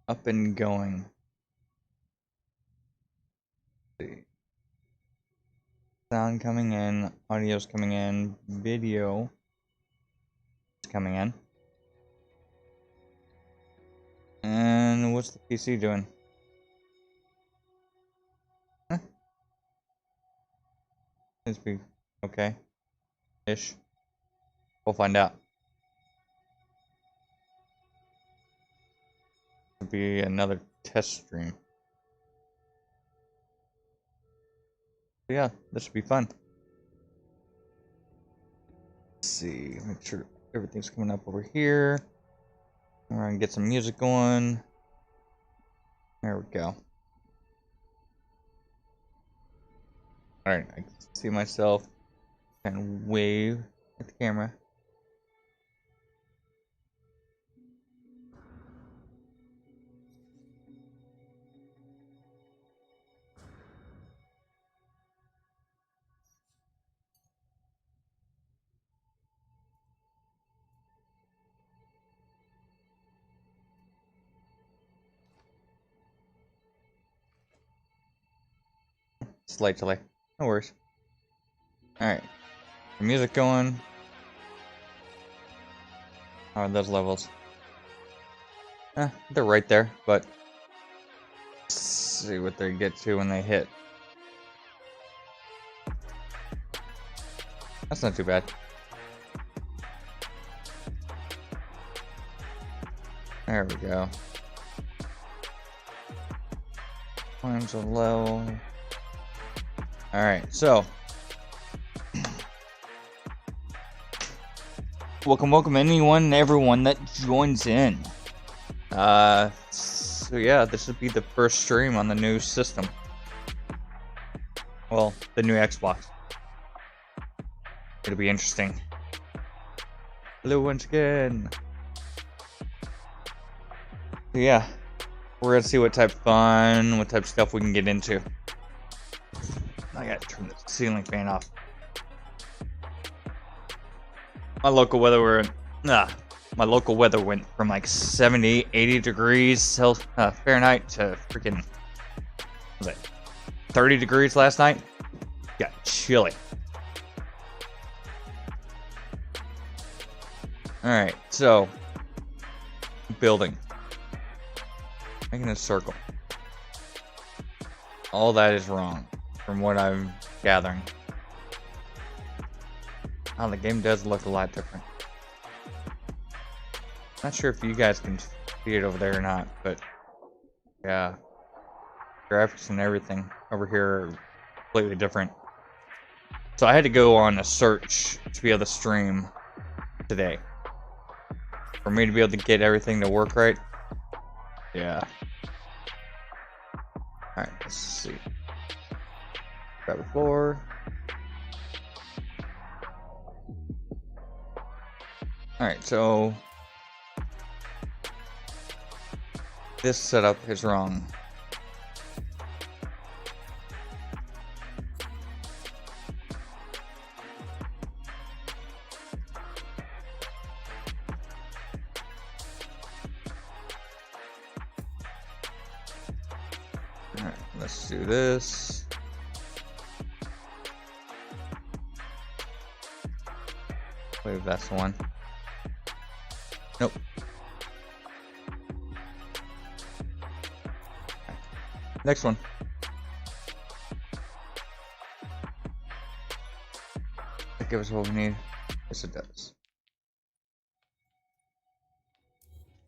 up and going. Let's see. Sound coming in, audio's coming in, video is coming in. And what's the PC doing? Huh. Seems to be okay-ish. We'll find out. It'll be another test stream. Yeah, this should be fun. Let's see, make sure everything's coming up over here. We're gonna get some music going. There we go. Alright, I can see myself and wave at the camera. Slight delay. No worries. Alright. The music going. How are those levels? They're right there, but let's see what they get to when they hit. That's not too bad. There we go. Times are low. Alright, so welcome anyone and everyone that joins in. So yeah, this would be the first stream on the new system. Well, the new Xbox. It'll be interesting. Hello once again. So yeah, we're gonna see what type of fun, what type of stuff we can get into. I gotta turn the ceiling fan off. My local weather went from like 70, 80 degrees Fahrenheit to freaking, was it 30 degrees last night? Got chilly. Alright, so building. Making a circle. All that is wrong. From what I'm gathering. Oh, the game does look a lot different. Not sure if you guys can see it over there or not, but yeah. Graphics and everything over here are completely different. So I had to go on a search to be able to stream today. For me to be able to get everything to work right. Yeah. Alright, let's see. Grab a floor. Alright, so this setup is wrong. Alright, let's do this. Wait, that's the one. Nope. Next one. That gives us what we need. Yes, it does.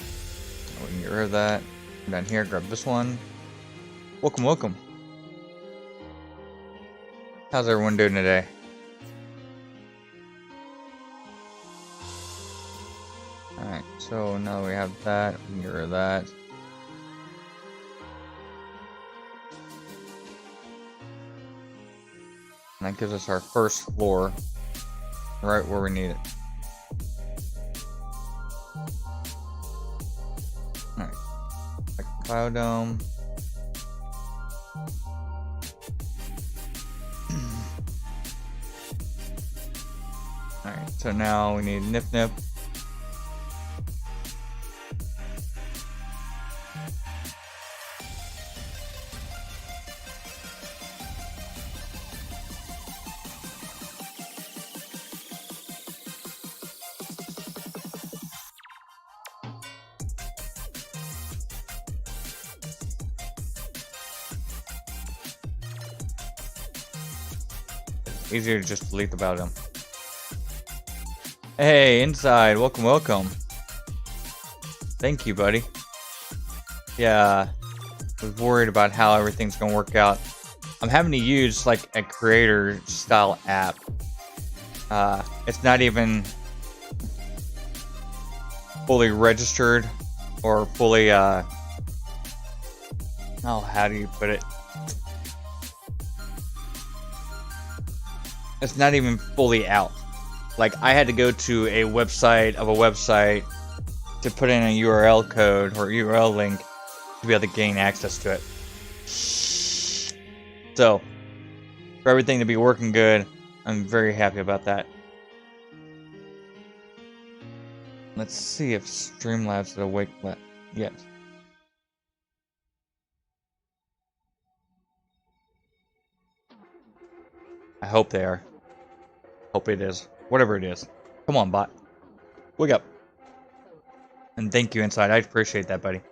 We can get rid of that. Come down here, grab this one. Welcome. How's everyone doing today? Alright, so now we have that, we can get rid of that. And that gives us our first floor, right where we need it. Alright, like biodome. Alright, so now we need nip. Easier to just delete about them. Hey, Inside, welcome, welcome. Thank you, buddy. Yeah, I was worried about how everything's gonna work out. I'm having to use like a creator style app. It's not even fully registered or fully oh, how do you put it? It's not even fully out. Like, I had to go to a website of a website to put in a URL code or URL link to be able to gain access to it. So, for everything to be working good, I'm very happy about that. Let's see if Streamlabs is awake yet. I hope they are. Hope it is. Whatever it is. Come on, bot. Wake up. And thank you, Inside. I appreciate that, buddy.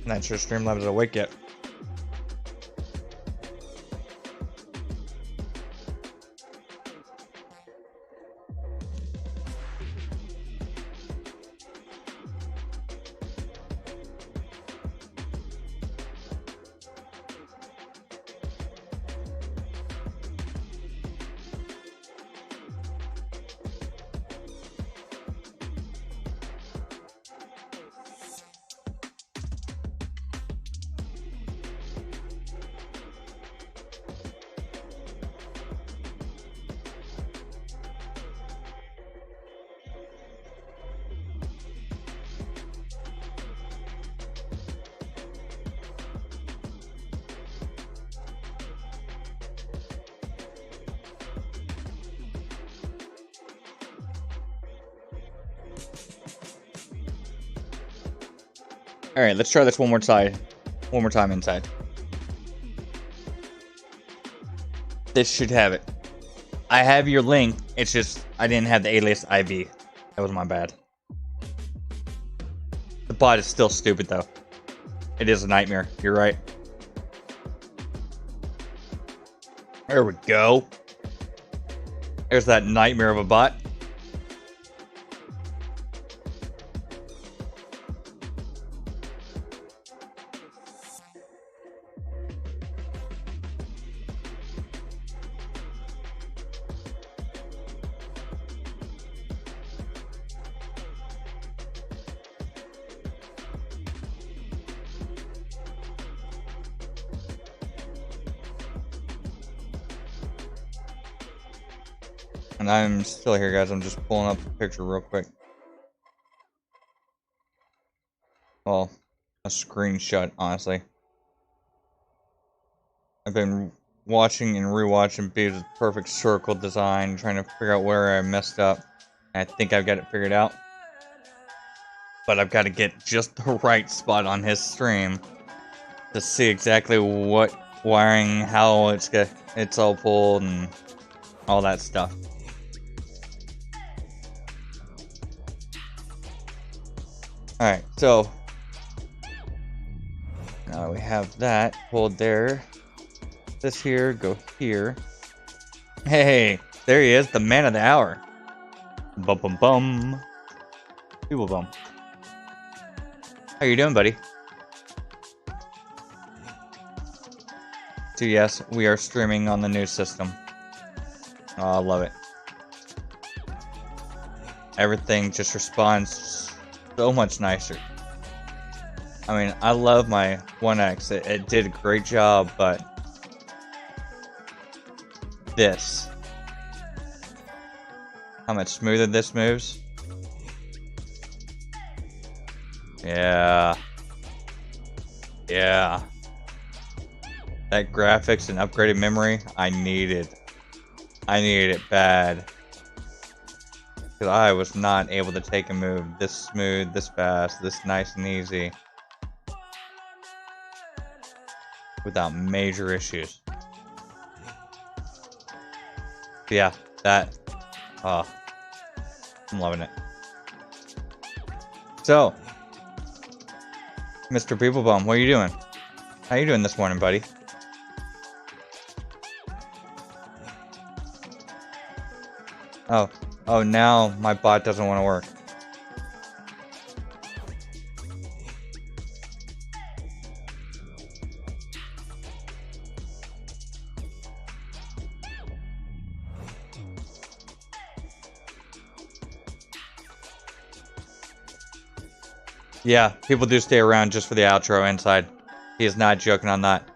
Not sure Streamlabs is awake yet. Alright, let's try this one more time. One more time, Inside. This should have it. I have your link, it's just I didn't have the alias IV. That was my bad. The bot is still stupid though. It is a nightmare, you're right. There we go. There's that nightmare of a bot. And I'm still here, guys. I'm just pulling up the picture real quick. Well, a screenshot, honestly. I've been watching and rewatching Beavis' perfect circle design, trying to figure out where I messed up. I think I've got it figured out. But I've got to get just the right spot on his stream to see exactly what wiring, how it's all pulled, and all that stuff. Alright, so now we have that pulled there. This here, go here. Hey, there he is, the man of the hour. Bum bum bum. People bum. How you doing, buddy? So yes, we are streaming on the new system. Oh, I love it. Everything just responds so much nicer. I mean, I love my 1X. It did a great job, but this, how much smoother this moves. Yeah. Yeah. That graphics and upgraded memory, I needed. I needed it bad. Because I was not able to take a move this smooth, this fast, this nice and easy. without major issues. Yeah, that. Oh, I'm loving it. So, Mr. Peoplebum, what are you doing? How you doing this morning, buddy? Oh, now my bot doesn't want to work. Yeah, people do stay around just for the outro inside. He is not joking on that.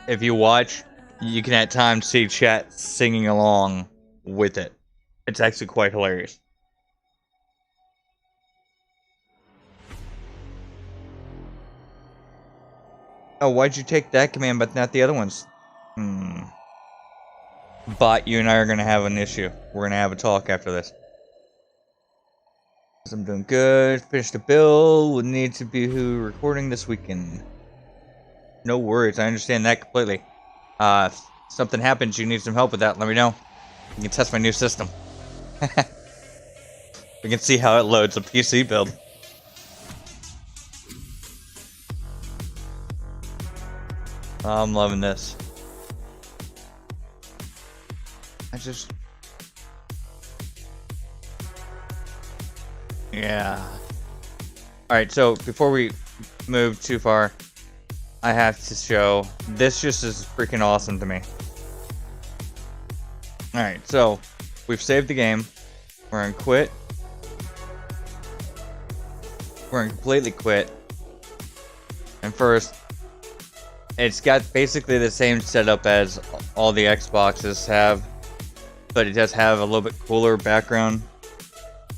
If you watch, you can at times see chat singing along with it. It's actually quite hilarious. Oh, why'd you take that command but not the other ones? Bot, you and I are going to have an issue. We're going to have a talk after this. I'm doing good. Finished the bill. Would need to be recording this weekend. No worries. I understand that completely. If something happens, you need some help with that, let me know. You can test my new system. We can see how it loads a PC build. I'm loving this. Yeah. Alright, so before we move too far, I have to show, this just is freaking awesome to me. Alright, so we've saved the game. We're in quit. We're in completely quit. And first, it's got basically the same setup as all the Xboxes have, but it does have a little bit cooler background.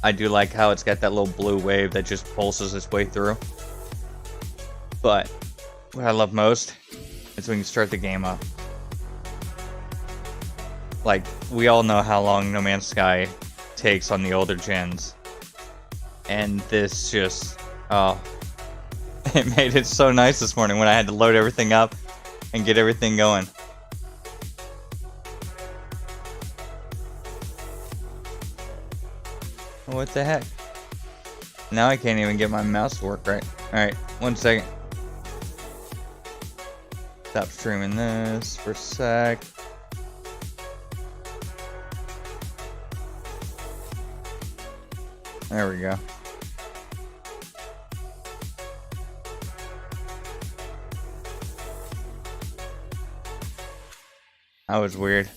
I do like how it's got that little blue wave that just pulses its way through. But what I love most is when you start the game up. Like, we all know how long No Man's Sky takes on the older gens. And this just, oh, it made it so nice this morning when I had to load everything up and get everything going. What the heck? Now I can't even get my mouse to work right. Alright, 1 second. Stop streaming this for a sec. There we go. That was weird.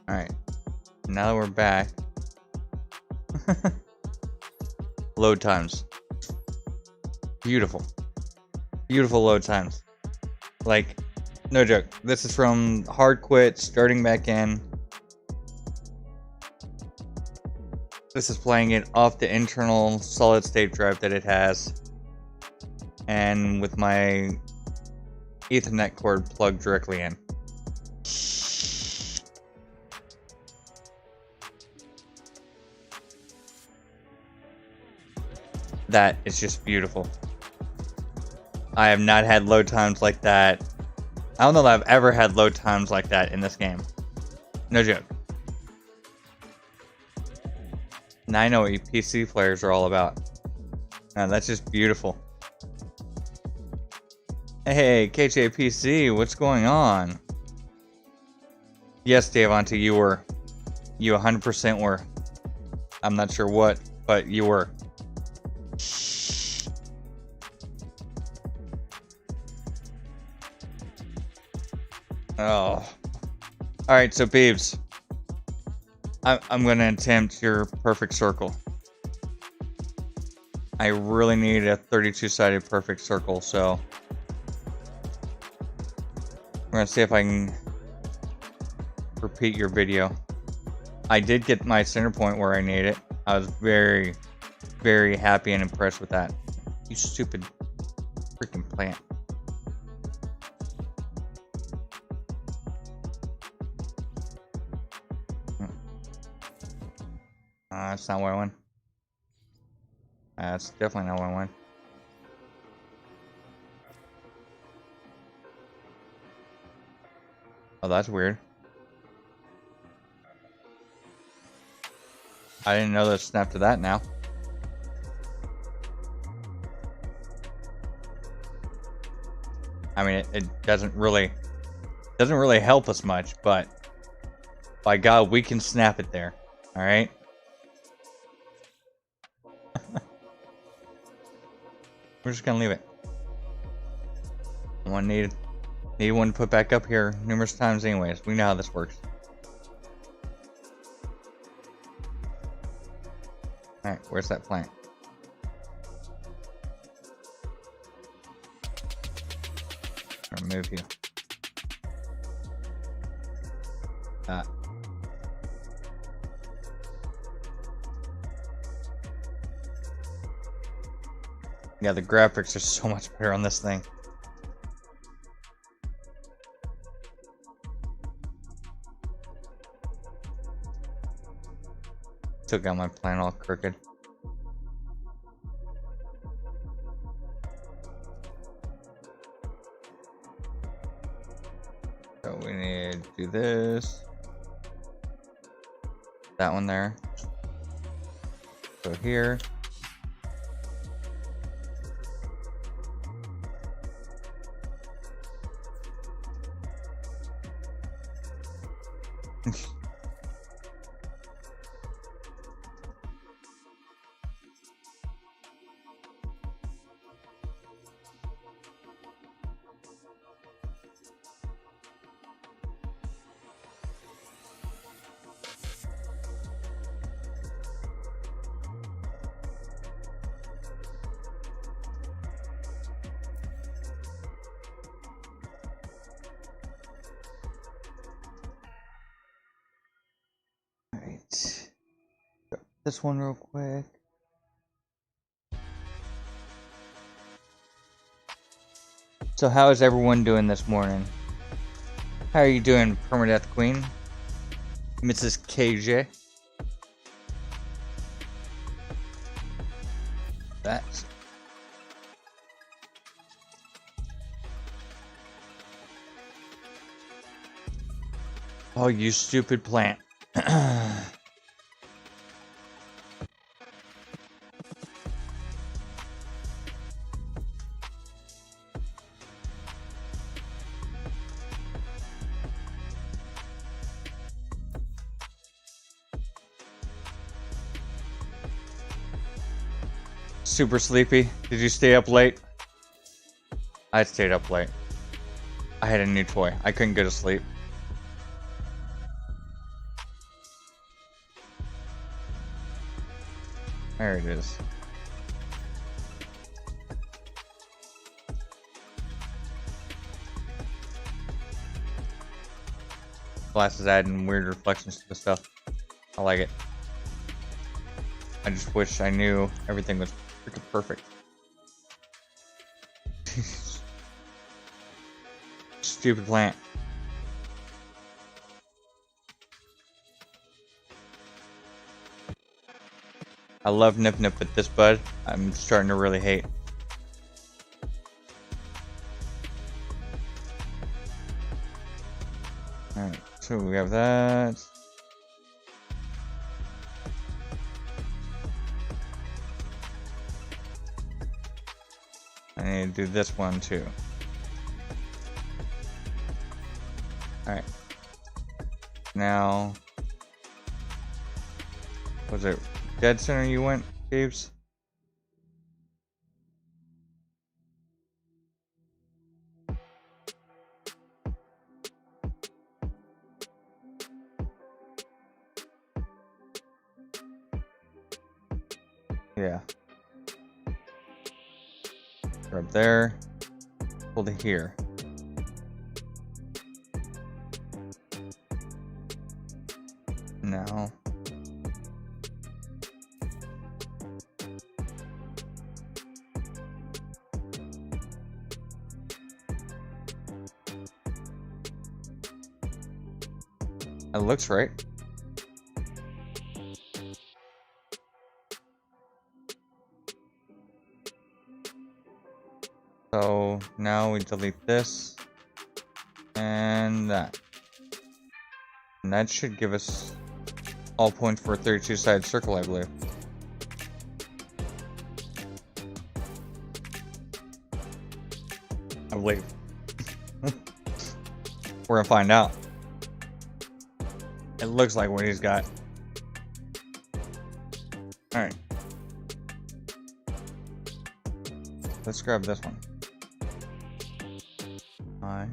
Alright. Now that we're back. Load times. Beautiful. Beautiful load times. Like, no joke. This is from hard quit, starting back in. This is playing it off the internal solid state drive that it has. And with my Ethernet cord plugged directly in. That is just beautiful. I have not had load times like that. I don't know that I've ever had load times like that in this game. No joke. Now I know what you PC players are all about. Now that's just beautiful. Hey, KJPC, what's going on? Yes, Davante, you were. You 100% were. I'm not sure what, but you were. Oh. Alright, so Beebs. I'm going to attempt your perfect circle. I really need a 32-sided perfect circle, so we're going to see if I can repeat your video. I did get my center point where I need it. I was very, very happy and impressed with that. You stupid freaking plant. That's not what I want. That's definitely not what I want. Oh, that's weird. I didn't know that snap to that now. I mean, it doesn't really help us much, but by God, we can snap it there. All right. We're just gonna leave it. One need one to put back up here numerous times, anyways. We know how this works. All right, where's that plant? Remove you. Yeah, the graphics are so much better on this thing. Took out my plan all crooked. So we need to do this. That one there. Go here. This one real quick. So how is everyone doing this morning? How are you doing, Permadeath Queen? Mrs. KJ? That's... Oh, you stupid plant. Super sleepy. Did you stay up late? I stayed up late. I had a new toy. I couldn't go to sleep. There it is. Glasses adding weird reflections to the stuff. I like it. I just wish I knew everything was freaking perfect. Stupid plant. I love Nip Nip, but this bud, I'm starting to really hate. Alright, so we have that. I need to do this one too. Alright. Now, was it Dead Center you went, Caves? Yeah. Grab there. Pull to here. Now. That looks right. So now we delete this and that. And that should give us all points for a 32-sided circle, I believe. We're gonna find out. It looks like what he's got. Alright. Let's grab this one. Alright.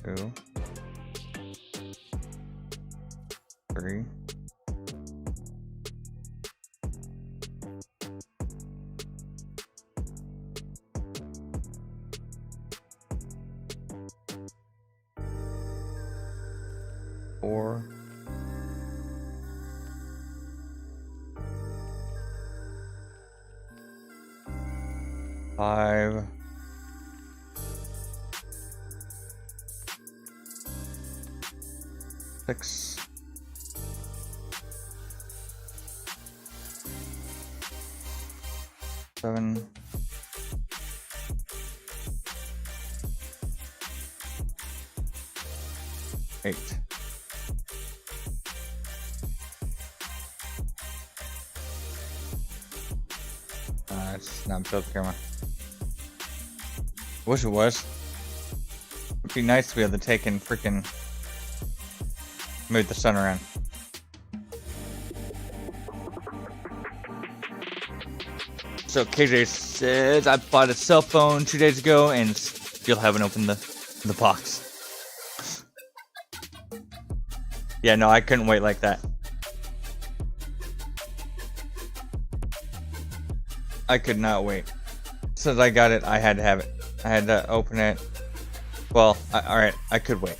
Two, 3, 4, 5, 6, 7, 8. It's not built camera. Wish it was. It'd be nice to be able to take and freaking move the sun around. So KJ says I bought a cell phone 2 days ago and still haven't opened the box. Yeah, no, I couldn't wait like that. I could not wait. Since I got it, I had to have it. I had to open it. Well, alright, I could wait.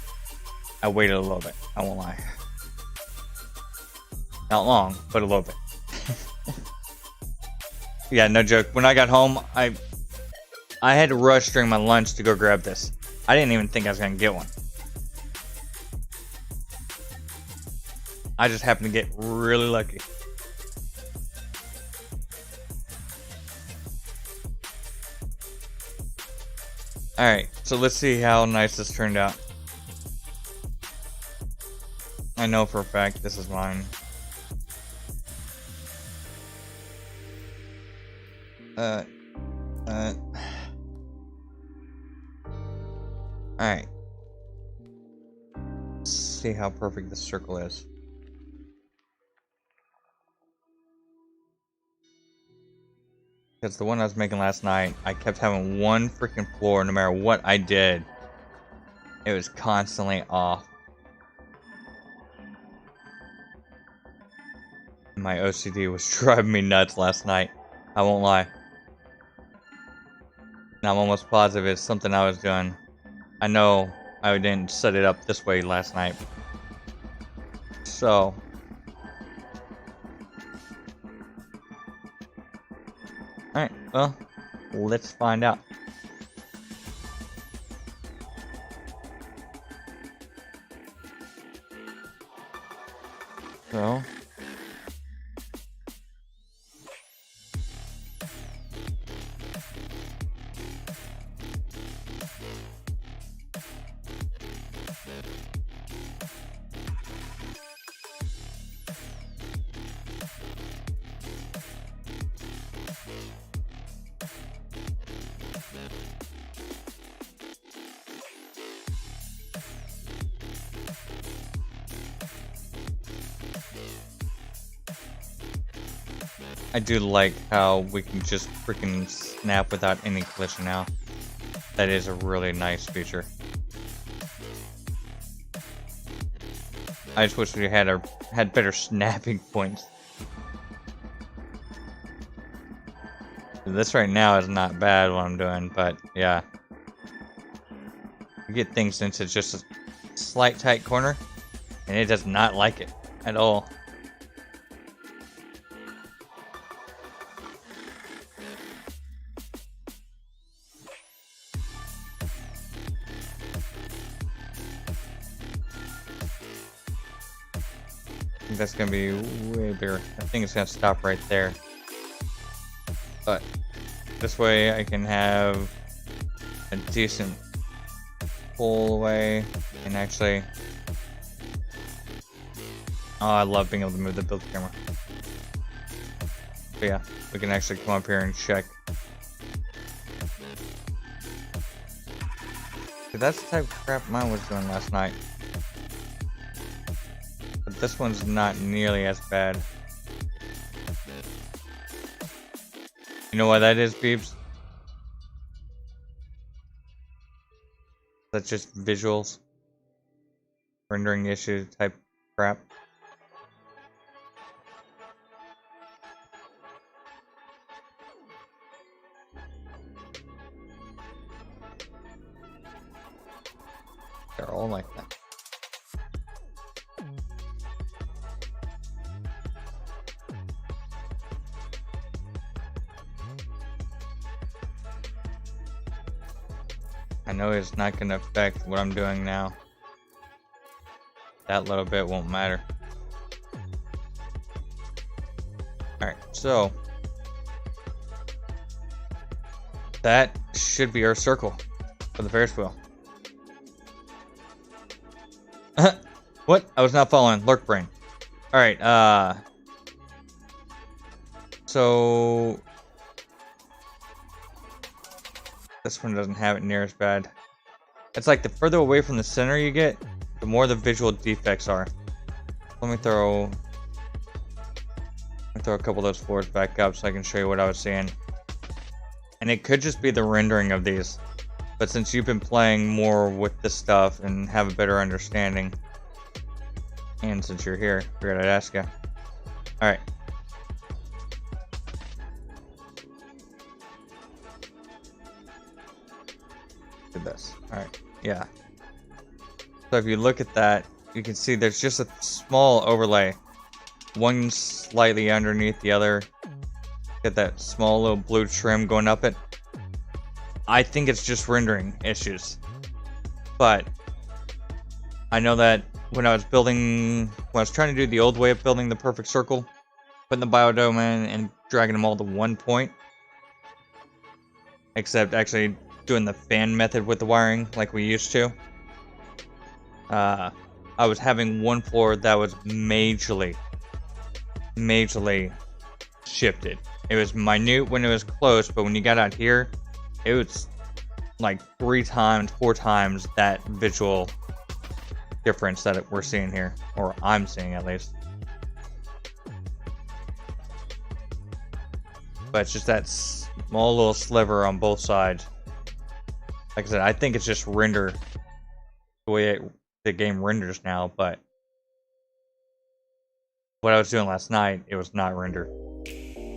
I waited a little bit. I won't lie. Not long, but a little bit. Yeah, no joke. When I got home, I had to rush during my lunch to go grab this. I didn't even think I was gonna get one. I just happened to get really lucky. Alright, so let's see how nice this turned out. I know for a fact this is mine. Alright. Let's see how perfect this circle is. Because the one I was making last night, I kept having one freaking floor no matter what I did. It was constantly off. My OCD was driving me nuts last night. I won't lie. And I'm almost positive it's something I was doing. I know I didn't set it up this way last night. So. Alright, well, let's find out. So. I do like how we can just freaking snap without any collision now. That is a really nice feature. I just wish we had better snapping points. This right now is not bad what I'm doing, but yeah. You get things since it's just a slight tight corner, and it does not like it at all. I think that's gonna be way bigger. I think it's gonna stop right there. But this way I can have a decent pull away and actually. Oh, I love being able to move the build camera. But yeah, we can actually come up here and check. See, that's the type of crap mine was doing last night. But this one's not nearly as bad. You know why that is, peeps? That's just visuals. Rendering issue type crap. They're all like that. I know it's not going to affect what I'm doing now. That little bit won't matter. Alright, so that should be our circle for the Ferris wheel. What? I was not following. Lurk brain. Alright, so this one doesn't have it near as bad. It's like the further away from the center you get, the more the visual defects are. Let me throw a couple of those floors back up so I can show you what I was seeing. And it could just be the rendering of these. But since you've been playing more with this stuff and have a better understanding, and since you're here, I figured I'd ask you. Alright. Do this. Alright, yeah. So if you look at that, you can see there's just a small overlay. One slightly underneath the other. Get that small little blue trim going up it. I think it's just rendering issues. But I know that when I was trying to do the old way of building the perfect circle, putting the biodome in and dragging them all to one point, except actually doing the fan method with the wiring like we used to, I was having one floor that was majorly shifted. It was minute when it was close, but when you got out here, it was like 3 times, 4 times that visual difference that we're seeing here, or I'm seeing at least. But it's just that small little sliver on both sides. Like I said, I think it's just render the way the game renders now, but what I was doing last night, it was not render.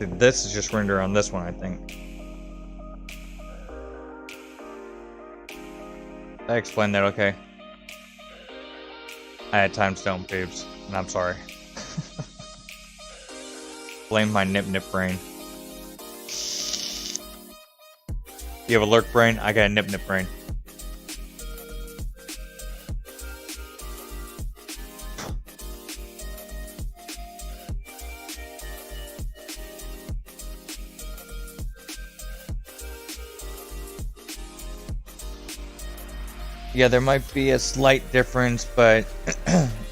This is just render on this one, I think. Did I explained that okay? I had time stone, peeps, and I'm sorry. Blame my nip brain. You have a lurk brain? I got a nip brain. Yeah, there might be a slight difference, but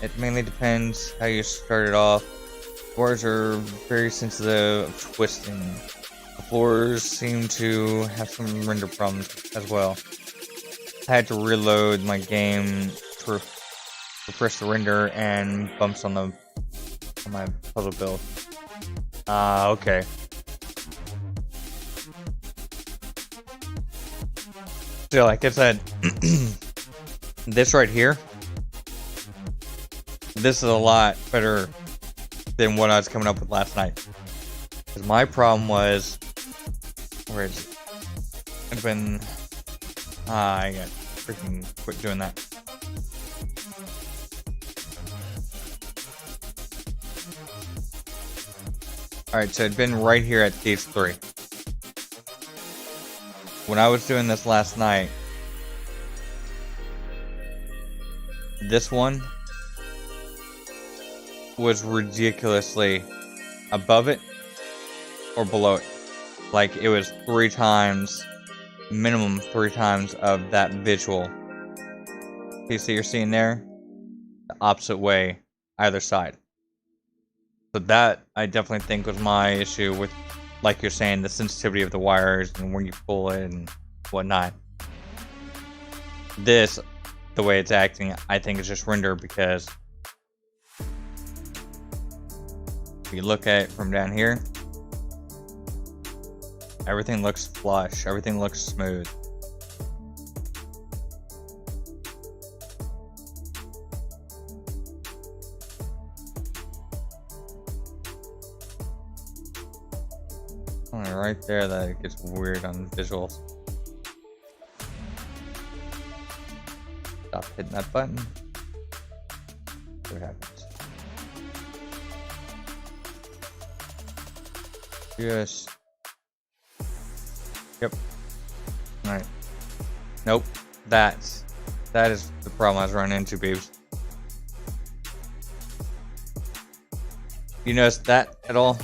it mainly depends how you started off. Floors are very sensitive of twisting. The floors seem to have some render problems as well. I had to reload my game to refresh the render and bumps on my puzzle build. Okay. So like I said, this right here, this is a lot better than what I was coming up with last night. Because my problem was Where it's been. I got freaking quit doing that. Alright, so it'd been right here at these three. When I was doing this last night, this one was ridiculously above it or below it. Like, it was 3 times, minimum 3 times of that visual piece that you're seeing there, the opposite way, either side. So that, I definitely think, was my issue with, like you're saying, the sensitivity of the wires and when you pull it and whatnot. This, the way it's acting, I think is just render because if you look at it from down here, everything looks flush, everything looks smooth. Only right there that it gets weird on visuals. Stop hitting that button. See what happens. Just. Yep. Alright. Nope. That is the problem I was running into, babes. You notice that at all?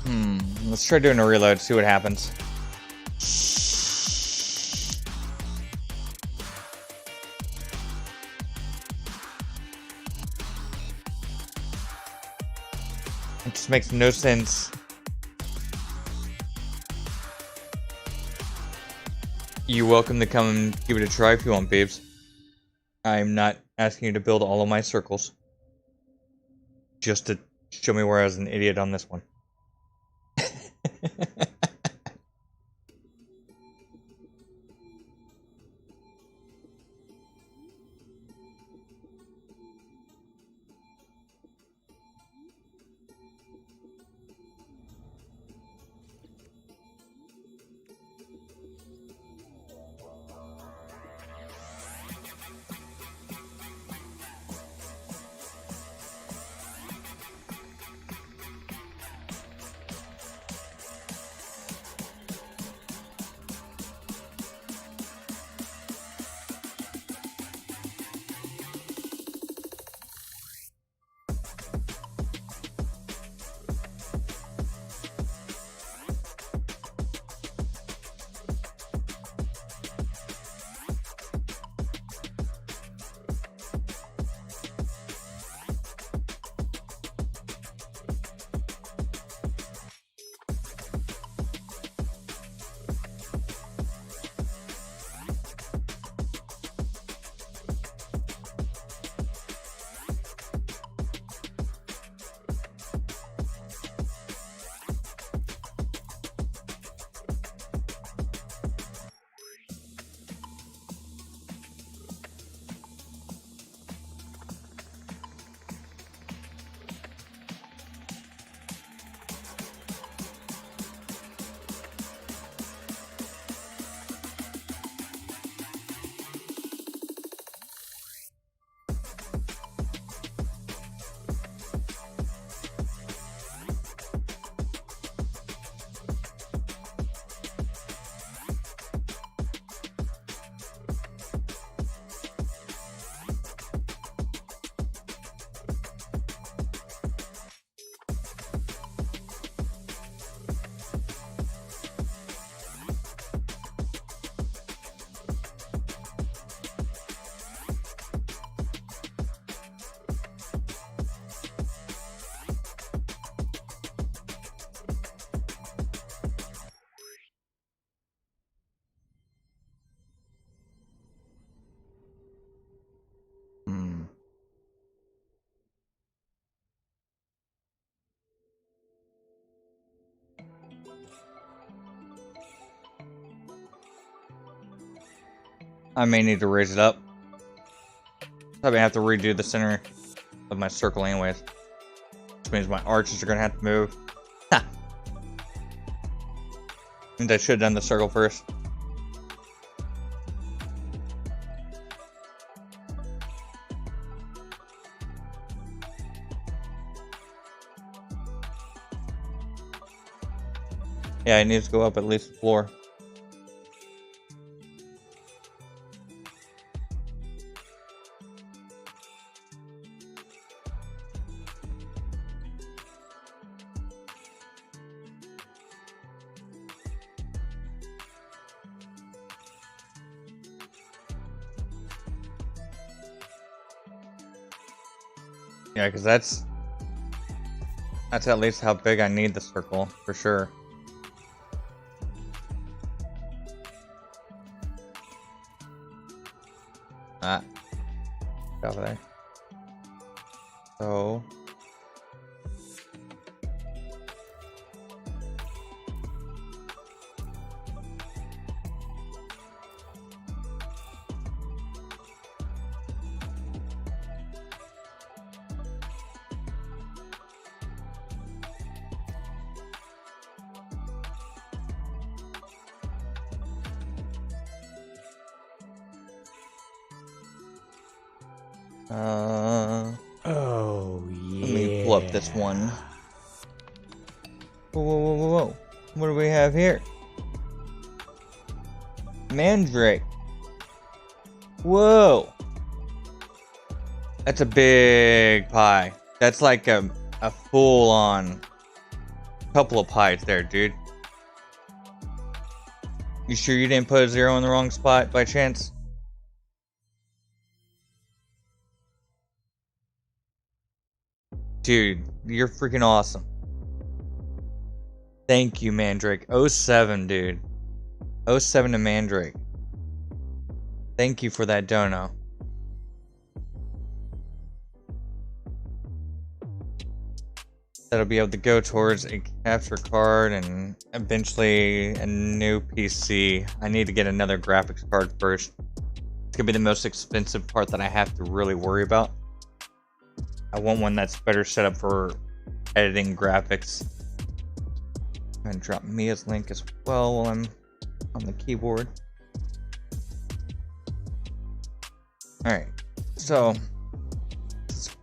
Let's try doing a reload, see what happens. It just makes no sense. You're welcome to come and give it a try if you want, babes. I'm not asking you to build all of my circles. Just to show me where I was an idiot on this one. I may need to raise it up. Probably have to redo the center of my circle anyways. Which means my arches are gonna have to move. Ha! And I should have done the circle first. Yeah, it needs to go up at least the floor. Yeah, because that's at least how big I need the circle, for sure. Ah. Over there. So... oh, yeah. Let me pull up this one. Whoa, whoa, whoa, whoa, whoa. What do we have here? Mandrake. Whoa. That's a big pie. That's like a full-on couple of pies there, dude. You sure you didn't put a 0 in the wrong spot by chance? Dude, you're freaking awesome. Thank you, Mandrake. 07, dude. 07 to Mandrake. Thank you for that dono. That'll be able to go towards a capture card and eventually a new PC. I need to get another graphics card first. It's gonna be the most expensive part that I have to really worry about. I want one that's better set up for editing graphics. I'm gonna drop Mia's link as well while I'm on the keyboard. Alright, so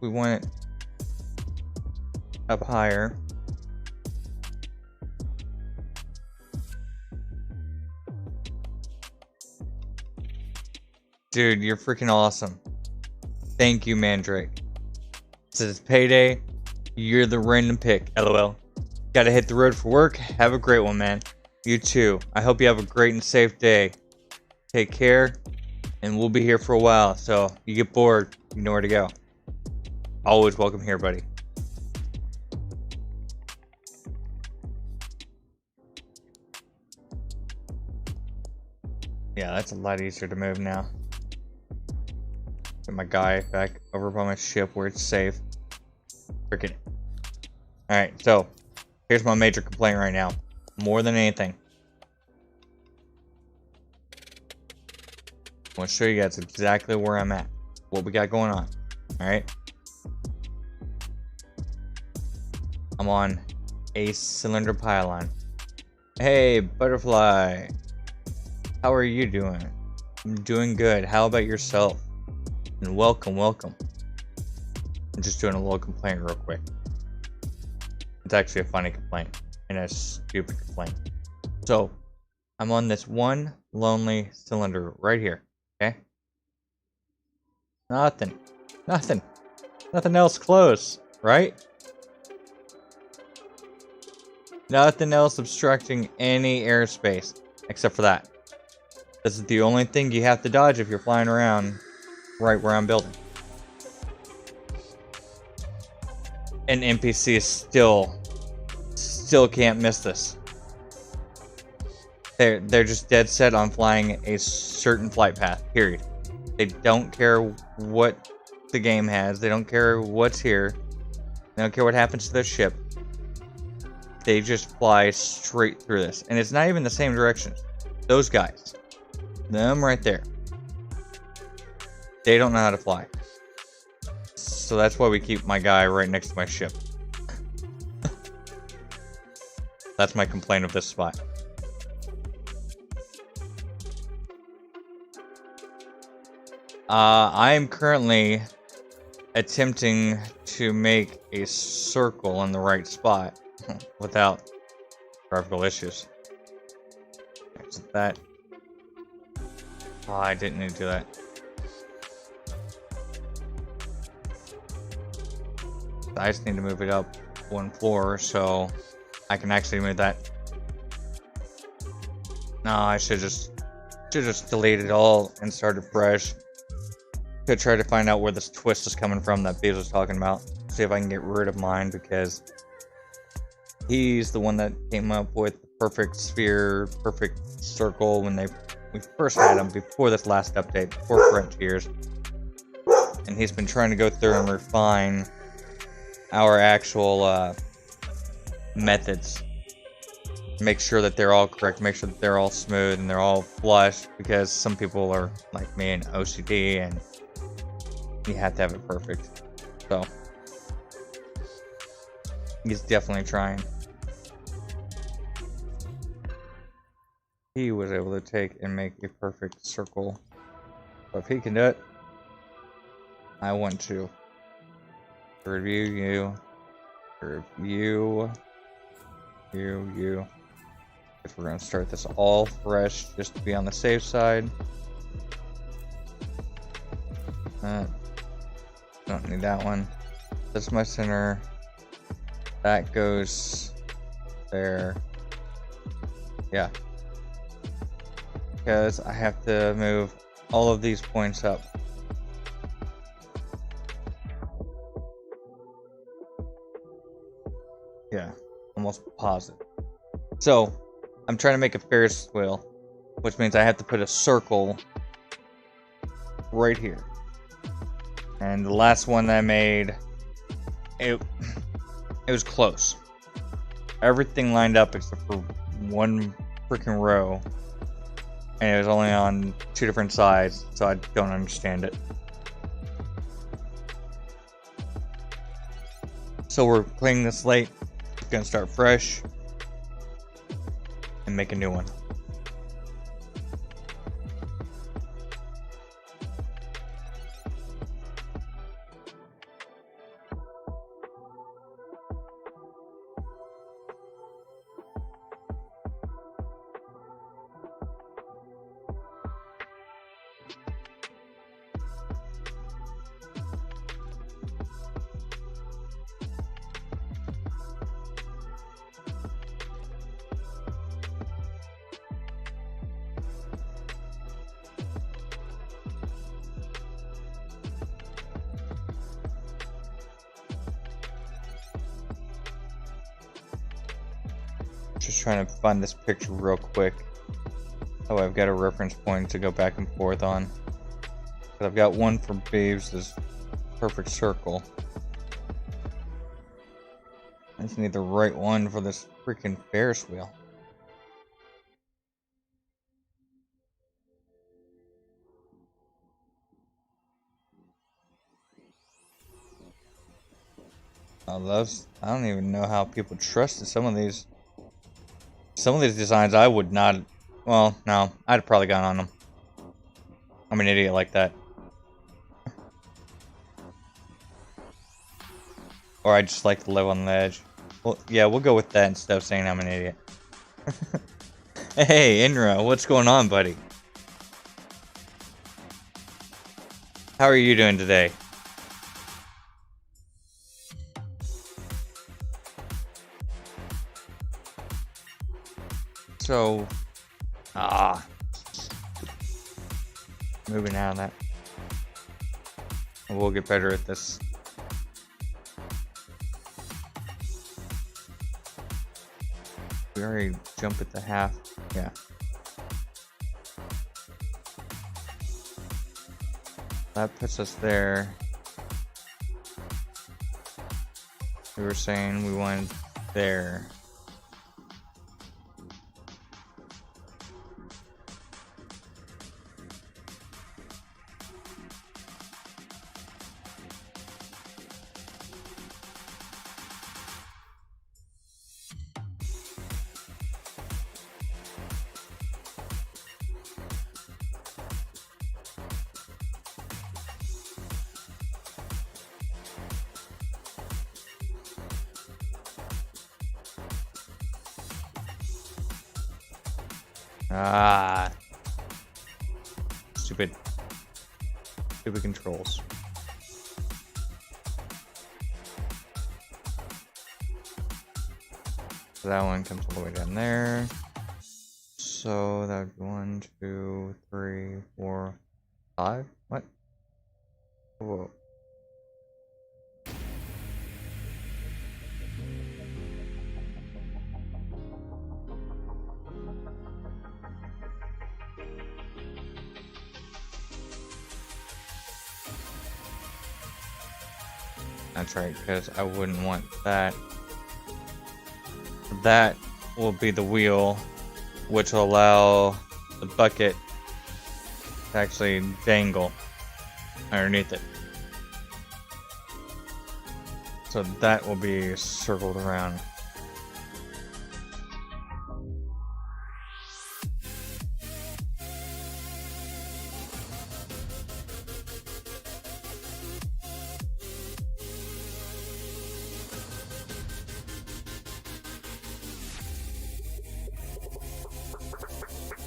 we want it up higher. Dude, you're freaking awesome. Thank you, Mandrake. Since it's payday, you're the random pick, LOL. Gotta hit the road for work. Have a great one, man. You too. I hope you have a great and safe day. Take care, and we'll be here for a while, so you get bored, you know where to go. Always welcome here, buddy. Yeah, that's a lot easier to move now. Get my guy back over by my ship where it's safe. Freaking. Alright, so here's my major complaint right now. More than anything, I want to show you guys exactly where I'm at. What we got going on. Alright. I'm on a cylinder pylon. Hey, butterfly. How are you doing? I'm doing good. How about yourself? And welcome, welcome. I'm just doing a little complaint real quick. It's actually a funny complaint and a stupid complaint. So, I'm on this one lonely cylinder right here, okay? Nothing else close, right? Nothing else obstructing any airspace except for that. This is the only thing you have to dodge if you're flying around right where I'm building. And NPC still can't miss this. They're just dead set on flying a certain flight path, period. They don't care what the game has. They don't care what's here. They don't care what happens to their ship. They just fly straight through this. And it's not even the same direction. Those guys. Them right there. They don't know how to fly. So that's why we keep my guy right next to my ship. That's my complaint of this spot. I am currently attempting to make a circle in the right spot without graphical issues. Exit that. Oh, I didn't need to do that. I just need to move it up one floor so I can actually move that. No, I should just delete it all and start it fresh. Could try to find out where this twist is coming from that Bees was talking about. See if I can get rid of mine because he's the one that came up with the perfect sphere, perfect circle when we first had him before this last update, before Frontiers. And he's been trying to go through and refine our actual methods. Make sure that they're all correct, make sure that they're all smooth and they're all flush, because some people are like me and OCD and you have to have it perfect. So he's definitely trying. He was able to take and make a perfect circle. So if he can do it, I want to. Review you. If we're gonna start this all fresh, just to be on the safe side. Don't need that one. That's my center. That goes there. Yeah. Because I have to move all of these points up. Yeah, almost positive. So, I'm trying to make a Ferris wheel, which means I have to put a circle right here. And the last one that I made, it was close. Everything lined up except for one freaking row. And it was only on 2 different sides, so I don't understand it. So we're cleaning the slate, gonna start fresh, and make a new one. Just trying to find this picture real quick. Oh, I've got a reference point to go back and forth on. But I've got one for Beeves' perfect circle. I just need the right one for this freaking Ferris wheel. I don't even know how people trusted some of these. Some of these designs I would not. Well, no, I'd have probably gone on them. I'm an idiot like that. Or I just like to live on the edge. Well, yeah, we'll go with that instead of saying I'm an idiot. Hey, Inra, what's going on, buddy? How are you doing today? So, moving out of that. We'll get better at this. We already jumped at the half. Yeah. That puts us there. We were saying we wanted there. Stupid controls. So that one comes all the way down there. So that would be 1, 2, 3, 4, 5. What? Whoa. That's right, because I wouldn't want that. That will be the wheel, which will allow the bucket to actually dangle underneath it. So that will be circled around.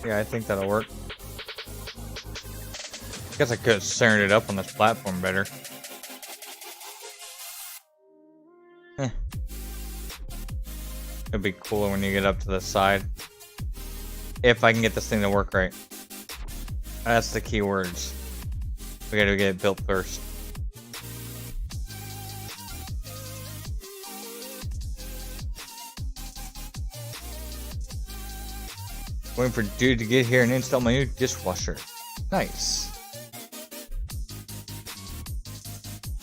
Yeah, I think that'll work. Guess I could have centered it up on this platform better. It'd be cooler when you get up to the side. If I can get this thing to work right. That's the key words. We gotta get it built first. Waiting for dude to get here and install my new dishwasher. Nice.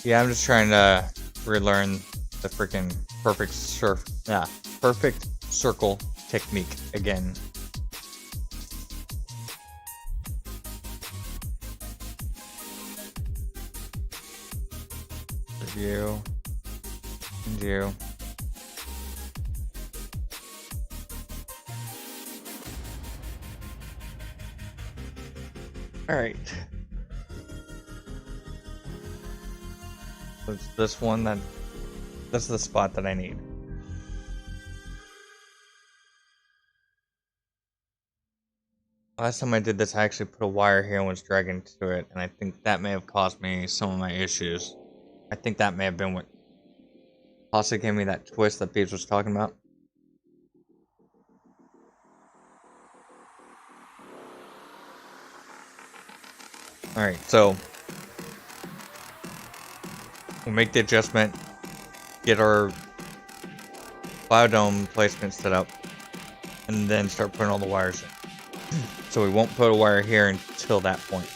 Yeah, I'm just trying to relearn the freaking perfect circle technique again. You and you. All right. So it's this one that's the spot that I need. Last time I did this, I actually put a wire here and was dragging to it, and I think that may have caused me some of my issues. I think that may have been what possibly gave me that twist that Beebs was talking about. Alright, so we'll make the adjustment, get our biodome placement set up, and then start putting all the wires in. So we won't put a wire here until that point.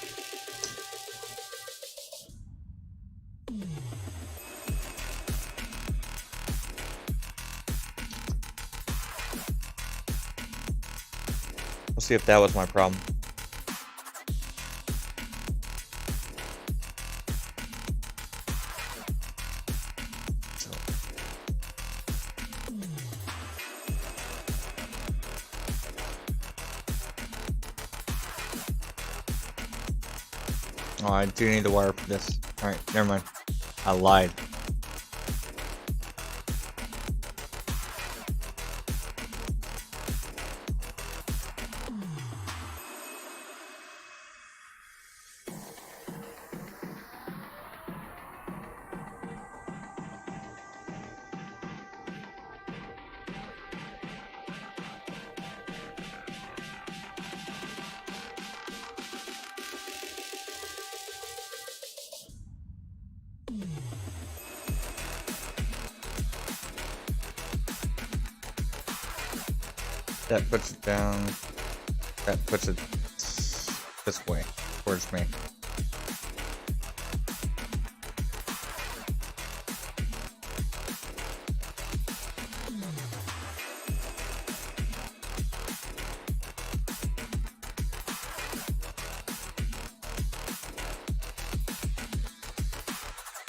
We'll see if that was my problem. Oh, I do need the wire for this. Alright, never mind. I lied. That puts it down. That puts it this way, towards me.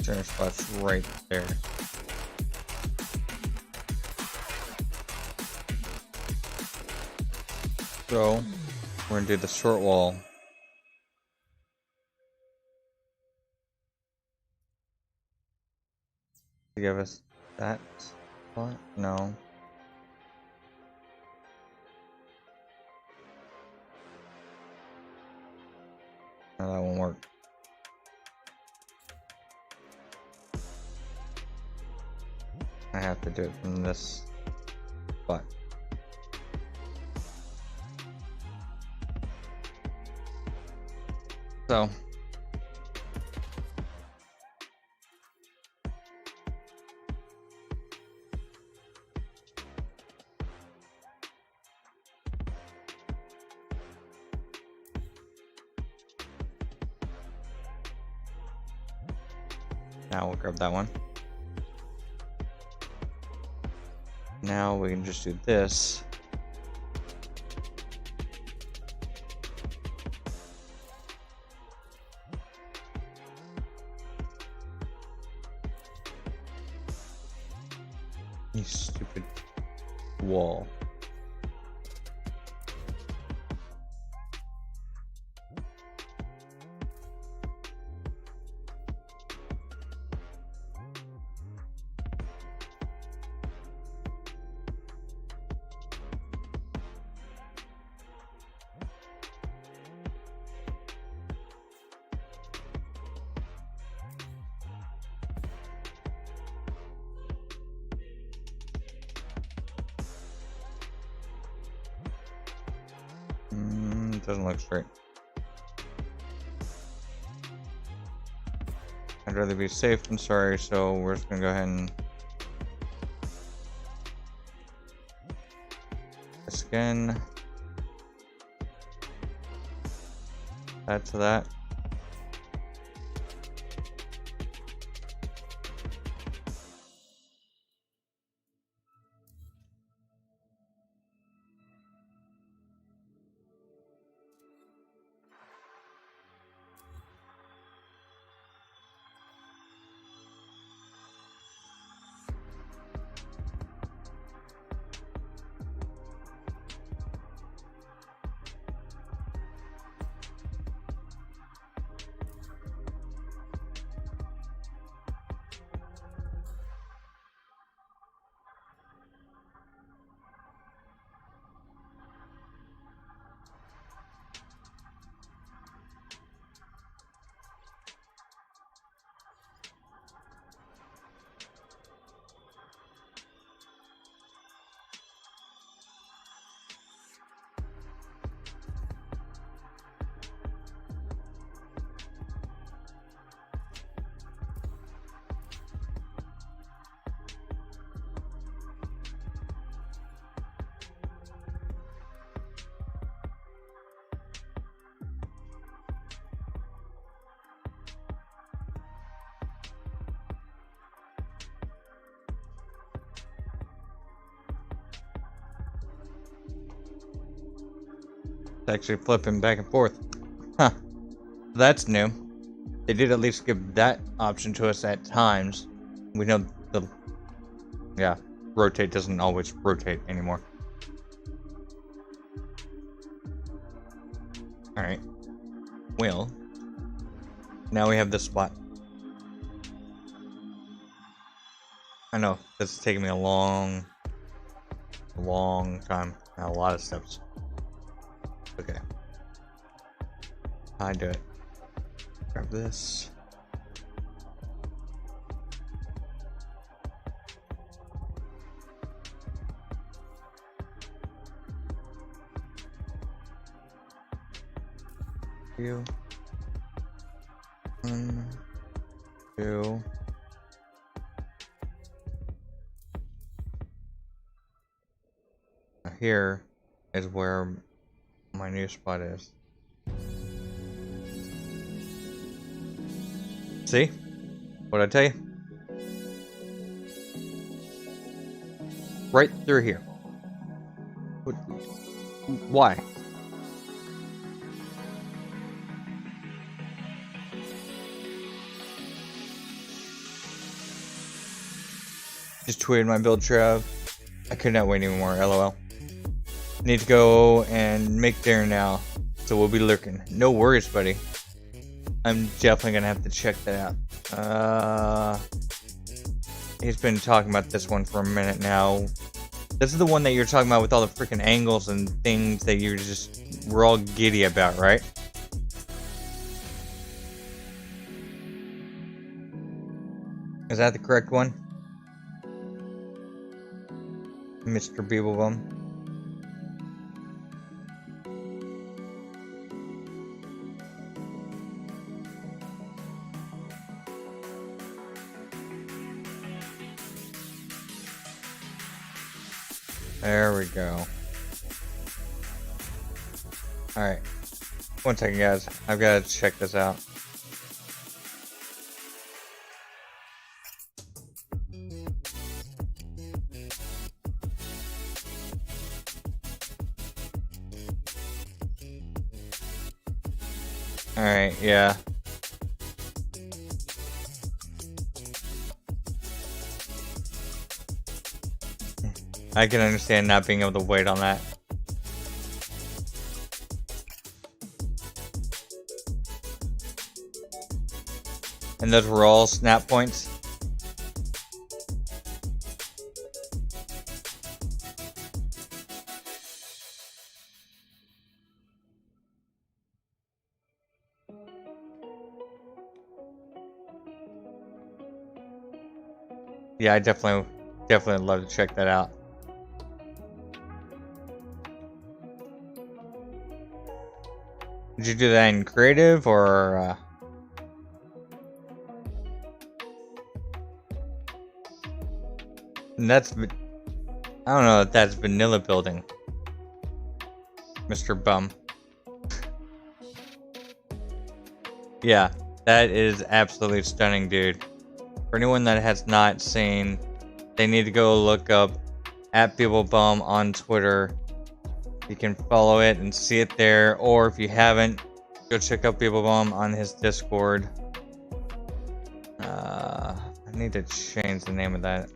Center spot's right there. So, we're going to do the short wall. To give us that spot? No. No, that won't work. I have to do it from this spot. So now we'll grab that one. Now we can just do this. You stupid wall. It doesn't look straight. I'd rather be safe than sorry, so we're just gonna go ahead and scan that to that. It's actually flipping back and forth. Huh. That's new. They did at least give that option to us at times. We know the... Yeah, rotate doesn't always rotate anymore. Alright. Well, now we have this spot. I know, this is taking me a long time. A lot of steps. Okay. I do it. Grab this. You. 1, 2. Now here is where my new spot is. See? What'd I tell you? Right through here. Why? Just tweeted my build, Trav. I could not wait anymore, lol. Need to go and make dinner now, so we'll be lurking. No worries, buddy. I'm definitely gonna have to check that out. He's been talking about this one for a minute now. This is the one that you're talking about with all the freaking angles and things that we're all giddy about, right? Is that the correct one? Mr. Beeblebum. There we go. Alright. One second, guys. I've got to check this out. Alright, yeah. I can understand not being able to wait on that. And those were all snap points? Yeah, I definitely love to check that out. Did you do that in creative or? And that's. I don't know if that's vanilla building, Mr. Bum. Yeah, that is absolutely stunning, dude. For anyone that has not seen, they need to go look up @PeopleBum on Twitter. You can follow it and see it there, or if you haven't, go check out PeopleBum on his Discord. I need to change the name of that.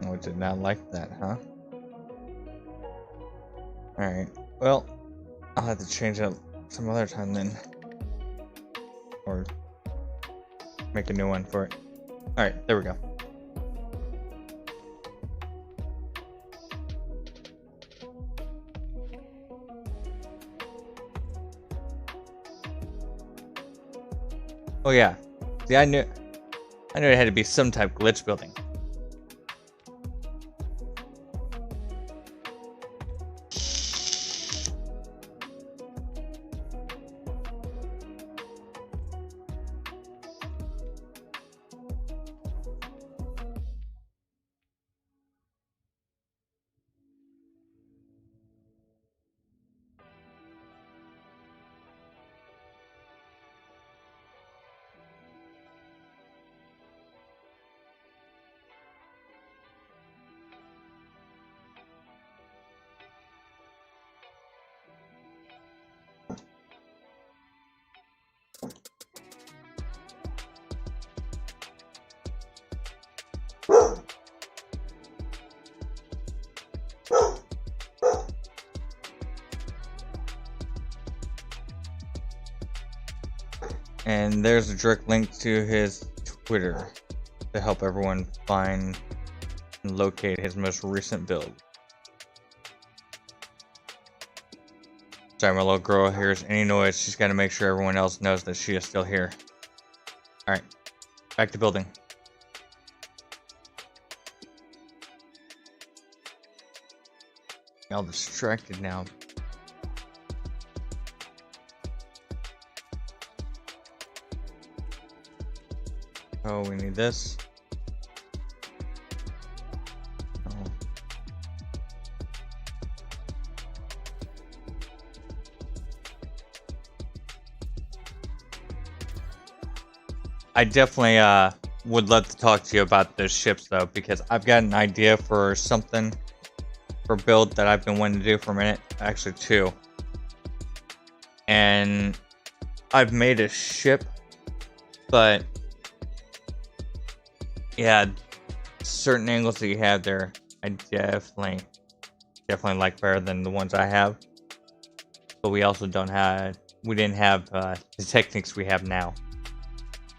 Oh, did not like that, huh? Alright, well, I'll have to change it some other time then. Or make a new one for it. Alright, there we go. Oh yeah, see, I knew it had to be some type of glitch building. And there's a direct link to his Twitter to help everyone find and locate his most recent build. Sorry, my little girl hears any noise. She's got to make sure everyone else knows that she is still here. Alright, back to building. All distracted now. Oh, we need this. Oh. I definitely would love to talk to you about those ships though, because I've got an idea for something for build that I've been wanting to do for a minute. Actually, two. And I've made a ship, but yeah, certain angles that you have there, I definitely like better than the ones I have. But we also didn't have the techniques we have now.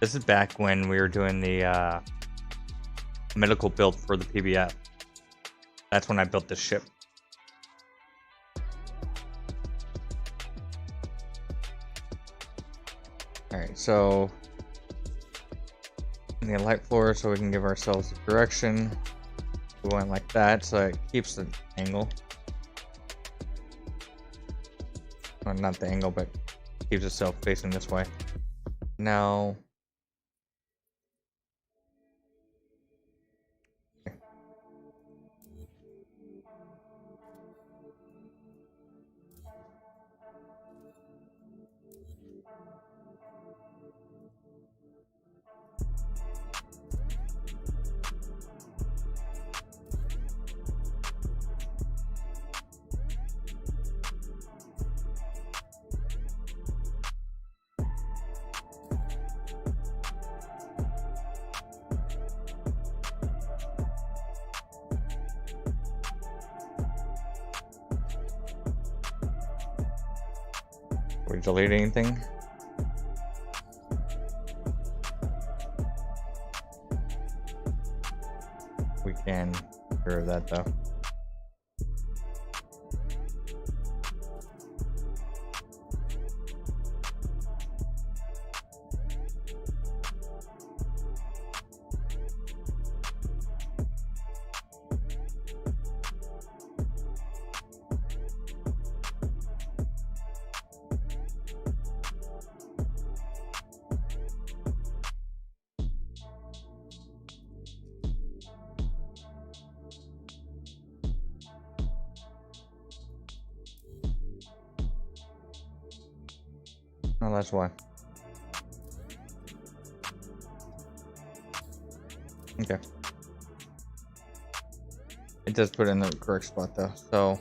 This is back when we were doing the medical build for the PBF. That's when I built this ship. Alright, so we need a light floor so we can give ourselves a direction. We went like that so it keeps the angle. Well, not the angle, but keeps itself facing this way. Now, we delete anything? we can get rid of that though. Oh, that's why. Okay. It does put it in the correct spot though, so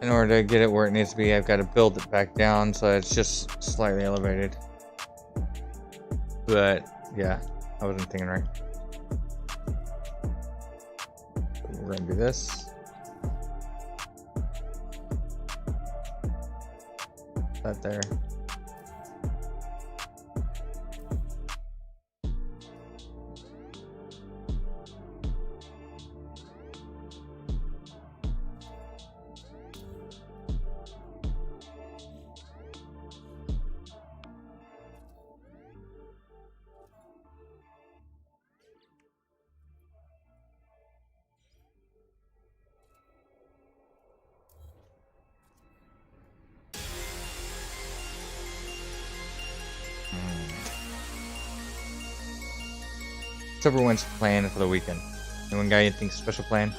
in order to get it where it needs to be, I've got to build it back down so it's just slightly elevated. But yeah, I wasn't thinking right. We're gonna do this. That there. What's everyone's plan for the weekend? Anyone got anything special planned?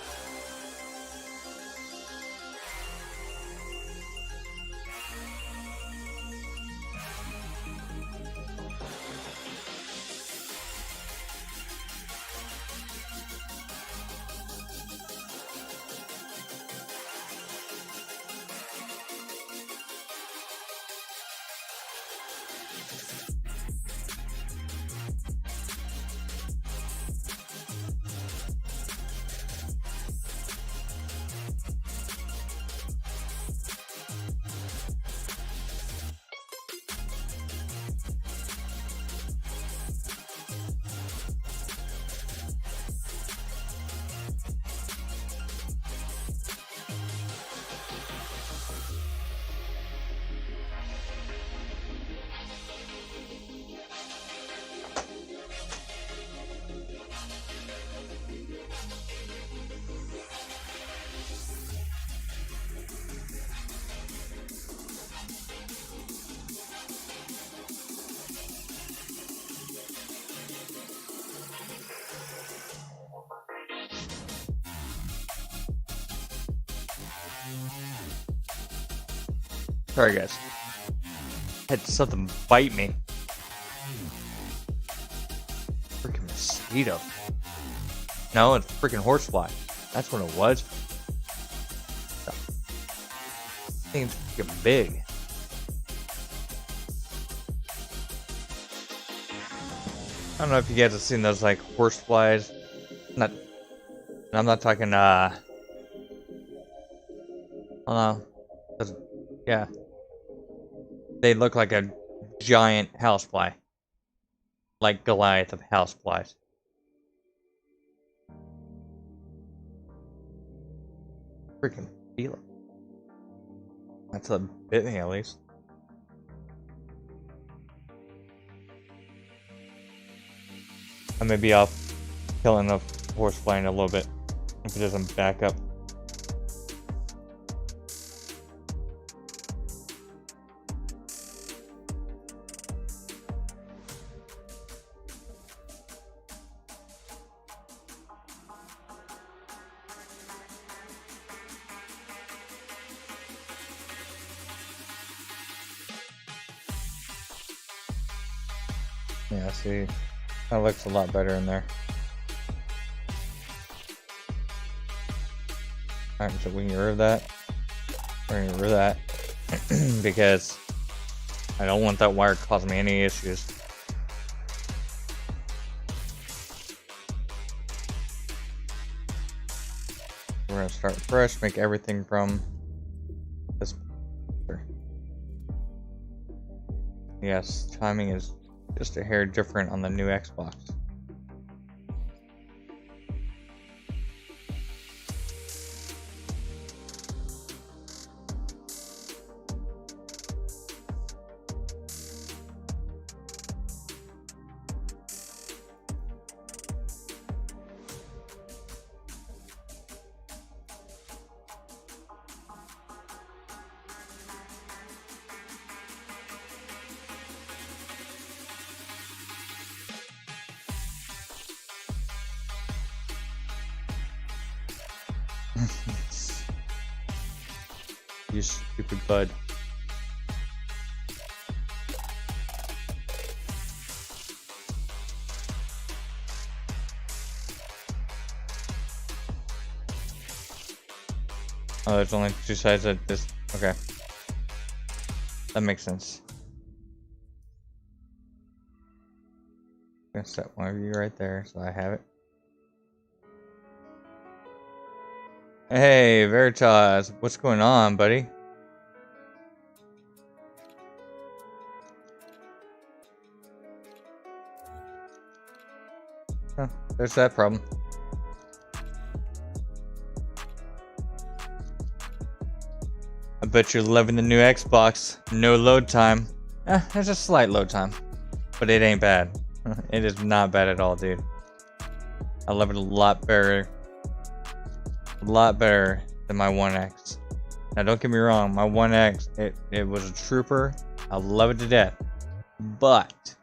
Sorry guys. Had something bite me. Freaking mosquito. No, it's freaking horsefly. That's what it was. That thing's freaking big. I don't know if you guys have seen those like horseflies. I'm not talking I don't know. Yeah. They look like a giant housefly. Like Goliath of houseflies. Freaking feel it. That's a bit me at least. I may be off killing a horsefly in a little bit if it doesn't back up. Yeah, see, that looks a lot better in there. Alright, so we can get rid of that. We're gonna get rid of that. Because I don't want that wire causing me any issues. We're gonna start fresh, make everything from this. Yes, timing is just a hair different on the new Xbox. You stupid bud. Oh, there's only two sides of this. Okay. That makes sense. I'm gonna set one of you right there so I have it. Hey, Veritas, what's going on, buddy? Oh, there's that problem. I bet you're loving the new Xbox. No load time. There's a slight load time, but it ain't bad. It is not bad at all, dude. I love it a lot better. A lot better than my 1X. Now don't get me wrong, my 1X, it was a trooper. I love it to death. But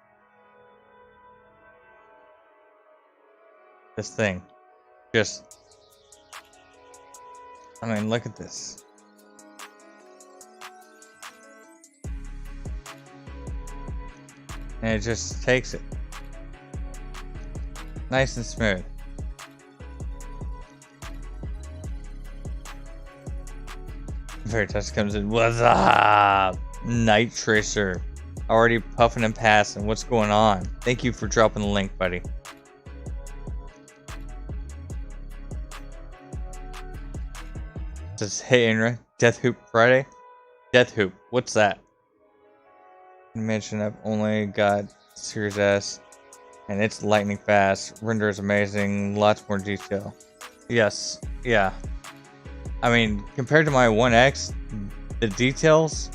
this thing just, I mean, look at this. And it just takes it nice and smooth. Veritas comes in. What's up? Night Tracer. Already puffing and passing. What's going on? Thank you for dropping the link, buddy. Says, hey, Inra. Death Hoop Friday? Death Hoop. What's that? You mentioned I've only got Series S. And it's lightning fast. Render is amazing. Lots more detail. Yes. Yeah. I mean, compared to my 1X, the details,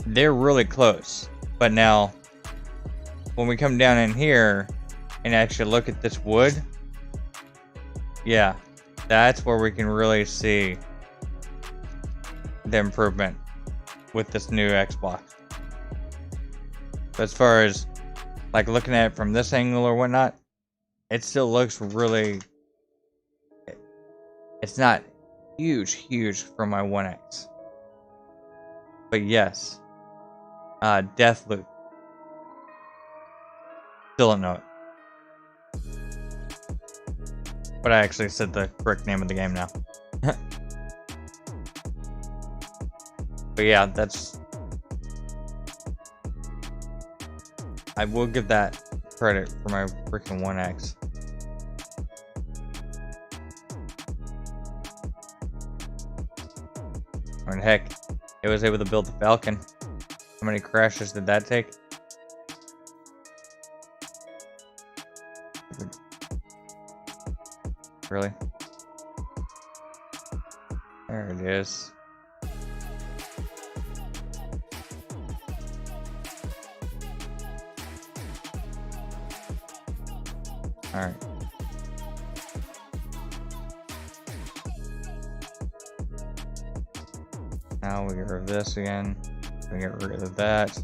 they're really close. But now, when we come down in here and actually look at this wood, yeah, that's where we can really see the improvement with this new Xbox. But as far as like looking at it from this angle or whatnot, it still looks really, it's not huge for my 1X. But yes, Deathloop. Still don't know it. But I actually said the correct name of the game now. But yeah, that's, I will give that credit for my freaking 1X. I mean, heck, it was able to build the Falcon. How many crashes did that take? Really? There it is. Alright. Now we get rid of this again. We get rid of that.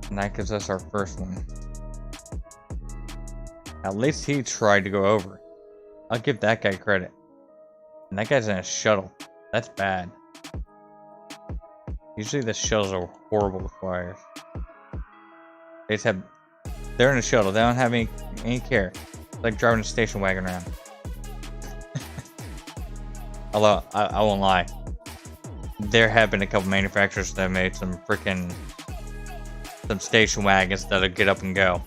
And that gives us our first one. At least he tried to go over. I'll give that guy credit. And that guy's in a shuttle. That's bad. Usually the shuttles are horrible with wires. They just have, they're in a shuttle. They don't have any care. It's like driving a station wagon around. Although, I won't lie. There have been a couple manufacturers that made some station wagons that'll get up and go.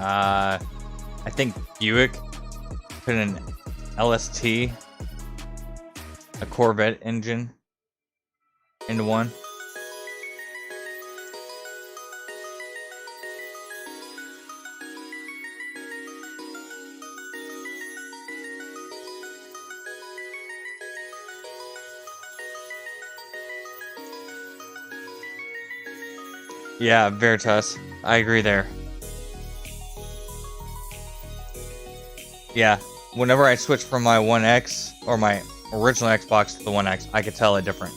I think Buick put an LST, a Corvette engine into one. Yeah, Veritas. I agree there. Yeah, whenever I switch from my One X or my original Xbox to the One X, I could tell it different.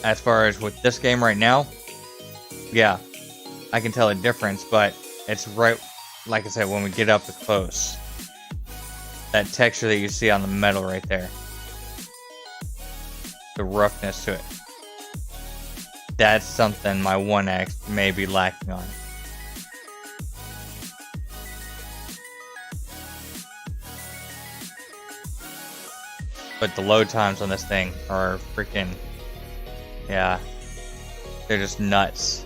As far as with this game right now, yeah, I can tell a difference, but it's right, like I said, when we get up close. That texture that you see on the metal right there. The roughness to it. That's something my One X may be lacking on. But the load times on this thing are freaking, yeah, they're just nuts.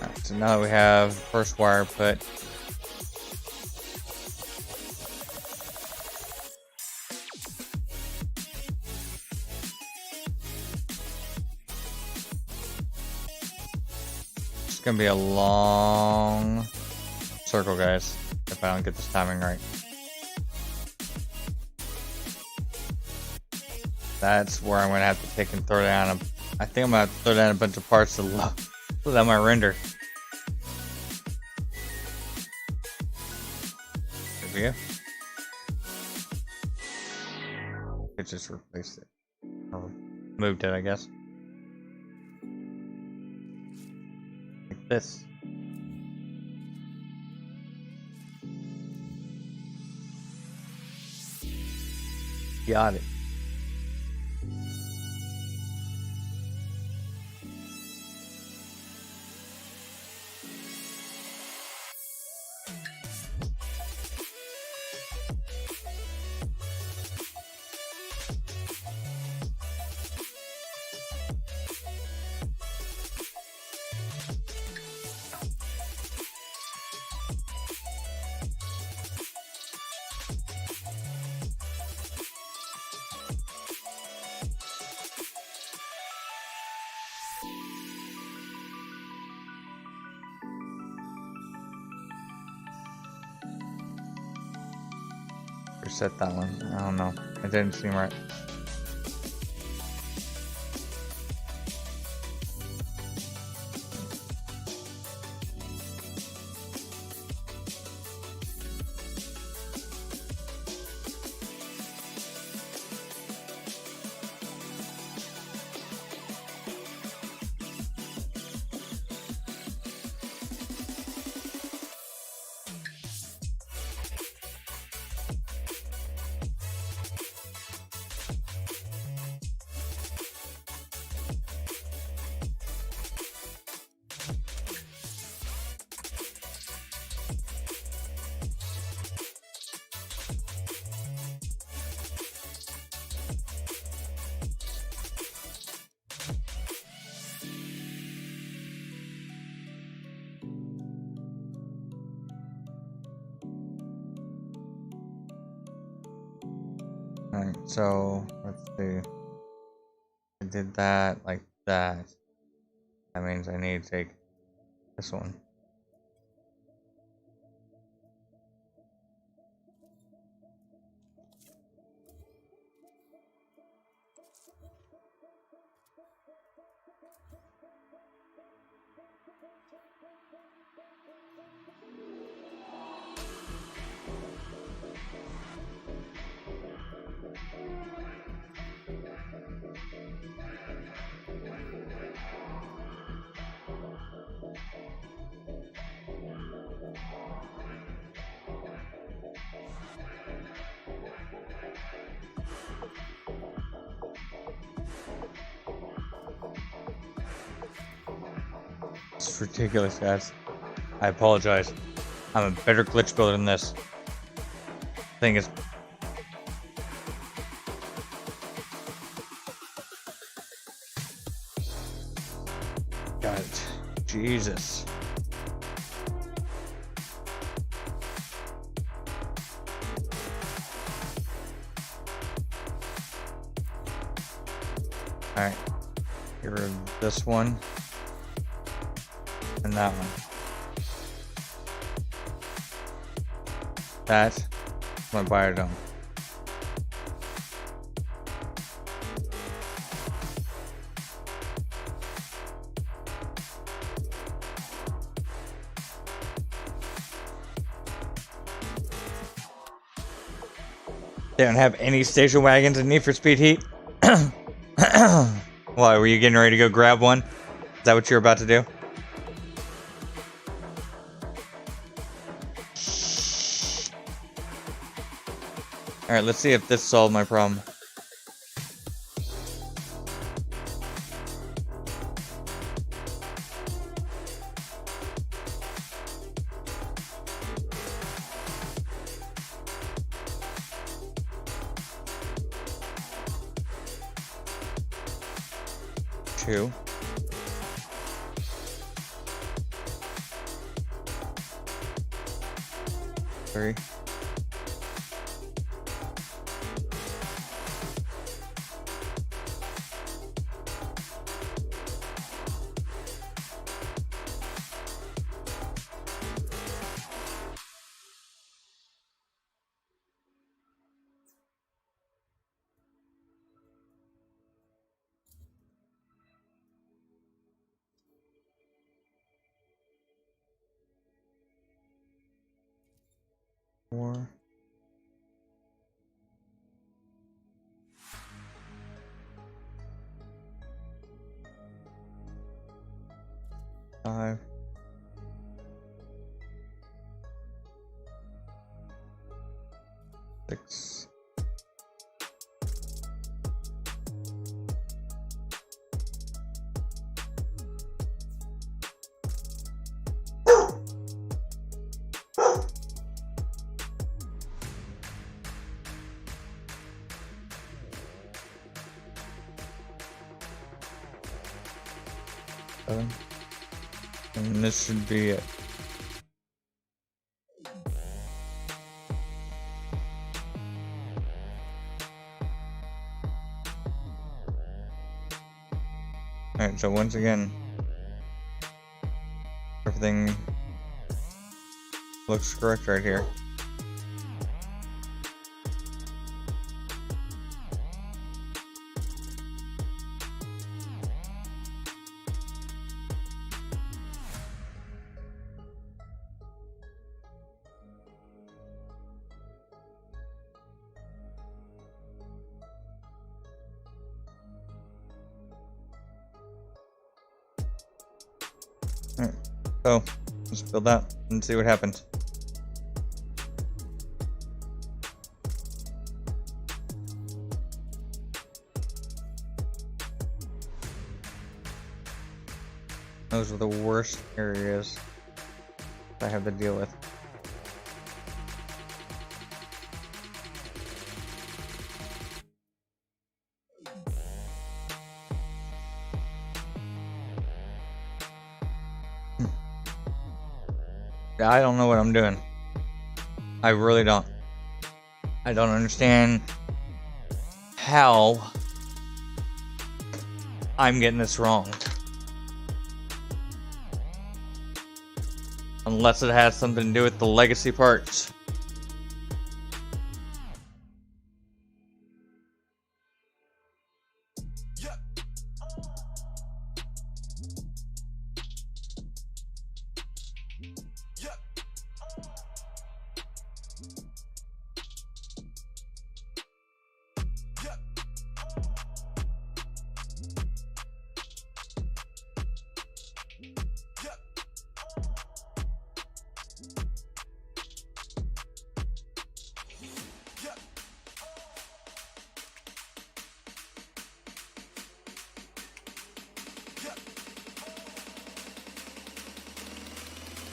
Alright, so now that we have first wire put, it's gonna be a long circle, guys, if I don't get this timing right. That's where I'm gonna have to take and throw down I think I'm gonna have to throw down a bunch of parts to let my render. There we go. It just replaced it. Or moved it, I guess. Like this. Got it. Reset that one. I don't know. It didn't seem right. Alright, so let's see. I did that like that. That means I need to take this one. It's ridiculous, guys. I apologize. I'm a better glitch builder than this. Thing is, God, Jesus. Alright. Get rid of this one. And that one. That's my biodome. They don't have any station wagons in Need for Speed Heat? Why, were you getting ready to go grab one? Is that what you're about to do? Alright, let's see if this solved my problem. Two. Three. Four. Five. Six. Seven. And this should be it. Alright, so once again, everything looks correct right here. Alright, so let's build that and see what happens. Those are the worst areas I have to deal with. I don't know what I'm doing. I really don't. I don't understand how I'm getting this wrong. Unless it has something to do with the legacy parts.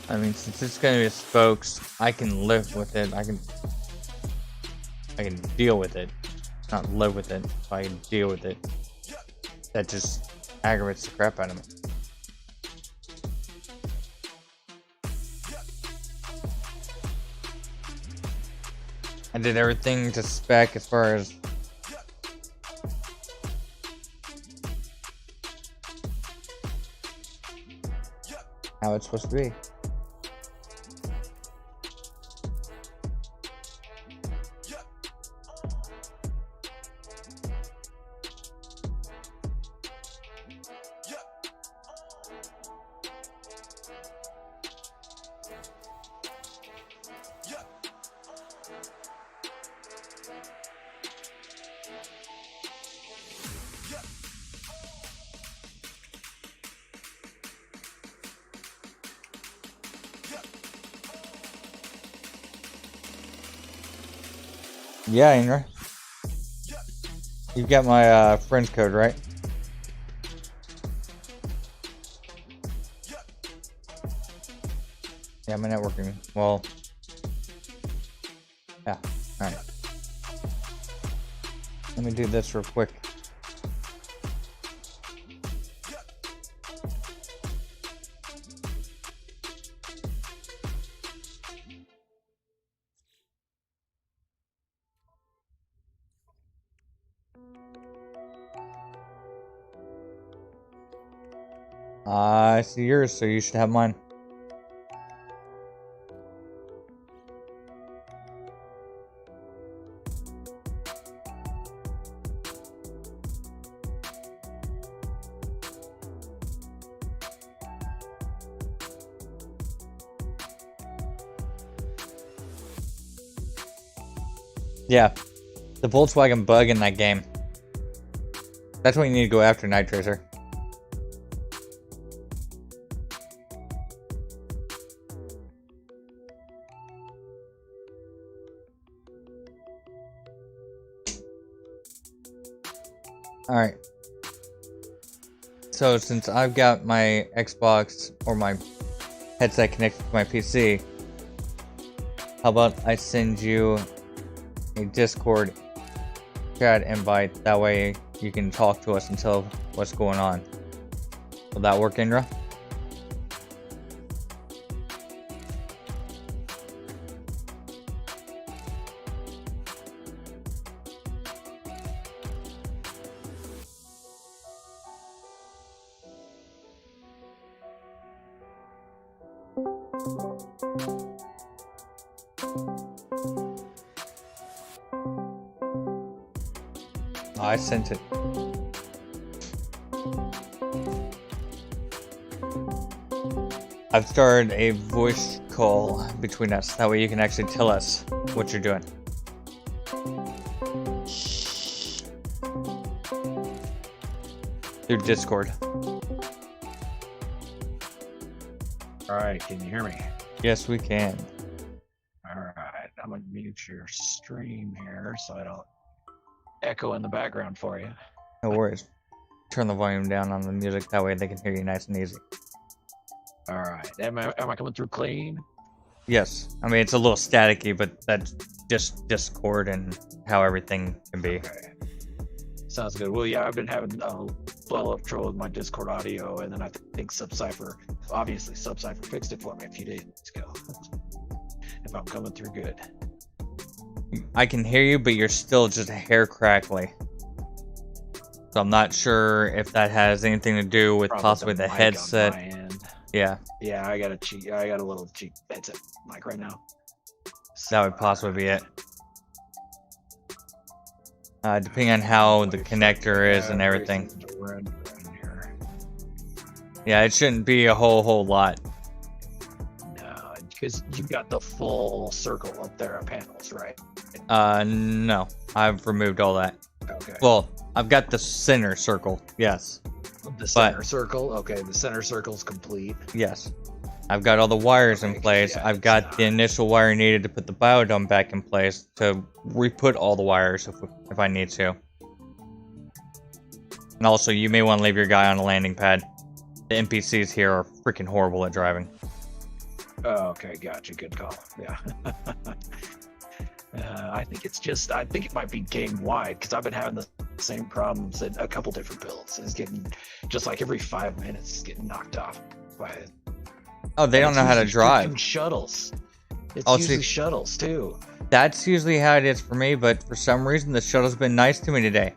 I mean, since it's gonna be spokes, I can live with it. I can deal with it. Not live with it, but I can deal with it. That just aggravates the crap out of me. I did everything to spec as far as how it's supposed to be. Yeah, Indra. You've got my friend's code, right? Yeah, my networking. Well, yeah. All right. Let me do this real quick. I see yours, so you should have mine. Yeah, the Volkswagen bug in that game. That's what you need to go after, Night Tracer. Alright. So since I've got my Xbox or my headset connected to my PC, how about I send you a Discord chat invite? That way you can talk to us and tell what's going on. Will that work, Indra? I sent it. I've started a voice call between us. That way you can actually tell us what you're doing. Through Discord. Alright, can you hear me? Yes, we can. Alright, I'm gonna mute your stream here so I don't echo in the background for you. No worries. Turn the volume down on the music. That way they can hear you nice and easy. Alright, am I coming through clean? Yes. I mean, it's a little staticky, but that's just Discord and how everything can be. Okay. Sounds good. Well, yeah, I've been having a little trouble with my Discord audio, and then I think Subcypher fixed it for me a few days ago. If I'm coming through good. I can hear you, but you're still just a hair crackly. So I'm not sure if that has anything to do with possibly the headset. Yeah. Yeah, I got a little cheap headset mic right now. So, that would possibly be it. Depending on how the connector is and everything. Yeah, it shouldn't be a whole lot. No, because you got the full circle up there of panels, right? No. I've removed all that. Okay. Well, I've got the center circle, yes. The center circle? Okay, the center circle's complete. Yes. I've got all the wires in place. Yeah, I've got the initial wire needed to put the biodome back in place to re-put all the wires if I need to. And also, you may want to leave your guy on a landing pad. The NPCs here are freaking horrible at driving. Oh, okay, gotcha. Good call. Yeah. I think it might be game wide because I've been having the same problems in a couple different builds. It's getting just like every 5 minutes, it's getting knocked off by it. Oh, they don't know how to drive. Shuttles. It's Oh, usually see, shuttles too. That's usually how it is for me, but for some reason the shuttle's been nice to me today.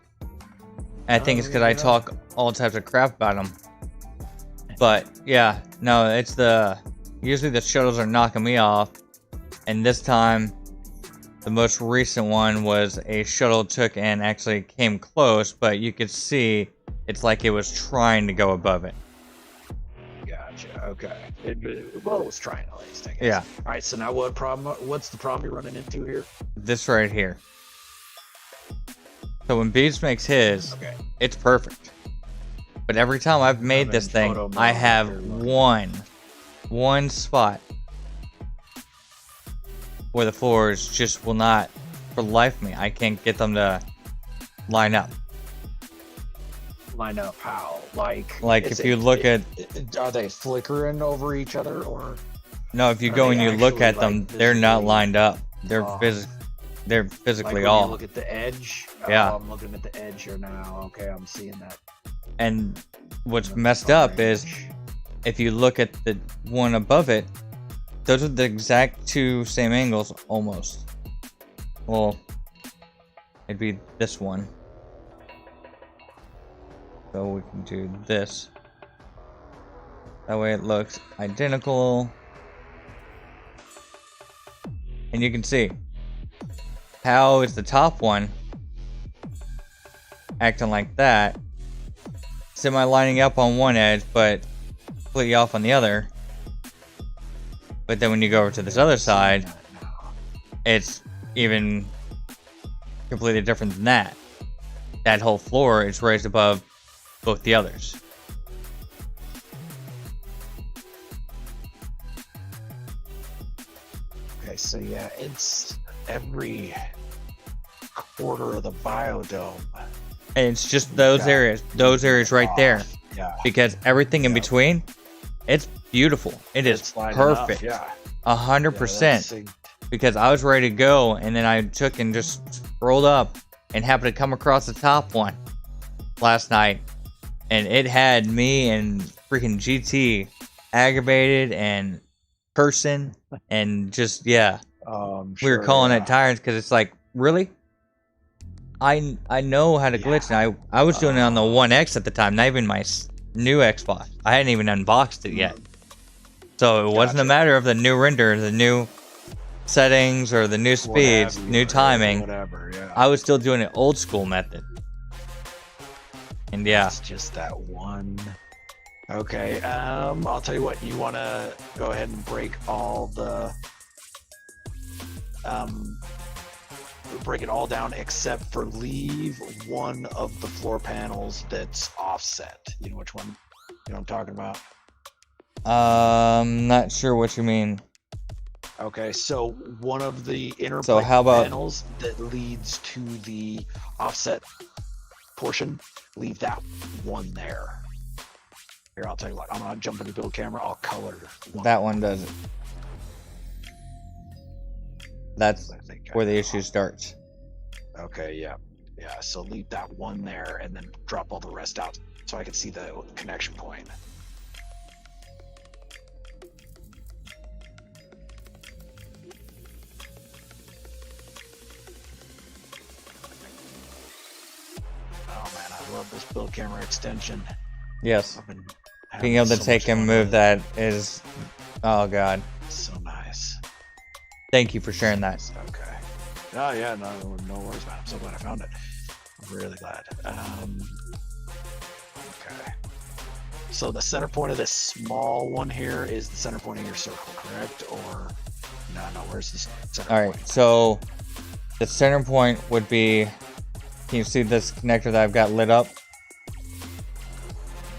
And I think it's because I talk all types of crap about them. But yeah, no, it's usually the shuttles are knocking me off, and this time the most recent one was a shuttle took and actually came close, but you could see it's like it was trying to go above it. Gotcha. Okay. It was trying at least, I guess. Yeah. All right. So now what's the problem you're running into here? This right here. So when Beast makes his, Okay. it's perfect. But every time I've made this thing, I have one spot where the floors just will not, for the life of me, I can't get them to line up. Line up how? Like if you look at, are they flickering over each other, or no, if you go and you look at them, they're not lined up. They're they're physically like when off. you look at the edge. Yeah. I'm looking at the edge here now. Okay, I'm seeing that. And what's messed up is if you look at the one above it, those are the exact two same angles almost. Well, it'd be this one. So we can do this. That way it looks identical. And you can see how is the top one acting like that, semi lining up on one edge but completely off on the other. But then when you go over to this other side, it's even completely different than that. That whole floor is raised above both the others. Okay, so yeah, it's every quarter of the biodome. And it's just those areas right there. Yeah. Because everything in between, it's beautiful. It is perfect. Yeah. 100%. Because I was ready to go, and then I took and just scrolled up and happened to come across the top one last night. And it had me and freaking GT aggravated and cursing and just, yeah. We were calling it tires because it's like, really? I know how to glitch, and I was doing it on the 1X at the time, not even my new Xbox. I hadn't even unboxed it yet. So it wasn't a matter of the new render, the new settings, or the new speeds, new timing. Whatever, yeah. I was still doing it old school method. And yeah. It's just that one. Okay, I'll tell you what, you want to go ahead and break all the... break it all down except for leave one of the floor panels that's offset. You know which one? You know what I'm talking about? Not sure what you mean. Okay, so one of the inner panels that leads to the offset portion, leave that one there. Here, I'll tell you what, I'm gonna jump into build camera, I'll color one. That one does it. That's where the issue starts. Okay, yeah. Yeah, so leave that one there and then drop all the rest out so I can see the connection point. Oh man, I love this build camera extension. Yes. Being able to take and move that is, oh god. So nice. Thank you for sharing that. Okay. Oh yeah, no worries about it. I'm so glad I found it. I'm really glad. Okay. So the center point of this small one here is the center point of your circle, correct? Or no, where's the center point? Alright, so the center point would be, can you see this connector that I've got lit up?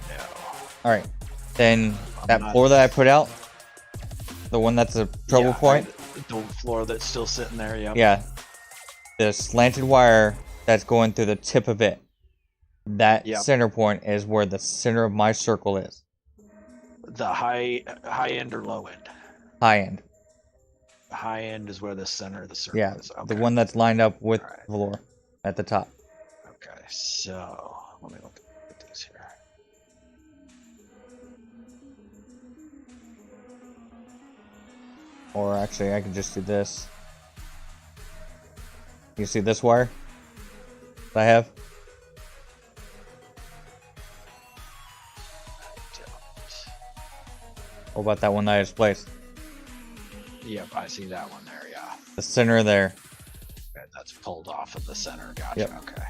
No. Alright, then that floor that I put out, the one that's a trouble point. The floor that's still sitting there, yeah. Yeah. The slanted wire that's going through the tip of it. That center point is where the center of my circle is. The high end or low end? High end. The high end is where the center of the circle is. Okay. The one that's lined up with the floor at the top. Okay, so let me look at this here. Or actually, I can just do this. You see this wire that I have? What about that one that I just placed? Yep, I see that one there. Yeah, The center there. okay, that's pulled off of the center. Gotcha. Yep. Okay.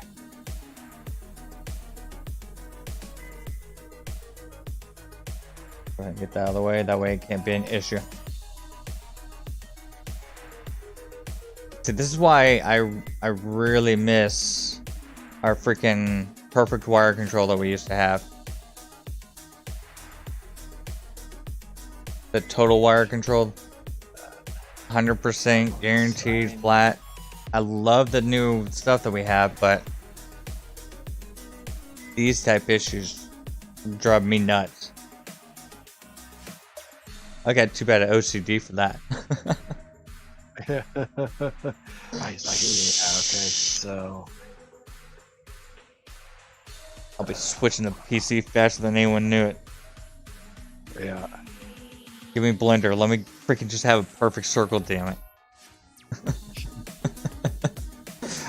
Go ahead and get that out of the way. That way it can't be an issue. See, this is why I really miss our freaking perfect wire control that we used to have. The total wire control, 100% guaranteed flat. I love the new stuff that we have, but these type issues drive me nuts. I got too bad at OCD for that. Nice. Okay, so I'll be switching to PC faster than anyone knew it. yeah. Give me Blender. Let me freaking just have a perfect circle, damn it.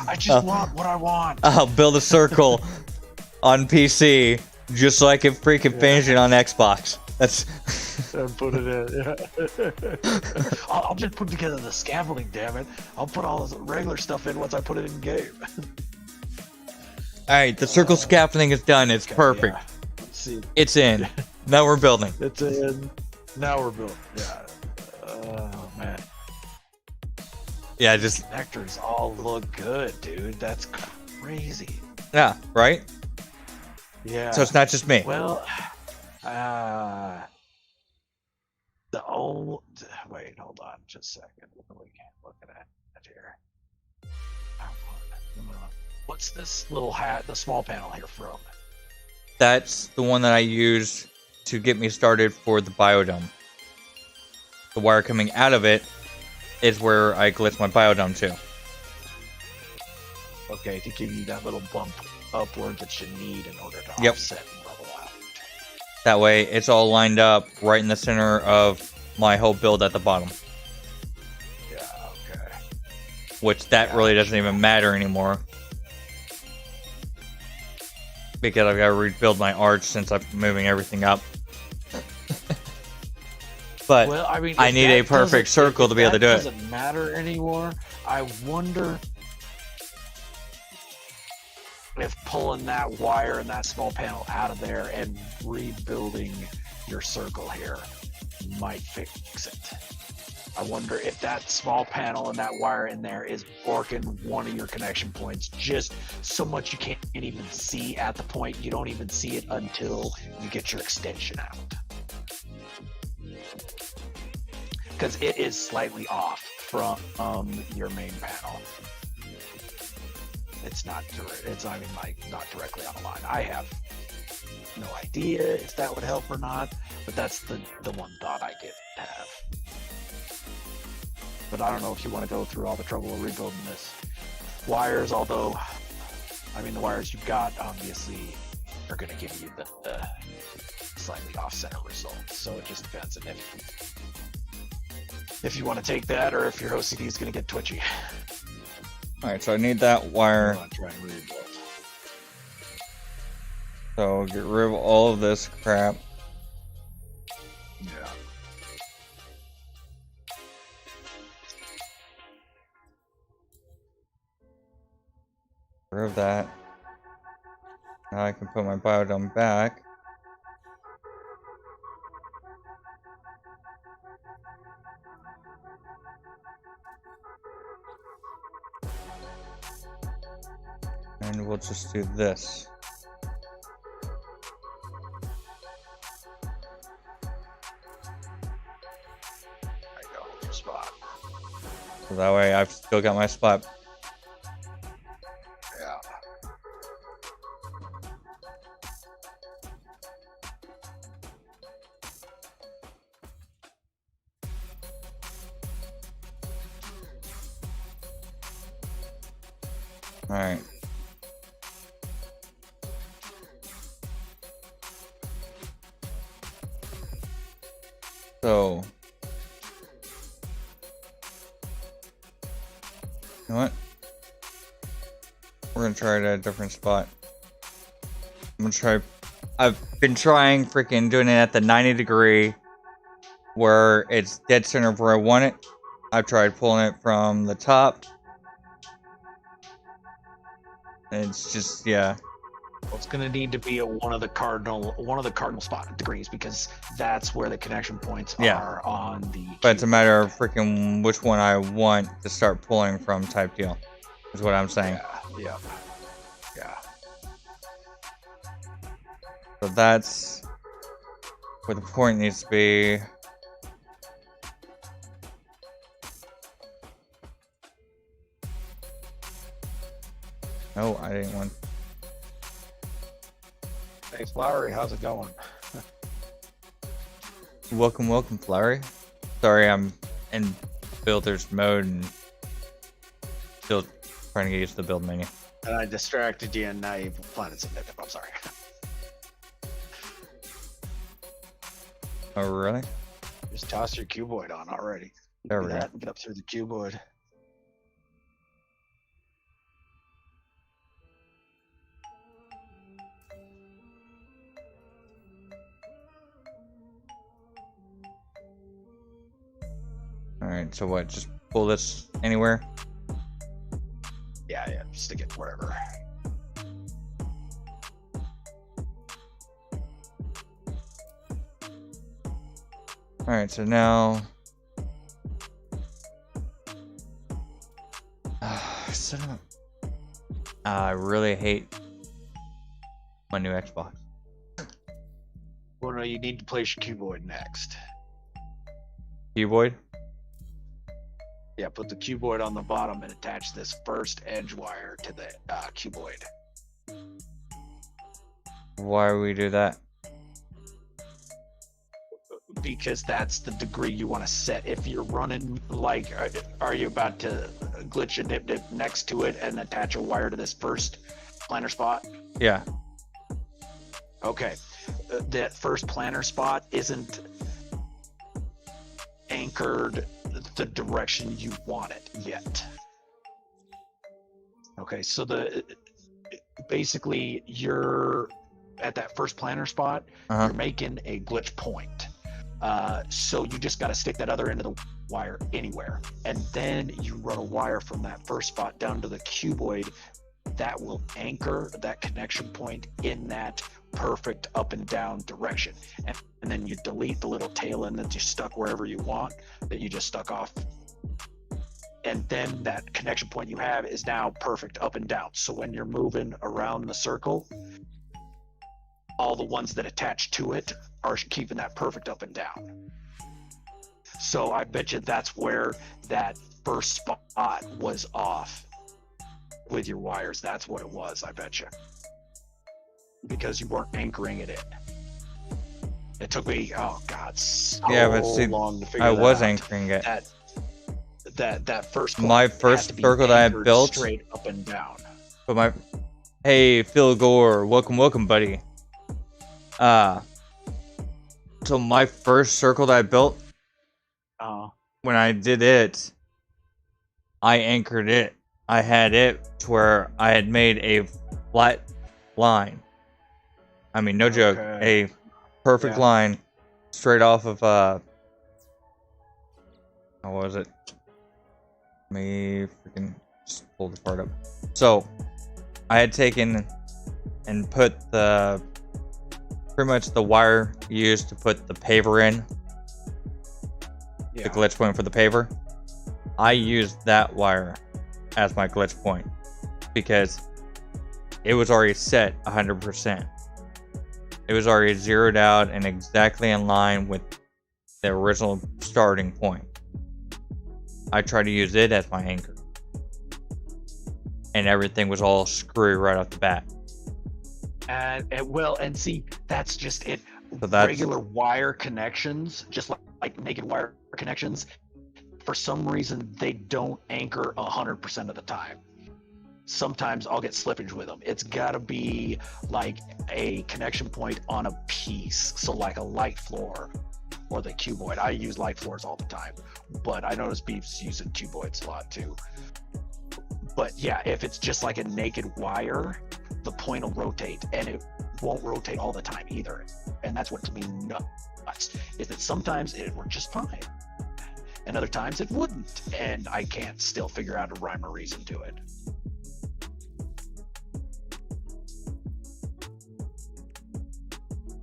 I just want what I want. I'll build a circle on PC just so I can freaking finish it on Xbox. That's... And put it in. Yeah. I'll just put together the scaffolding. Damn it! I'll put all this regular stuff in once I put it in game. Alright, the circle scaffolding is done. It's perfect. Yeah. Let's see. It's in. Now we're building. It's in. Now we're building. Yeah. Oh man. Yeah, just... Connectors all look good, dude. That's crazy. Yeah, right? Yeah. So it's not just me. Well, the old. Wait, hold on, just a second. What are we looking at here? What's this little hat, the small panel here from? That's the one that I use to get me started for the biodome. The wire coming out of it is where I glitch my biodome to. Okay, to give you that little bump upward that you need in order to Yep. offset and level out. That way it's all lined up right in the center of my whole build at the bottom. Yeah, okay. Which that really doesn't even matter anymore. Because I've got to rebuild my arch since I'm moving everything up. But Well, I mean, I if need that a perfect doesn't- circle if to be able to that do it. doesn't matter anymore. I wonder if pulling that wire and that small panel out of there and rebuilding your circle here might fix it. I wonder if that small panel and that wire in there is borking one of your connection points just so much you can't even see at the point. You don't even see it until you get your extension out. Because it is slightly off from your main panel. It's not even like not directly on the line. I have no idea if that would help or not, but that's the one thought I did have. But I don't know if you want to go through all the trouble of rebuilding this wires, although I mean the wires you've got obviously are going to give you the slightly off-center results. So it just depends on if you want to take that or if your OCD is going to get twitchy. Alright, so I need that wire. You want to try and rebuild. So get rid of all of this crap. Yeah. Get rid of that. Now I can put my biodome back. And we'll just do this. There you go. Your spot. So that way I've still got my spot. Yeah. Alright. So, you know what? We're gonna try it at a different spot. I'm gonna try. I've been trying freaking doing it at the 90 degree where it's dead center of where I want it. I've tried pulling it from the top. It's just, yeah. Well, it's going to need to be one of the cardinal spot degrees, because that's where the connection points are on the But it's a matter of freaking which one I want to start pulling from type deal, is what I'm saying. Yeah. So that's where the point needs to be. No, I didn't want. Hey, Flowery, how's it going? Welcome, Flowery. Sorry, I'm in builder's mode and still trying to get used to the build menu. And I distracted you, and now you've planted some nip. I'm sorry. Oh, really? Just toss your cuboid on already. There we go. Get up through the cuboid. Alright, so what? Just pull this anywhere? Yeah, stick it wherever. Alright, so now... son of a... I really hate my new Xbox. Well, no, you need to place your cuboid next. Cuboid? Yeah, put the cuboid on the bottom and attach this first edge wire to the cuboid. Why would we do that? Because that's the degree you want to set. If you're running, like, are you about to glitch a nip next to it and attach a wire to this first planner spot? Yeah. Okay. That first planner spot isn't anchored the direction you want it yet. Okay, so basically you're at that first planner spot, you're making a glitch point. So you just got to stick that other end of the wire anywhere, and then you run a wire from that first spot down to the cuboid that will anchor that connection point in that perfect up and down direction. And then you delete the little tail end that you stuck wherever you want, that you just stuck off. And then that connection point you have is now perfect up and down. So when you're moving around the circle, all the ones that attach to it are keeping that perfect up and down. So I bet you that's where that first spot was off with your wires. That's what it was, I bet you. Because you weren't anchoring it in. It took me, oh God, so long to figure that out. I was anchoring it. That first my first circle that I built straight up and down. But hey, Phil Gore, welcome, buddy. So my first circle that I built, when I did it, I anchored it. I had it to where I had made a flat line. I mean, no joke, a perfect line straight off of how was it? Let me freaking just pull the part up. So I had taken and put pretty much the wire used to put the paver in, the glitch point for the paver. I used that wire as my glitch point because it was already set 100%. It was already zeroed out and exactly in line with the original starting point. I tried to use it as my anchor, and everything was all screwy right off the bat. And see, that's just it. So that's, regular wire connections, just like naked wire connections, for some reason they don't anchor 100% of the time. Sometimes I'll get slippage with them. It's got to be like a connection point on a piece, so like a light floor or the cuboid. I use light floors all the time, but I notice Beef's using cuboids a lot too. But yeah, if it's just like a naked wire, the point will rotate, and won't rotate all the time either. And that's what to me nuts, is that sometimes it worked just fine. And other times it wouldn't. And I can't still figure out a rhyme or reason to it.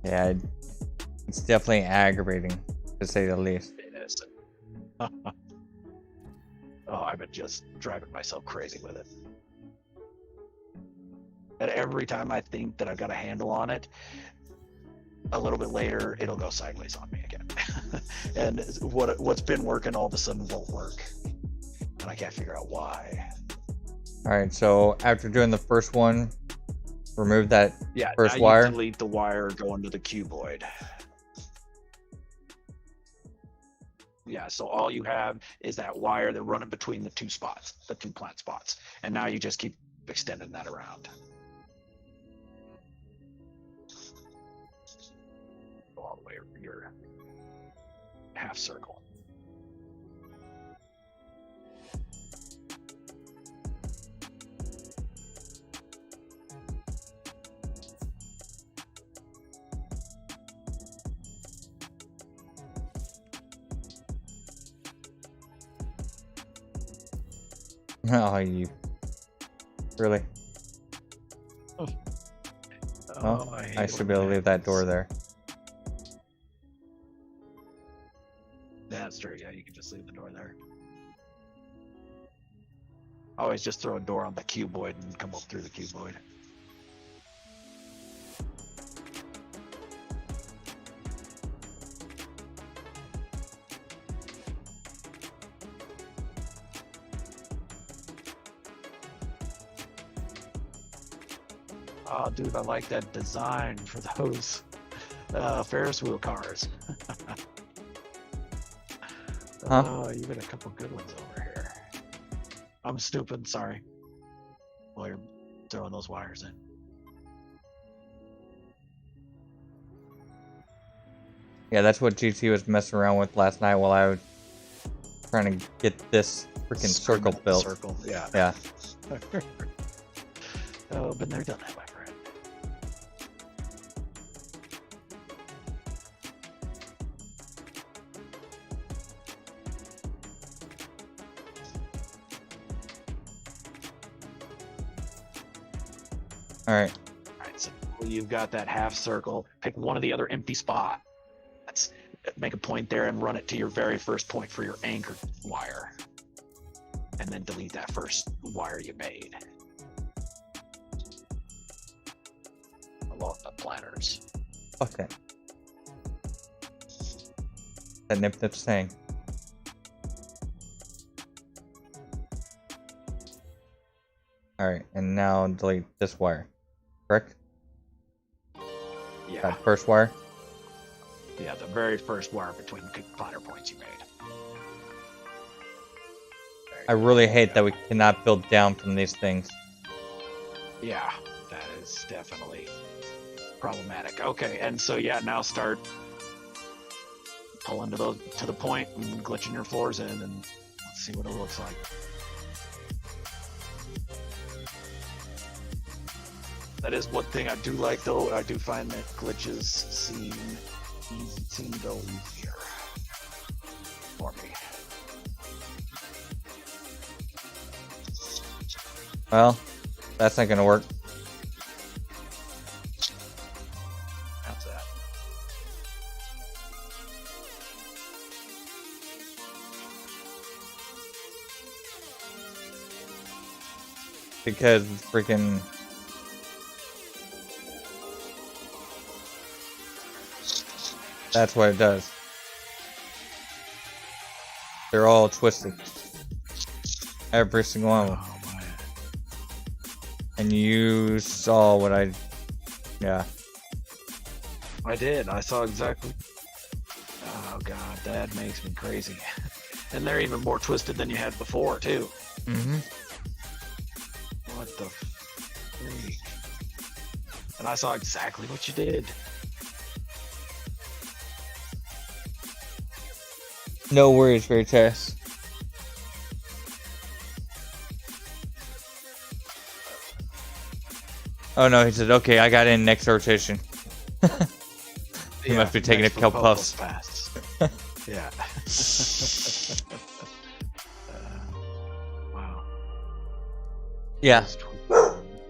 Yeah, it's definitely aggravating, to say the least. It is. Oh, I've been just driving myself crazy with it. And every time I think that I've got a handle on it, a little bit later, it'll go sideways on me again. And what's been working all of a sudden won't work. And I can't figure out why. Alright, so after doing the first one, remove that first now wire. You delete the wire going to the cuboid. Yeah, so all you have is that wire that running between the two spots, the two plant spots. And now you just keep extending that around. Go all the way over your half circle. Oh, you really? Oh, Well, I should be able to leave that door there. That's true. Yeah, you can just leave the door there. Always just throw a door on the cuboid and come up through the cuboid. Oh, dude, I like that design for those Ferris wheel cars. Huh? Oh, you got a couple good ones over here. I'm stupid, sorry. While you're throwing those wires in. Yeah, that's what GT was messing around with last night while I was trying to get this freaking circle built. Circle, yeah. Yeah. Oh, been there, done that, my friend. Alright. Alright, so you've got that half circle. Pick one of the other empty spots. Make a point there and run it to your very first point for your anchor wire. And then delete that first wire you made. Along the planters. Fuck that. That nip saying. Alright, and now delete this wire. Correct? Yeah. That first wire? Yeah, the very first wire between the planter points you made. I really hate that we cannot build down from these things. Yeah, that is definitely problematic. Okay, and so yeah, now start pulling to the point and glitching your floors in, and let's see what it looks like. That is one thing I do like, though. I do find that glitches seem to go easier for me. Well, that's not gonna work. How's that? Because it's freaking... That's what it does. They're all twisted. Every single one of them. Oh, man. And you saw what I... Yeah. I did. I saw exactly. Oh, God. That makes me crazy. And they're even more twisted than you had before, too. Mm-hmm. What the freak? And I saw exactly what you did. No worries, Veritas. Oh no, he said, okay, I got in next rotation. He must be taking a couple puffs. Yeah. Wow. Yeah. That's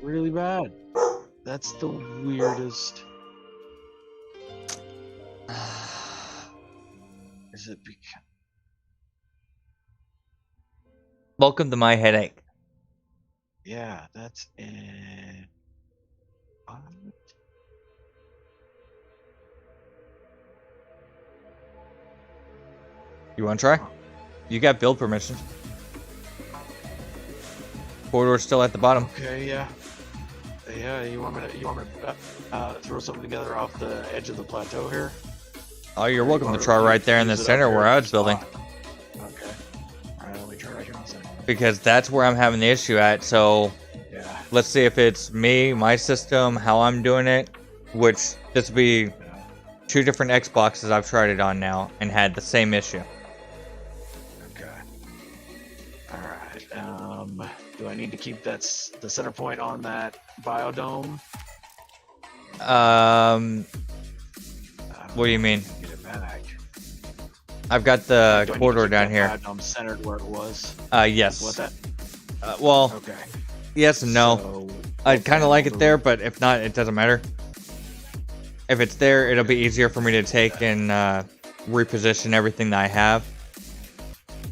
really bad. That's the weirdest. Is it because... Welcome to my headache. Yeah, that's in. What? You want to try? You got build permission. Corridor's still at the bottom. Okay, yeah. Yeah, you want me to throw something together off the edge of the plateau here? Oh, you're welcome to try right there in the center where I was building. Okay. Alright, let me try right here in a second. Because that's where I'm having the issue at, so Yeah. let's see if it's me, my system, how I'm doing it, which this would be 2 different Xboxes I've tried it on now and had the same issue. Okay. Alright. Do I need to keep the center point on that biodome? What do you mean? Get it back. I've got the Do I need to corridor keep down that here. biodome centered where it was. Yes. What's that? Well, Okay. yes and no. So, I'd kind of okay, like it there, but if not, it doesn't matter. If it's there, it'll be easier for me to take and reposition everything that I have.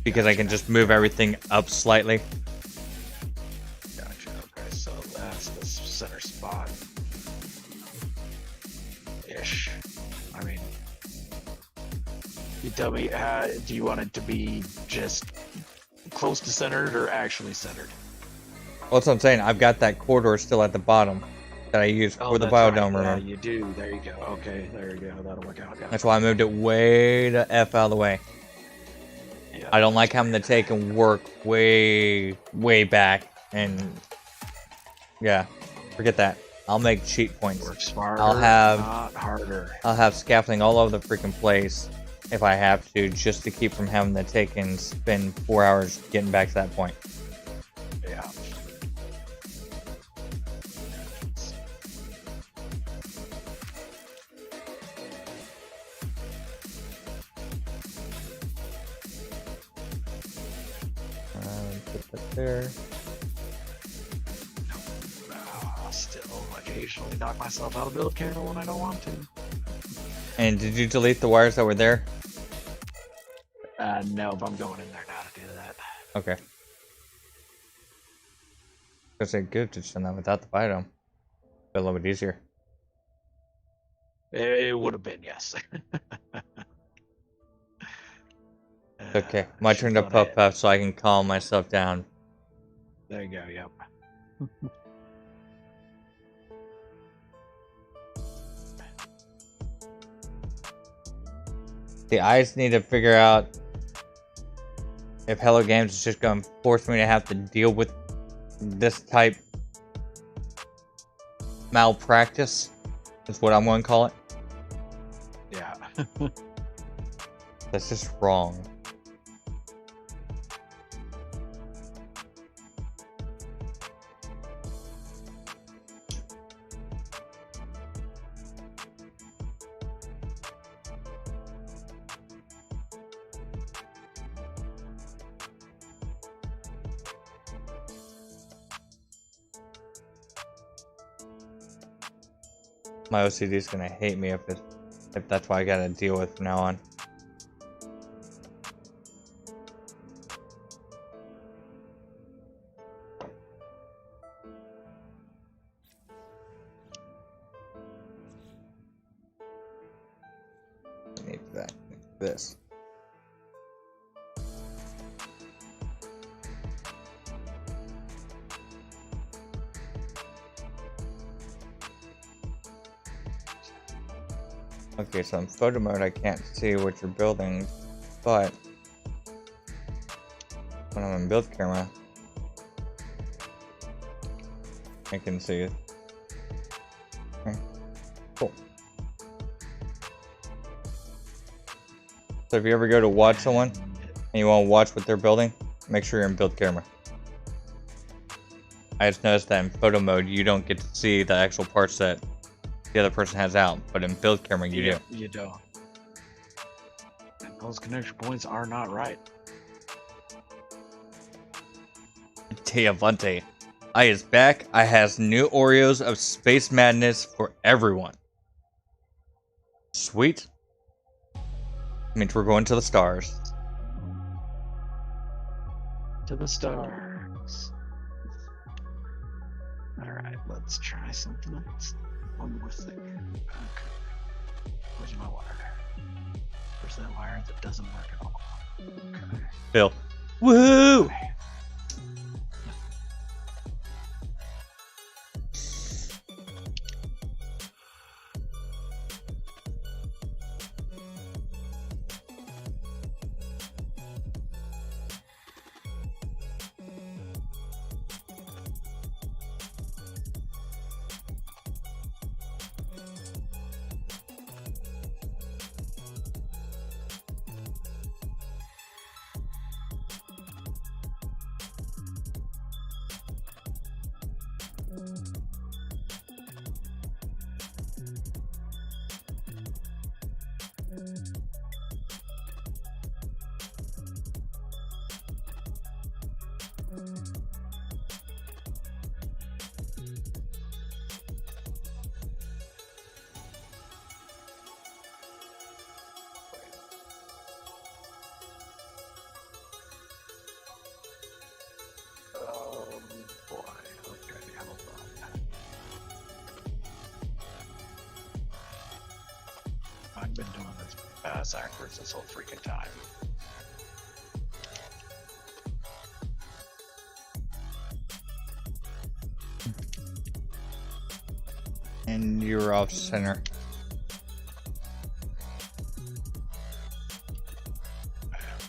Because I can just move everything up slightly. Gotcha. Okay, so that's the center spot. Ish. I mean, you tell me, do you want it to be just close to centered or actually centered? Well, that's what I'm saying. I've got that corridor still at the bottom that I use for the that's biodome, right. remember? Yeah, you do. There you go. Okay, there you go. That'll work out. Yeah. That's why I moved it way the F out of the way. Yeah. I don't like having to take and work way back. And yeah, forget that. I'll make cheat points. Work smarter, not harder. I'll have scaffolding all over the freaking place if I have to, just to keep from having to take and spend 4 hours getting back to that point. Yeah. Put that there. Still occasionally knock myself out of build camera when I don't want to. And did you delete the wires that were there? No, but I'm going in there now to do that. Okay. Because they good to send that without the biodome. Be a little bit easier. It would have been, yes. Okay, my turn to puff puff so I can calm myself down. There you go, yep. The eyes need to figure out if Hello Games is just going to force me to have to deal with this type malpractice. Is what I'm going to call it. Yeah. That's just wrong. My OCD is gonna hate me if that's what I gotta deal with from now on. I need that. This. Okay, so in photo mode I can't see what you're building, but when I'm in build camera, I can see it. Okay, cool. So if you ever go to watch someone and you want to watch what they're building, make sure you're in build camera. I just noticed that in photo mode, you don't get to see the actual parts that the other person has out, but in build camera, you do. You don't. And those connection points are not right. Tiavante. I is back. I has new Oreos of Space Madness for everyone. Sweet. Means we're going to the stars. To the stars. Alright, let's try something else. One more thing. Okay. Where's my wire? Where's that wire that doesn't work at all? Okay. Bill. Woohoo! Okay. Oh boy. Okay, hold on. I've been doing this backwards this whole freaking time. And you're off center.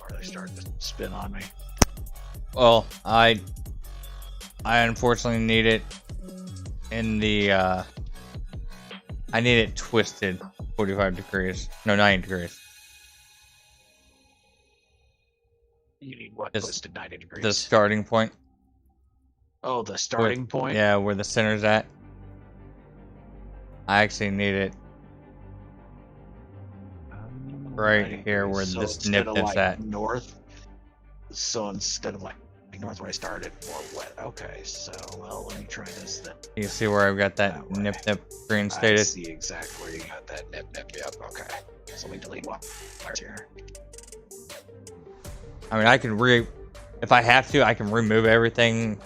Or they started to spin on me. Well, I unfortunately need it in the I need it twisted 45 degrees. No, 90 degrees. You need what? This- Twisted 90 degrees. The starting point. Oh, the starting point? Yeah, where the center's at. I actually need it right here where So this instead nip of, is like, at. north. So instead of like north where I started, more wet. Okay, so well, let me try this then. You see where I've got that That way. nip green I stated? see exactly where you got that nip. Yep. Okay. So let me delete one wires here. I mean, I can if I have to, I can remove everything.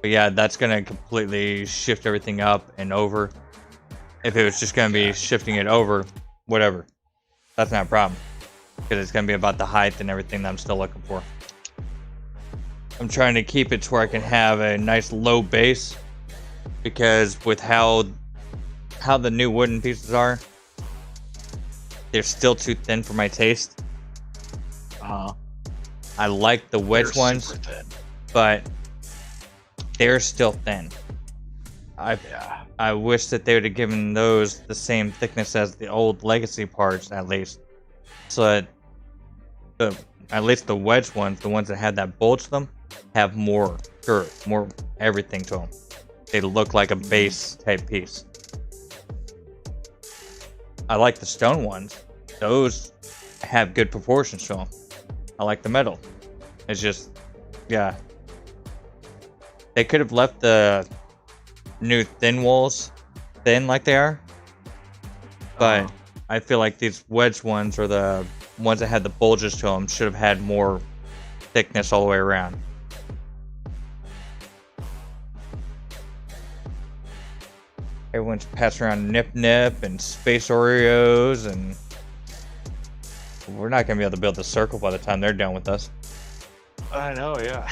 But yeah, that's gonna completely shift everything up and over. If it was just gonna be shifting it over, whatever, that's not a problem. Because it's gonna be about the height and everything that I'm still looking for. I'm trying to keep it to where I can have a nice low base. Because with how the new wooden pieces are, they're still too thin for my taste. I like the wedge They're ones, super thin. but they're still thin. Yeah. I wish that they would have given those the same thickness as the old legacy parts, at least, so that at least the wedge ones, the ones that had that bulge to them, have more girth, more everything to them. They look like a base type piece. I like the stone ones; those have good proportions to them. I like the metal. It's just, yeah. They could have left the new thin walls thin like they are, but I feel like these wedge ones, or the ones that had the bulges to them, should have had more thickness all the way around. Everyone's passing around Nip and Space Oreos, and we're not going to be able to build the circle by the time they're done with us. I know, yeah.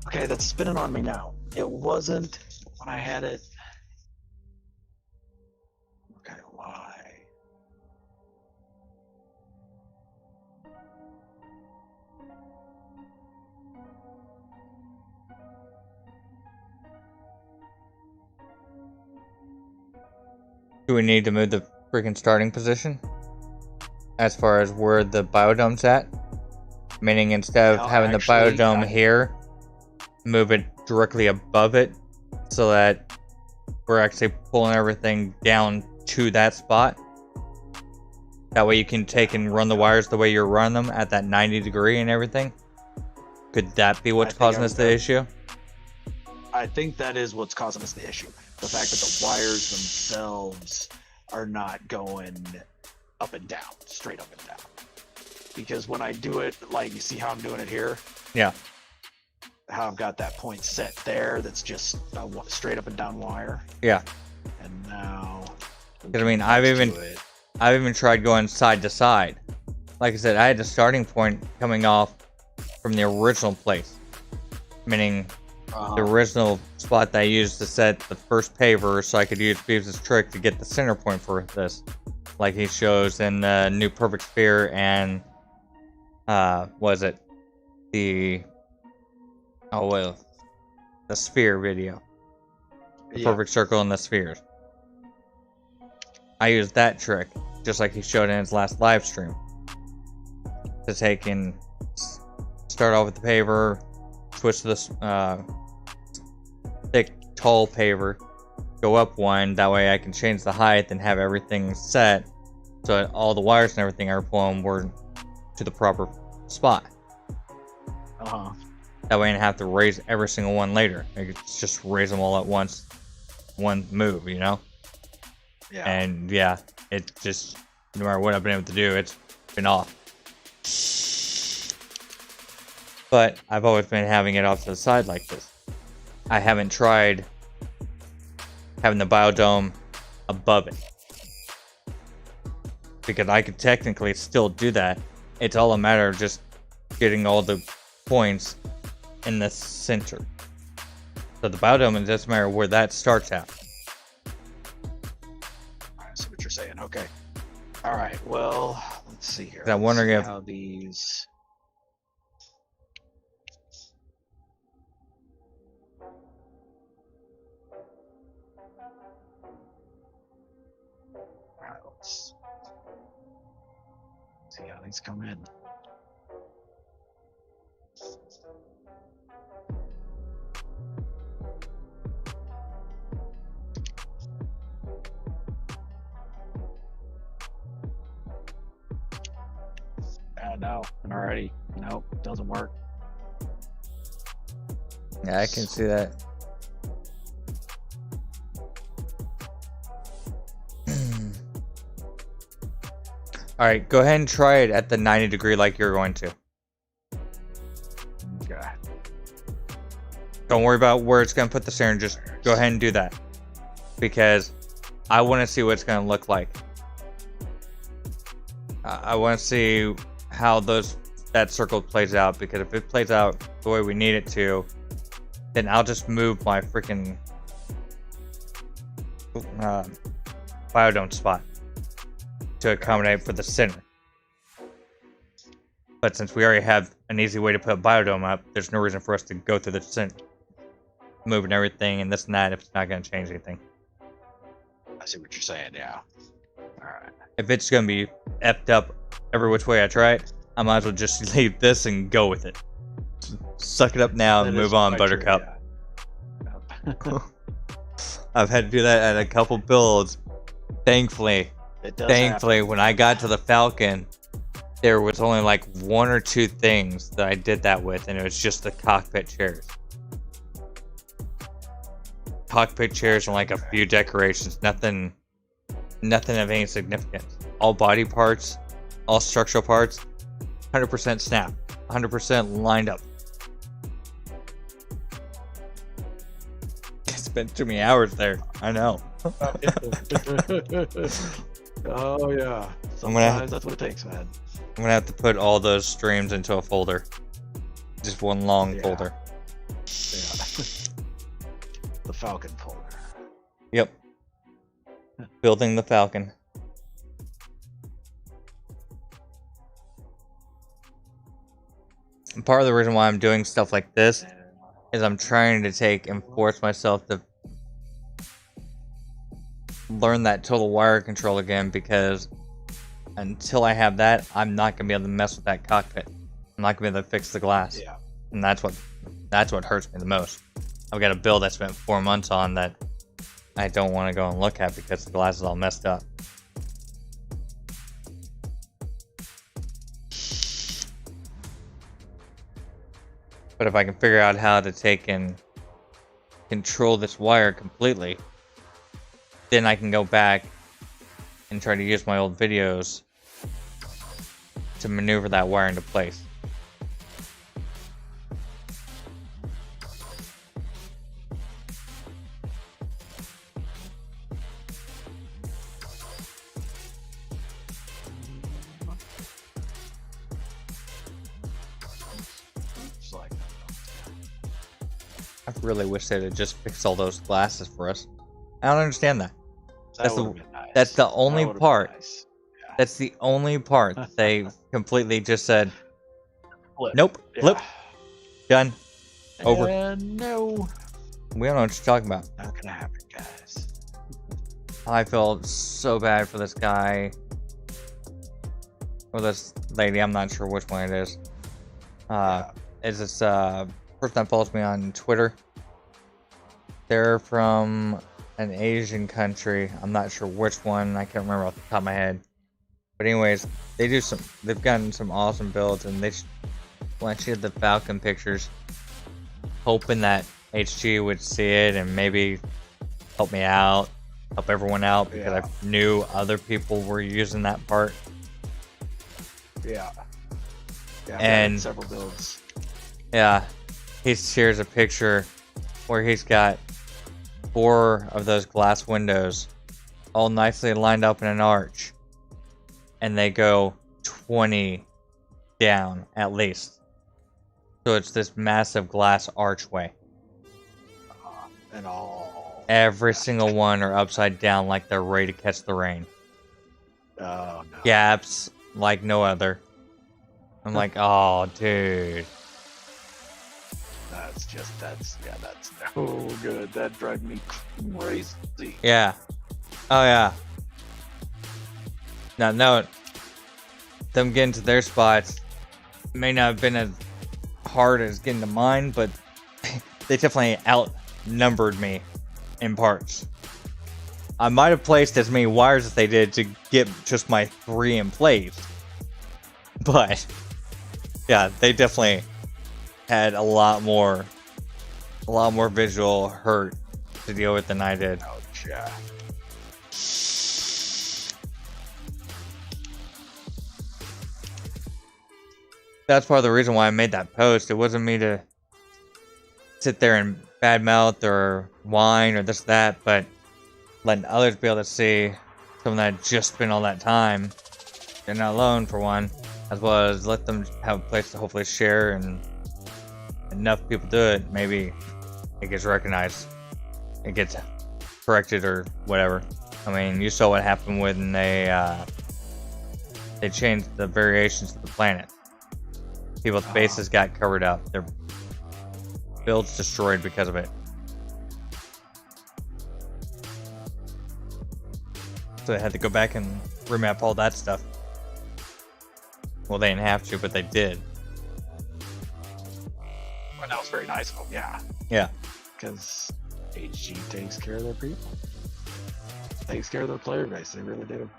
Okay, that's spinning on me now. It wasn't when I had it. Okay, why? Do we need to move the freaking starting position? As far as where the biodome's at? Meaning instead of No, having actually, the biodome here, move it directly above it so that we're actually pulling everything down to that spot. That way you can take and run the wires the way you're running them at that 90 degree and everything. Could that be what's causing us the issue? I think that is what's causing us the issue. The fact that the wires themselves are not going up and down, straight up and down. Because when I do it, like, you see how I'm doing it here? Yeah. How I've got that point set there that's just a straight up and down wire. Yeah. And now... I mean, I've even tried going side to side. Like I said, I had the starting point coming off from the original place. Meaning... the original spot that I used to set the first paver so I could use Beavis' trick to get the center point for this. Like he shows in the new Perfect Sphere and, was it? The Sphere video. The Perfect Circle and the Spheres. I used that trick, just like he showed in his last live stream. To take and start off with the paver, switch to this, thick, tall paver, go up one, that way I can change the height and have everything set so that all the wires and everything I were pulling were to the proper spot. That way I didn't have to raise every single one later. I could just raise them all at once, one move, you know? Yeah. And yeah, it just, no matter what I've been able to do, it's been off. But I've always been having it off to the side like this. I haven't tried having the biodome above it. Because I could technically still do that. It's all a matter of just getting all the points in the center. So the biodome, it doesn't matter where that starts at. I see what you're saying. Okay. All right. Well, let's see here. I'm wondering if how these... Let's see how these come in. No, alrighty. Nope, doesn't work. Yeah, I can see that. Alright, go ahead and try it at the 90 degree like you're going to. Okay. Don't worry about where it's going to put the steering, just go ahead and do that. Because I want to see what it's going to look like. I want to see how that circle plays out, because if it plays out the way we need it to, then I'll just move my freaking biodome spot to accommodate for the center. But since we already have an easy way to put a biodome up, there's no reason for us to go through the center, moving everything and this and that if it's not going to change anything. I see what you're saying, yeah. Alright. If it's going to be effed up every which way I try it, I might as well just leave this and go with it. Suck it up now and move on, Buttercup. True, yeah. I've had to do that at a couple builds. Thankfully, when I got to the Falcon, there was only like one or two things that I did that with, and it was just the cockpit chairs. Cockpit chairs and like a few decorations, nothing of any significance. All body parts, all structural parts, 100% snap, 100% lined up. Spent too many hours there. I know. Oh yeah. Sometimes that's what it takes, man. I'm gonna have to put all those streams into a folder. Just one long folder. Yeah. The Falcon folder. Yep. Building the Falcon. And part of the reason why I'm doing stuff like this is I'm trying to take and force myself to learn that total wire control again, because until I have that, I'm not going to be able to mess with that cockpit. I'm not going to be able to fix the glass. Yeah. And that's what That's what hurts me the most. I've got a build I spent 4 months on that I don't want to go and look at because the glass is all messed up. But if I can figure out how to take and control this wire completely, then I can go back and try to use my old videos to maneuver that wire into place. I really wish they'd have just fixed all those glasses for us. I don't understand that. That's the only part. Nice. Yeah. That's the only part that they completely just said, Flip. nope, flip, done, over. No. We don't know what you're talking about. Not gonna happen, guys. I felt so bad for this guy. Or this lady, I'm not sure which one it is. Is this person that follows me on Twitter. They're from an Asian country. I'm not sure which one. I can't remember off the top of my head. But anyways, they've gotten some awesome builds, and when she did the Falcon pictures, hoping that HG would see it and maybe help me out, help everyone out, because I knew other people were using that part. Yeah. Yeah, and several builds. Yeah, he shares a picture where he's got 4 of those glass windows all nicely lined up in an arch, and they go 20 down at least. So it's this massive glass archway. And all. Every single one are upside down like they're ready to catch the rain. Oh, no. Gaps like no other. I'm like, oh, dude. That's no good. That drove me crazy. Yeah. Oh, yeah. Now, note, them getting to their spots may not have been as hard as getting to mine, but they definitely outnumbered me in parts. I might have placed as many wires as they did to get just my 3 in place. But, yeah, they definitely had a lot more visual hurt to deal with than I did. Ouch, yeah. That's part of the reason why I made that post. It wasn't me to sit there and badmouth or whine or this, that, but letting others be able to see someone that just spent all that time. They're not alone, for one, as well as let them have a place to hopefully share, and enough people do it, maybe it gets recognized, it gets corrected or whatever. I mean, you saw what happened when they changed the variations of the planet. People's faces got covered up. Their builds destroyed because of it. So they had to go back and remap all that stuff. Well, they didn't have to, but they did. Well, that was very nice of them, yeah. Yeah. Because HG takes care of their people. Takes care of their player base. They really do.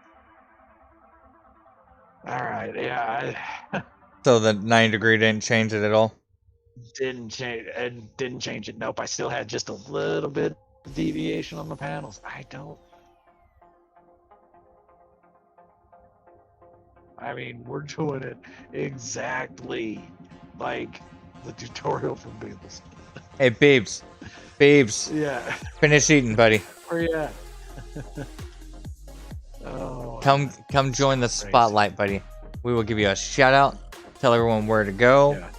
Alright, yeah. So the 90-degree didn't change it at all? Didn't change it. Nope, I still had just a little bit of deviation on the panels. I mean, we're doing it exactly like the tutorial from Beatles. Hey, Beebs. Yeah. Finish eating, buddy. Where you at? Oh, Come join the spotlight, buddy. We will give you a shout out. Tell everyone where to go. yeah.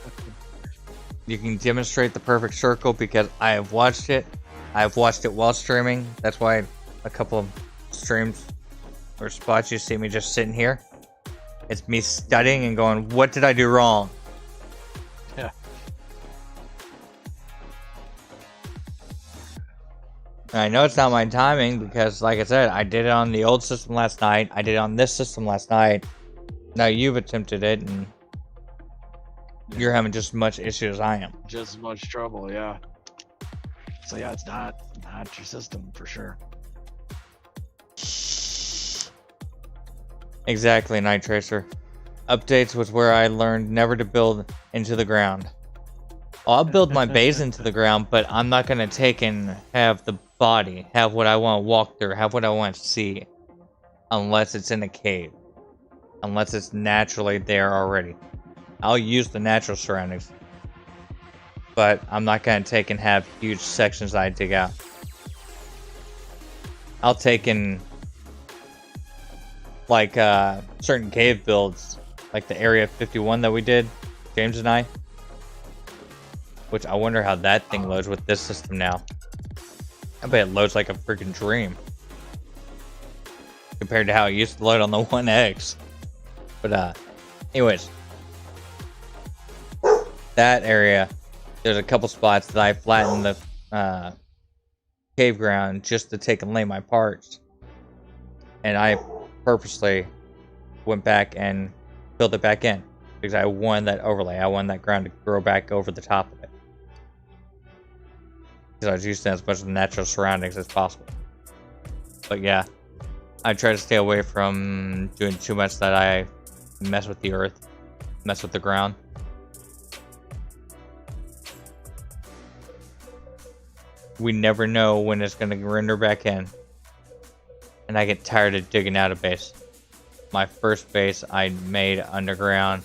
You can demonstrate the perfect circle because I have watched it. I've watched it while streaming. That's why a couple of streams or spots you see me just sitting here. It's me studying and going, what did I do wrong? Yeah. I know it's not my timing because, like I said, I did it on the old system last night. I did it on this system last night. Now you've attempted it, and You're having just as much issue as I am. Just as much trouble, yeah. So yeah, it's not your system for sure. Exactly, Night Tracer. Updates was where I learned never to build into the ground. I'll build my base into the ground, but I'm not gonna take and have the body, have what I want to walk through, have what I want to see, unless it's in a cave. Unless it's naturally there already. I'll use the natural surroundings. But I'm not gonna take and have huge sections I dig out. I'll take in like certain cave builds, like the Area 51 that we did, James and I. Which I wonder how that thing loads with this system now. I bet it loads like a freaking dream. Compared to how it used to load on the 1X. But anyways. That area, there's a couple spots that I flattened the cave ground just to take and lay my parts. And I purposely went back and filled it back in. Because I wanted that overlay. I wanted that ground to grow back over the top of it. Because I was using as much of the natural surroundings as possible. But yeah, I try to stay away from doing too much that I mess with the earth, mess with the ground. We never know when it's going to render back in. And I get tired of digging out a base. My first base I made underground.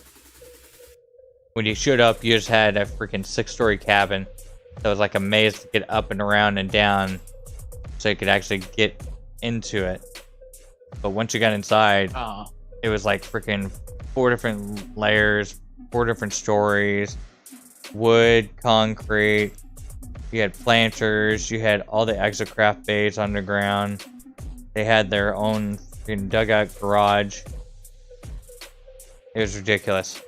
When you showed up, you just had a freaking 6-story cabin. That was like a maze to get up and around and down. So you could actually get into it. But once you got inside, it was like freaking 4 different layers, 4 different stories. Wood, concrete. You had planters, you had all the exocraft bays underground. They had their own freaking dugout garage. It was ridiculous.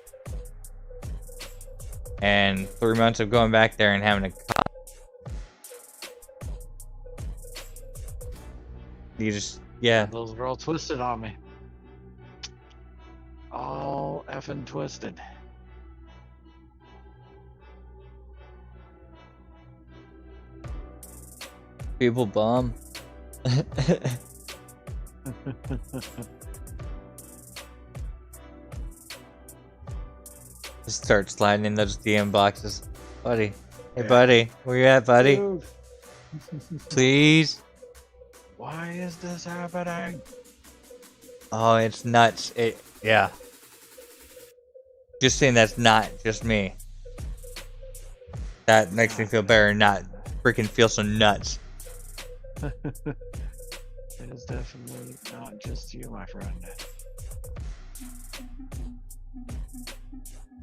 And 3 months of going back there and having to you just, yeah. Those were all twisted on me. All effing twisted. People bum. Just start sliding in those DM boxes. Buddy. Hey, buddy. Where you at, buddy? Dude. Please? Why is this happening? Oh, it's nuts. Yeah. Just saying that's not just me. That makes me feel better and not freaking feel so nuts. It is definitely not just you, my friend.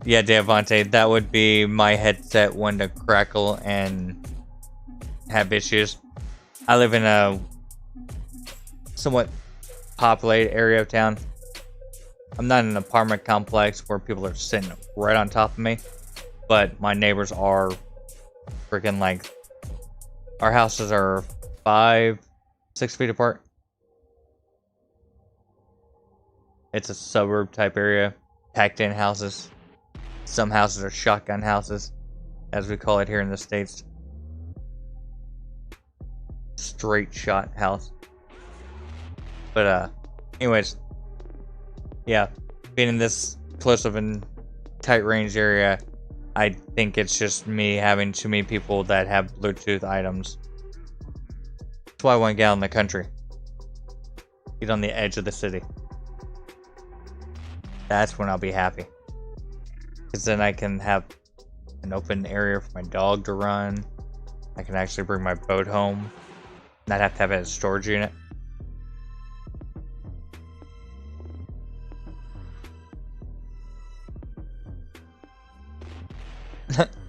Yeah, Devontae, that would be my headset when to crackle and have issues. I live in a somewhat populated area of town. I'm not in an apartment complex where people are sitting right on top of me, but my neighbors are freaking like, our houses are 5-6 feet apart. It's a suburb type area, packed in houses. Some houses are shotgun houses, as we call it here in the States. Straight shot house. But anyways, yeah, being in this close of a tight range area, I think it's just me having too many people that have Bluetooth items. That's why I want to get out in the country. Get on the edge of the city. That's when I'll be happy. Because then I can have an open area for my dog to run. I can actually bring my boat home. Not have to have it as a storage unit.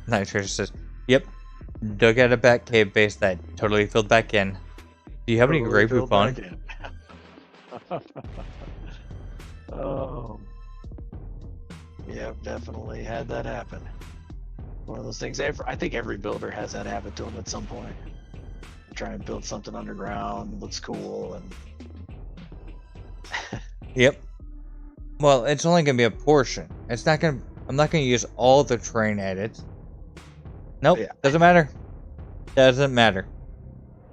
Nitro says, yep. Dug out a back cave base that totally filled back in. Do you have any gray poop on? Oh. Yep, definitely had that happen. One of those things. I think every builder has that happen to them at some point. Try and build something underground, looks cool, and Yep. Well, it's only gonna be a portion. It's not gonna. I'm not going to use all the terrain edits. Nope, Yeah. doesn't matter. Doesn't matter.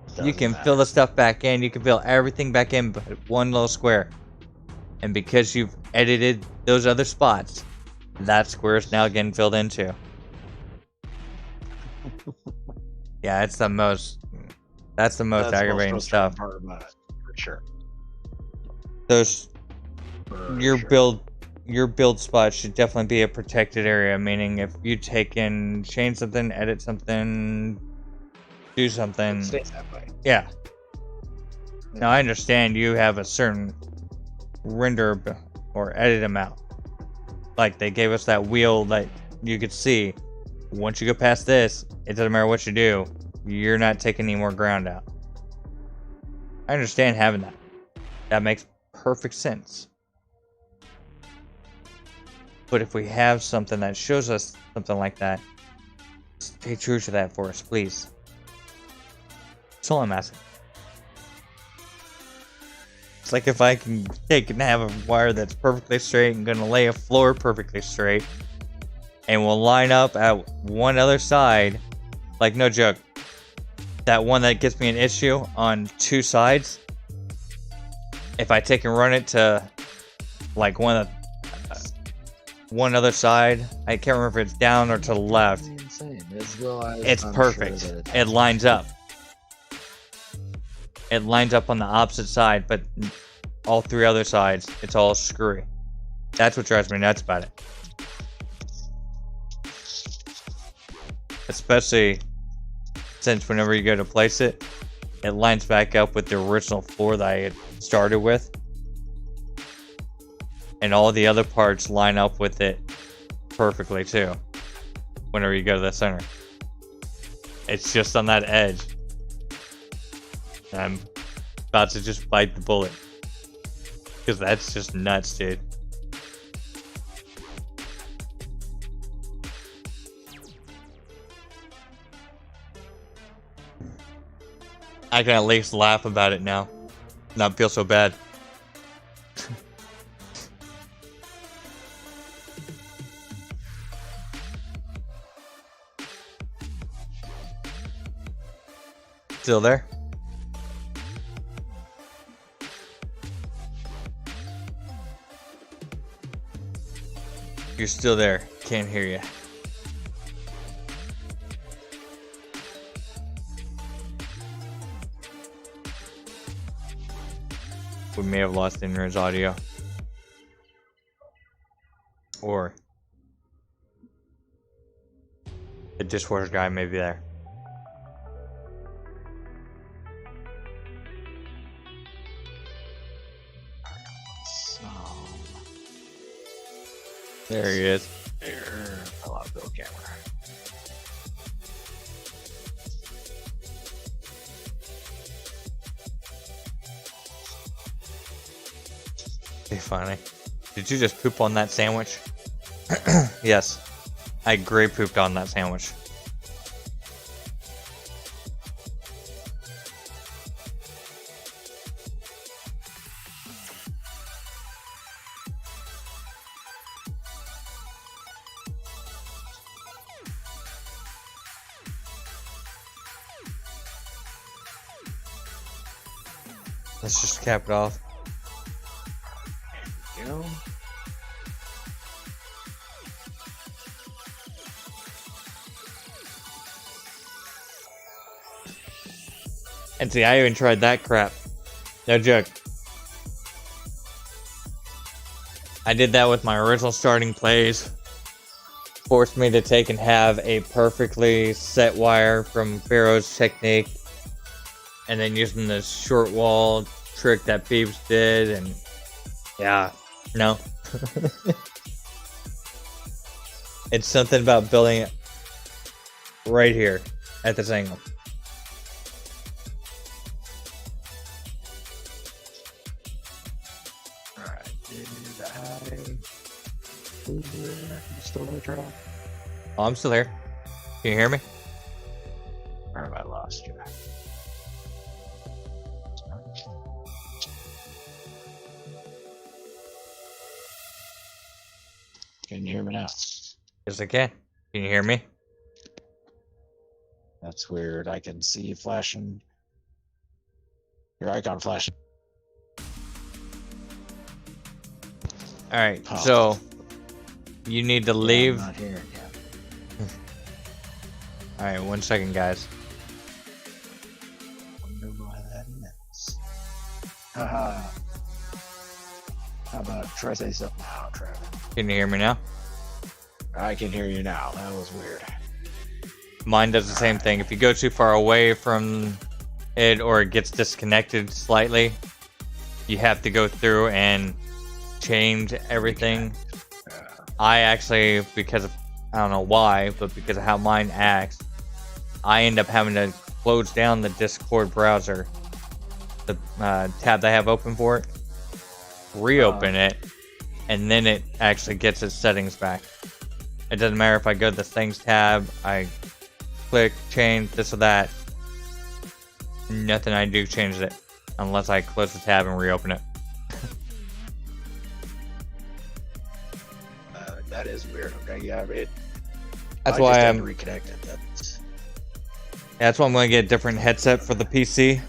You Doesn't can matter. fill the stuff back in. You can fill everything back in but one little square. And because you've edited those other spots, that square is now getting filled into. Yeah, it's the most. That's the most That's the aggravating most frustrating stuff. part about it, for sure. Those For your sure. build spot should definitely be a protected area. Meaning, if you change something, edit something, do It something. stays that way. Yeah. Now I understand you have a certain render or edit amount. Like they gave us that wheel that you could see. Once you go past this, it doesn't matter what you do, you're not taking any more ground out. I understand having that. That makes perfect sense. But if we have something that shows us something like that, stay true to that for us, please. That's all I'm asking. It's like if I can take and have a wire that's perfectly straight and gonna lay a floor perfectly straight, and we'll line up at one other side, like no joke. That one that gives me an issue on two sides, if I take and run it to like one other side, I can't remember if it's down or to the left. Insane. As well as It's I'm perfect. Sure that It lines up. It lines up on the opposite side, but all three other sides, it's all screwy. That's what drives me nuts about it. Especially since whenever you go to place it, it lines back up with the original floor that I had started with. And all the other parts line up with it perfectly too. Whenever you go to the center. It's just on that edge. And I'm about to just bite the bullet. Because that's just nuts, dude. I can at least laugh about it now. Not feel so bad. Still there? You're still there. Can't hear you. We may have lost Inra's audio. Or the dishwasher guy may be there. There he is. There. Fell out of the camera. Hey, funny. Did you just poop on that sandwich? Yes. I gray pooped on that sandwich. Let's just cap it off. You know? And see, I even tried that crap. No joke. I did that with my original starting plays. Forced me to take and have a perfectly set wire from Pharaoh's technique. And then using the short wall trick that Phoebes did. And yeah, no. It's something about building it right here at this angle. Alright, you still there, Turtle? Oh, I'm still here. Can you hear me? Or have I lost you? Can you hear me now? Yes, I can. Can you hear me? That's weird. I can see you flashing. Your icon flashing. Alright, Oh. so you need to Yeah, leave. I'm not here yet. Alright, 1 second, guys. Wonder why that is. Haha. How about try say something now, Trevor? Can you hear me now? I can hear you now. That was weird. Mine does the same thing. If you go too far away from it or it gets disconnected slightly, you have to go through and change everything. I actually, because of, I don't know why, but because of how mine acts, I end up having to close down the Discord browser, the tab that I have open for it, reopen it, and then it actually gets its settings back. It doesn't matter if I go to the settings tab, I click, change, this or that. Nothing I do changes it, unless I close the tab and reopen it. That is weird. Okay, yeah, That's I why just had I'm to reconnect it. That's why I'm going to get a different headset for the PC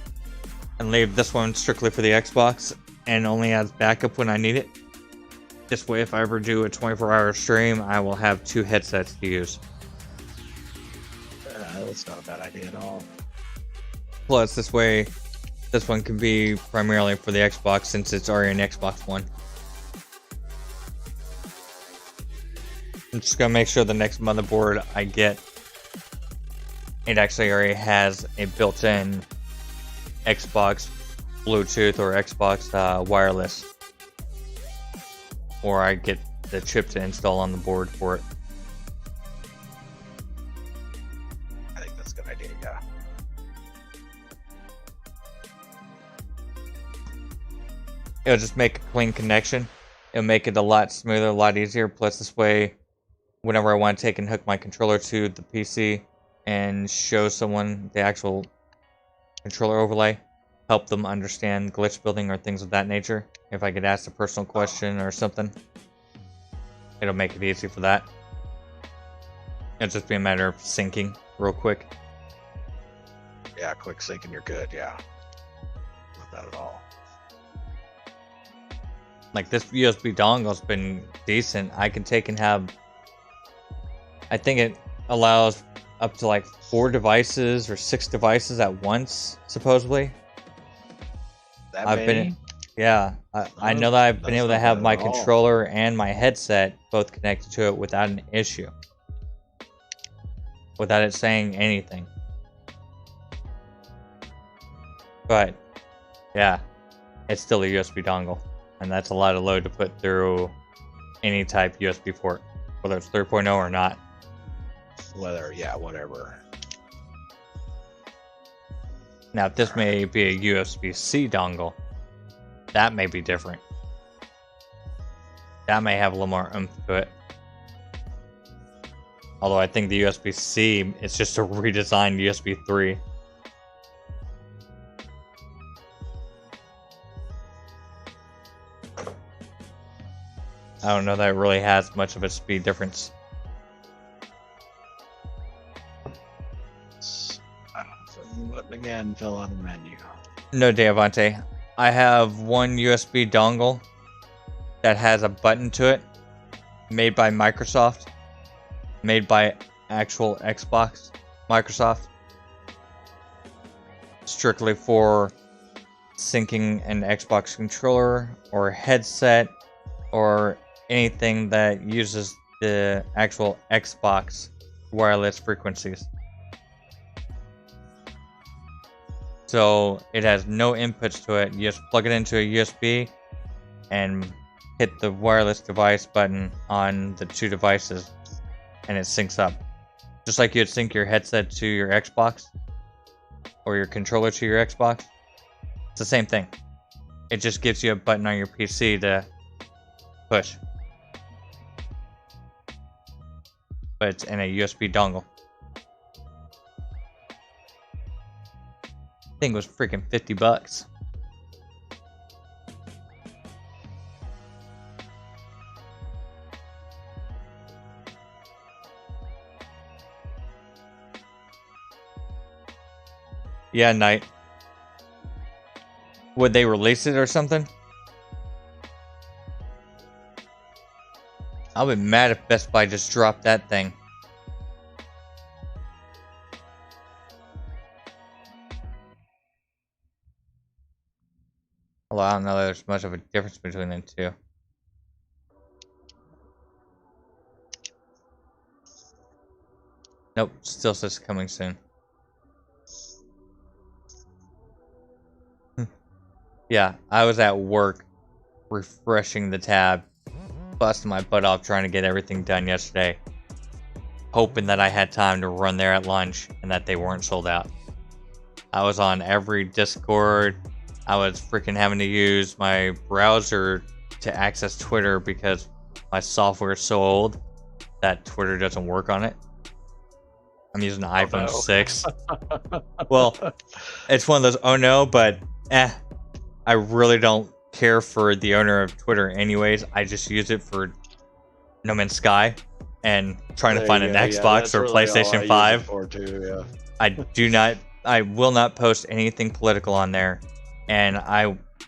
and leave this one strictly for the Xbox and only as backup when I need it. This way, if I ever do a 24-hour stream, I will have 2 headsets to use. That's not a bad idea at all. Plus, this way, this one can be primarily for the Xbox since it's already an Xbox One. I'm just going to make sure the next motherboard I get, it actually already has a built-in Xbox Bluetooth or Xbox wireless. Or I get the chip to install on the board for it. I think that's a good idea, yeah. It'll just make a clean connection. It'll make it a lot smoother, a lot easier. Plus, this way, whenever I want to take and hook my controller to the PC and show someone the actual controller overlay, help them understand glitch building or things of that nature. If I could ask a personal question or something, it'll make it easy for that. It'll just be a matter of syncing real quick. Yeah, quick sync and you're good, yeah. Not bad at all. Like this USB dongle's been decent. I can take and have, I think it allows up to like 4 devices or 6 devices at once, supposedly. That I've many? been, yeah, I know that I've been That's able to not have bad my at all. controller and my headset both connected to it without an issue. Without it saying anything. But, yeah, it's still a USB dongle. And that's a lot of load to put through any type USB port, whether it's 3.0 or not. Whether, yeah, whatever. Now, if this may be a USB-C dongle, that may be different. That may have a little more oomph to it. Although I think the USB-C is just a redesigned USB 3. I don't know that it really has much of a speed difference. But again, fill out the menu. No, Davante. I have one USB dongle that has a button to it, made by Microsoft, made by actual Xbox Microsoft, strictly for syncing an Xbox controller or headset or anything that uses the actual Xbox wireless frequencies. So it has no inputs to it. You just plug it into a USB and hit the wireless device button on the 2 devices and it syncs up. Just like you'd sync your headset to your Xbox or your controller to your Xbox. It's the same thing. It just gives you a button on your PC to push. But it's in a USB dongle. Thing was freaking $50. Yeah, Knight. Would they release it or something? I'll be mad if Best Buy just dropped that thing. Well, I don't know there's much of a difference between the two. Nope, still says coming soon. Yeah, I was at work refreshing the tab, busting my butt off trying to get everything done yesterday, hoping that I had time to run there at lunch and that they weren't sold out. I was on every Discord. I was freaking having to use my browser to access Twitter because my software is so old that Twitter doesn't work on it. I'm using an iPhone 6. Well, it's one of those oh no, but I really don't care for the owner of Twitter anyways. I just use it for No Man's Sky and trying to find an Xbox or really PlayStation 5. For too, I will not post anything political on there. And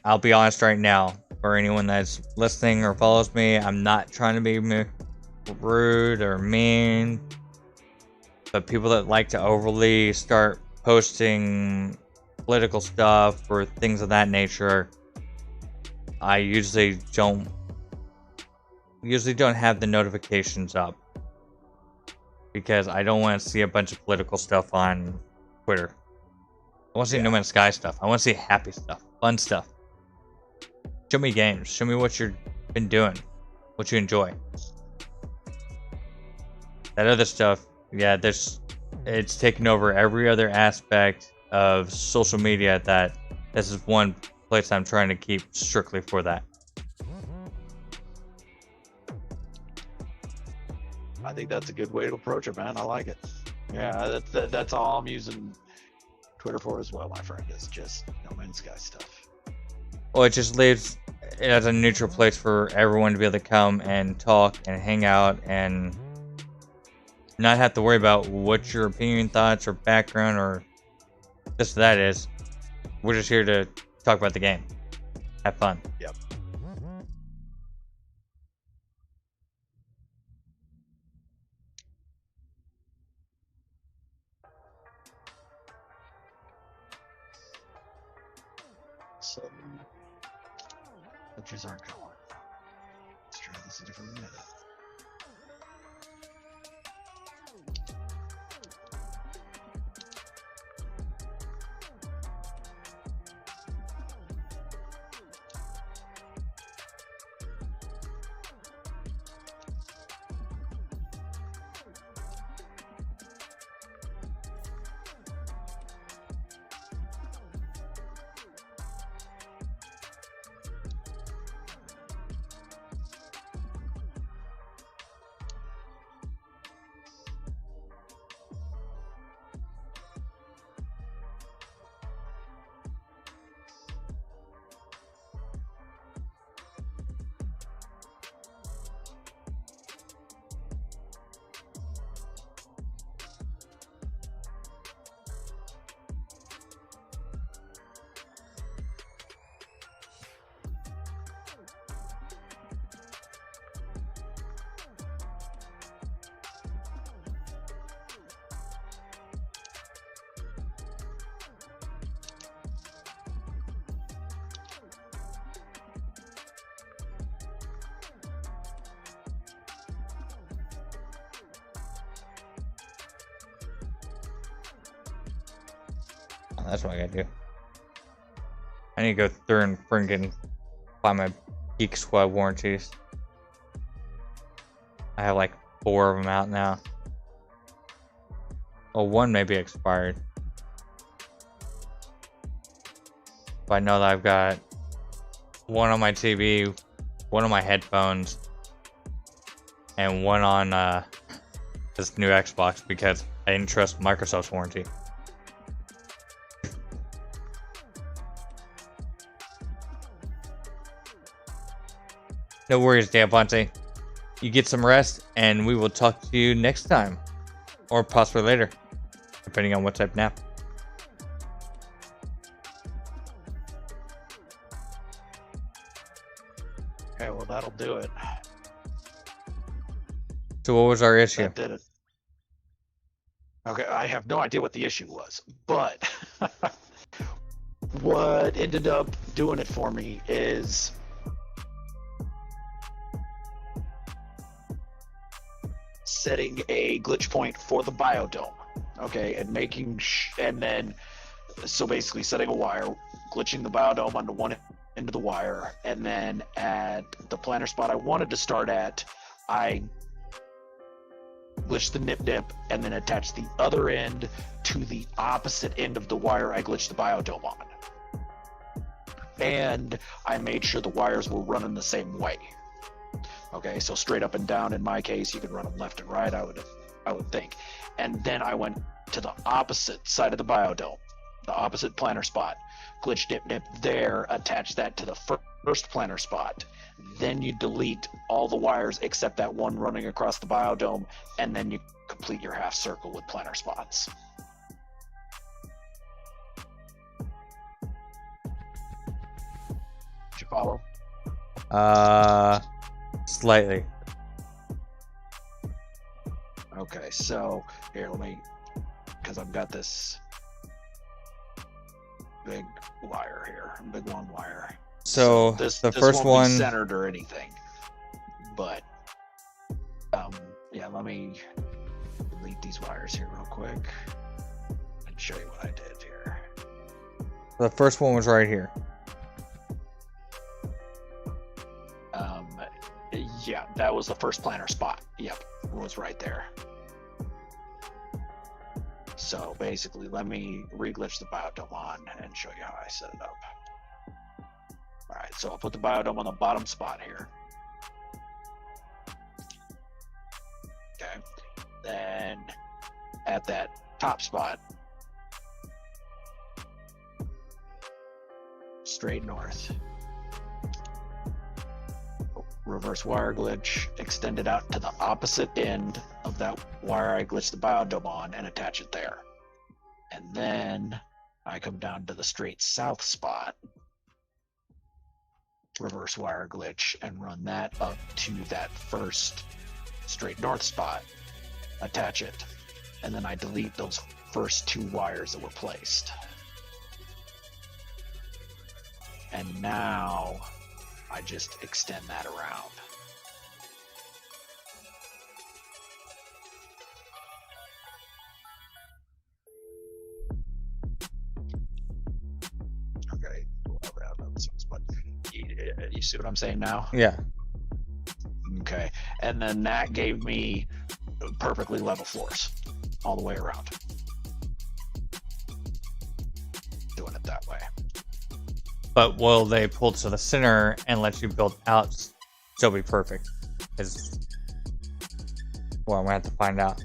I'll be honest right now, for anyone that's listening or follows me, I'm not trying to be rude or mean. But people that like to overly start posting political stuff or things of that nature, I usually don't have the notifications up because I don't want to see a bunch of political stuff on Twitter. I want to see No Man's Sky stuff. I want to see happy stuff, fun stuff. Show me games. Show me what you've been doing, what you enjoy. That other stuff, yeah, it's taken over every other aspect of social media. That this is one place I'm trying to keep strictly for that. I think that's a good way to approach it, man. I like it. Yeah, that's all I'm using Twitter for as well, my friend. Is just No Man's Sky stuff. Well, it just leaves it as a neutral place for everyone to be able to come and talk and hang out and not have to worry about what your opinion, thoughts, or background or this or that is. We're just here to talk about the game. Have fun. Yep. So, pictures aren't going. Let's try this a different minute. That's what I gotta do. I need to go through and freaking find my Geek Squad warranties. I have like 4 of them out now. Well, one may be expired. But I know that I've got one on my TV, one on my headphones, and one on this new Xbox because I didn't trust Microsoft's warranty. No worries, Dan Ponte. You get some rest, and we will talk to you next time. Or possibly later, depending on what type of nap. Okay, well that'll do it. So what was our issue? That did it. Okay, I have no idea what the issue was, but what ended up doing it for me is setting a glitch point for the biodome. Okay, and and then so basically setting a wire, glitching the biodome onto one end of the wire, and then at the planner spot I wanted to start at, I glitched the nip and then attached the other end to the opposite end of the wire I glitched the biodome on. And I made sure the wires were running the same way. Okay, so straight up and down in my case, you can run them left and right, I would think. And then I went to the opposite side of the biodome, the opposite planner spot, glitch nip there, attach that to the first planner spot. Then you delete all the wires except that one running across the biodome, and then you complete your half circle with planner spots. Did you follow? Slightly. Okay, so here, let me, because I've got this big wire here, big long wire. So this the first won't one be centered or anything, but yeah, let me delete these wires here real quick and show you what I did here. The first one was right here. Yeah, that was the first planner spot. Yep, it was right there. So basically, let me re-glitch the biodome on and show you how I set it up. All right, so I'll put the biodome on the bottom spot here. Okay, then at that top spot, straight north. Reverse wire glitch, extend it out to the opposite end of that wire I glitched the biodome on and attach it there. And then I come down to the straight south spot, reverse wire glitch, and run that up to that first straight north spot, attach it, and then I delete those first two wires that were placed. And now I just extend that around. Okay, you see what I'm saying now? Yeah. Okay, and then that gave me perfectly level floors all the way around. Doing it that way. But will they pull to the center and let you build out still be perfect? Is well, I'm gonna have to find out.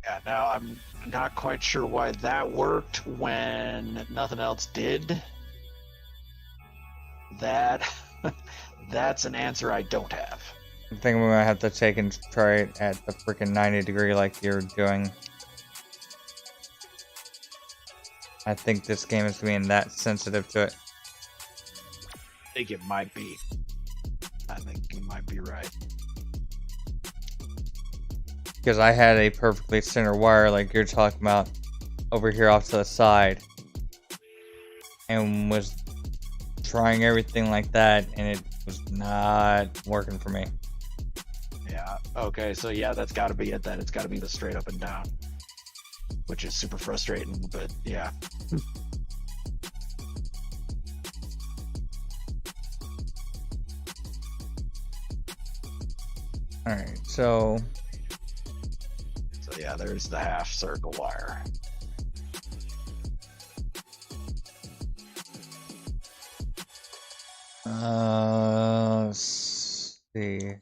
Yeah, now I'm not quite sure why that worked when nothing else did. That's an answer I don't have. I think we're gonna have to take and try it at the freaking 90 degree like you're doing. I think this game is being that sensitive to it. I think it might be. I think you might be right. Because I had a perfectly center wire like you're talking about over here off to the side. And was trying everything like that and it was not working for me. Yeah, okay, so yeah, that's gotta be it then. It's gotta be the straight up and down. Which is super frustrating, but yeah. Alright, so yeah, there's the half circle wire. Let's see.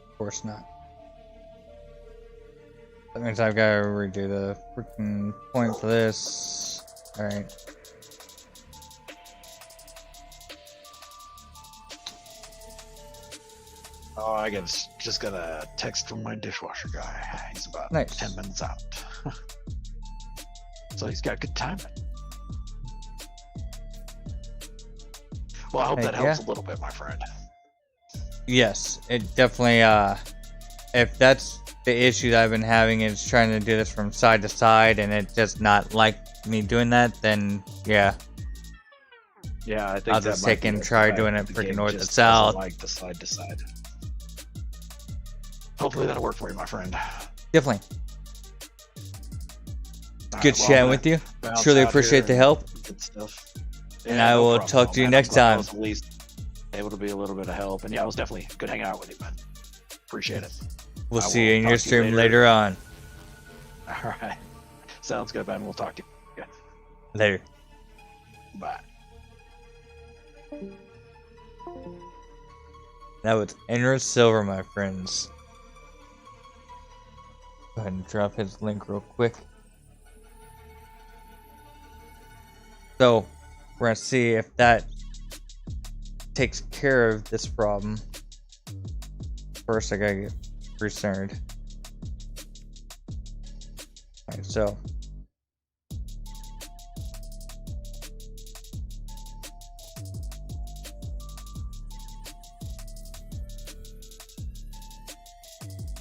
Of course not. That means I've got to redo the freaking point for this. Alright. Oh, I just got a text from my dishwasher guy. He's about Nice. 10 minutes out. So he's got good timing. Well, I hope that helps a little bit, my friend. Yes, it definitely, if that's the issue that I've been having is trying to do this from side to side and it just not like me doing that, then yeah. Yeah, I think I'll just take and try doing it freaking north and south. Like the side to side. Hopefully that'll work for you, my friend. Definitely. All Good right, chatting with you. Truly appreciate the help. Good stuff. And I will talk to you next time. I was at least able to be a little bit of help. And yeah, it was definitely good hanging out with you, man. Appreciate it. We'll see you in your stream later on. All right. Sounds good, man. We'll talk to you. Later. Bye. That was Enra Silver, my friends. Go ahead and drop his link real quick. So, we're going to see if that takes care of this problem. First, I gotta get recentered. Alright, so.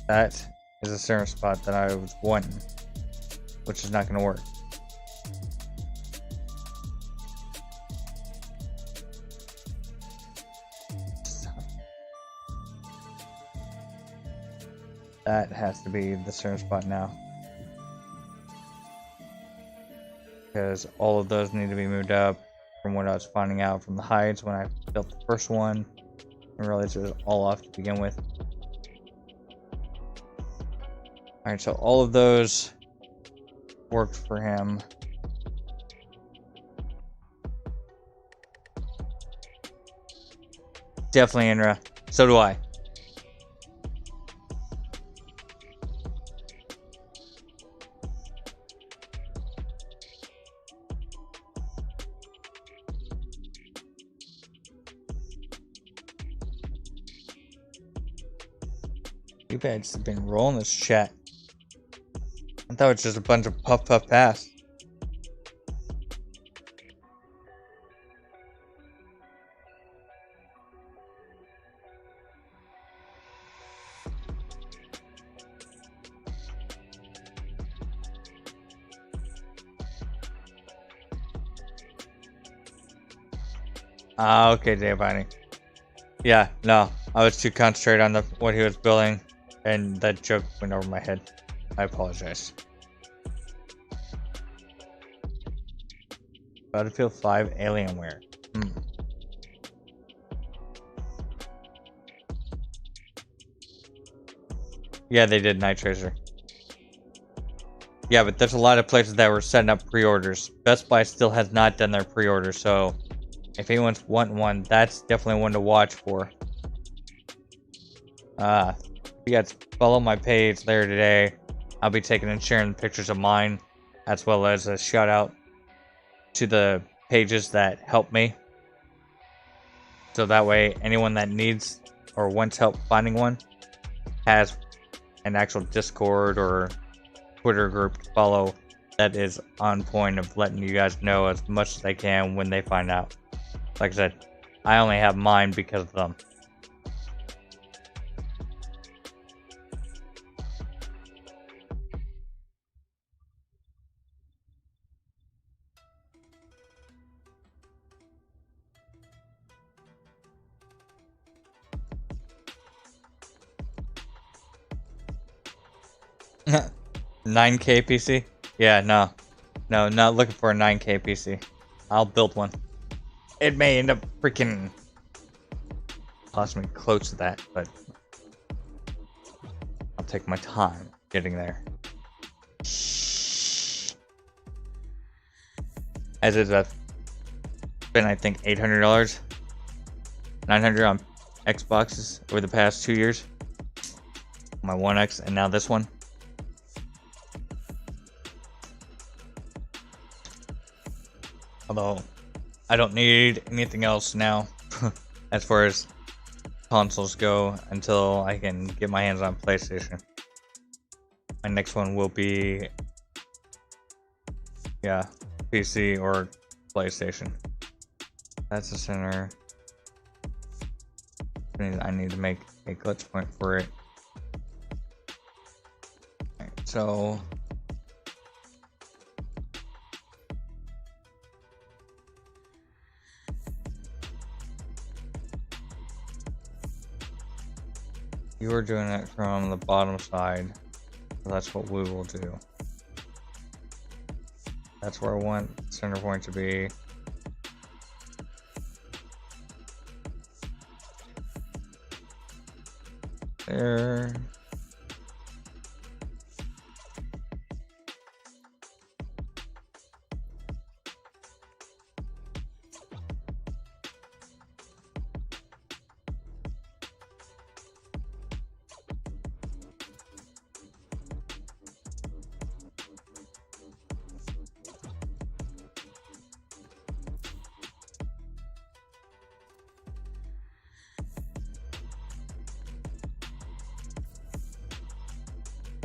That is a center spot that I was wanting, which is not going to work. That has to be the center spot now. Because all of those need to be moved up from what I was finding out from the heights when I built the first one. I realized it was all off to begin with. Alright, so all of those worked for him. Definitely, Indra. So do I. You guys have been rolling this chat. I thought it was just a bunch of puff puff pass. Okay, Giovanni. Yeah, no, I was too concentrated on what he was building, and that joke went over my head. I apologize. Battlefield 5 Alienware. Yeah, they did Night Tracer. Yeah, but there's a lot of places that were setting up pre-orders. Best Buy still has not done their pre-order, so if anyone's wanting one, that's definitely one to watch for. You guys follow my page there today. I'll be taking and sharing pictures of mine, as well as a shout out to the pages that help me. So that way, anyone that needs or wants help finding one has an actual Discord or Twitter group to follow that is on point of letting you guys know as much as they can when they find out. Like I said, I only have mine because of them. $9K PC? Yeah, no, not looking for a $9K PC. I'll build one. It may end up freaking costing me close to that, but I'll take my time getting there. As is, I've spent I think $800, $900 on Xboxes over the past 2 years. My One X and now this one. Although I don't need anything else now as far as consoles go until I can get my hands on PlayStation. My next one will be, yeah, PC or PlayStation. That's the center. I need to make a glitch point for it. Alright, so you are doing it from the bottom side. So that's what we will do. That's where I want the center point to be. There.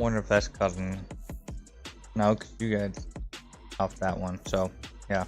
Wonder if that's causing. No, because you guys off that one. So, yeah.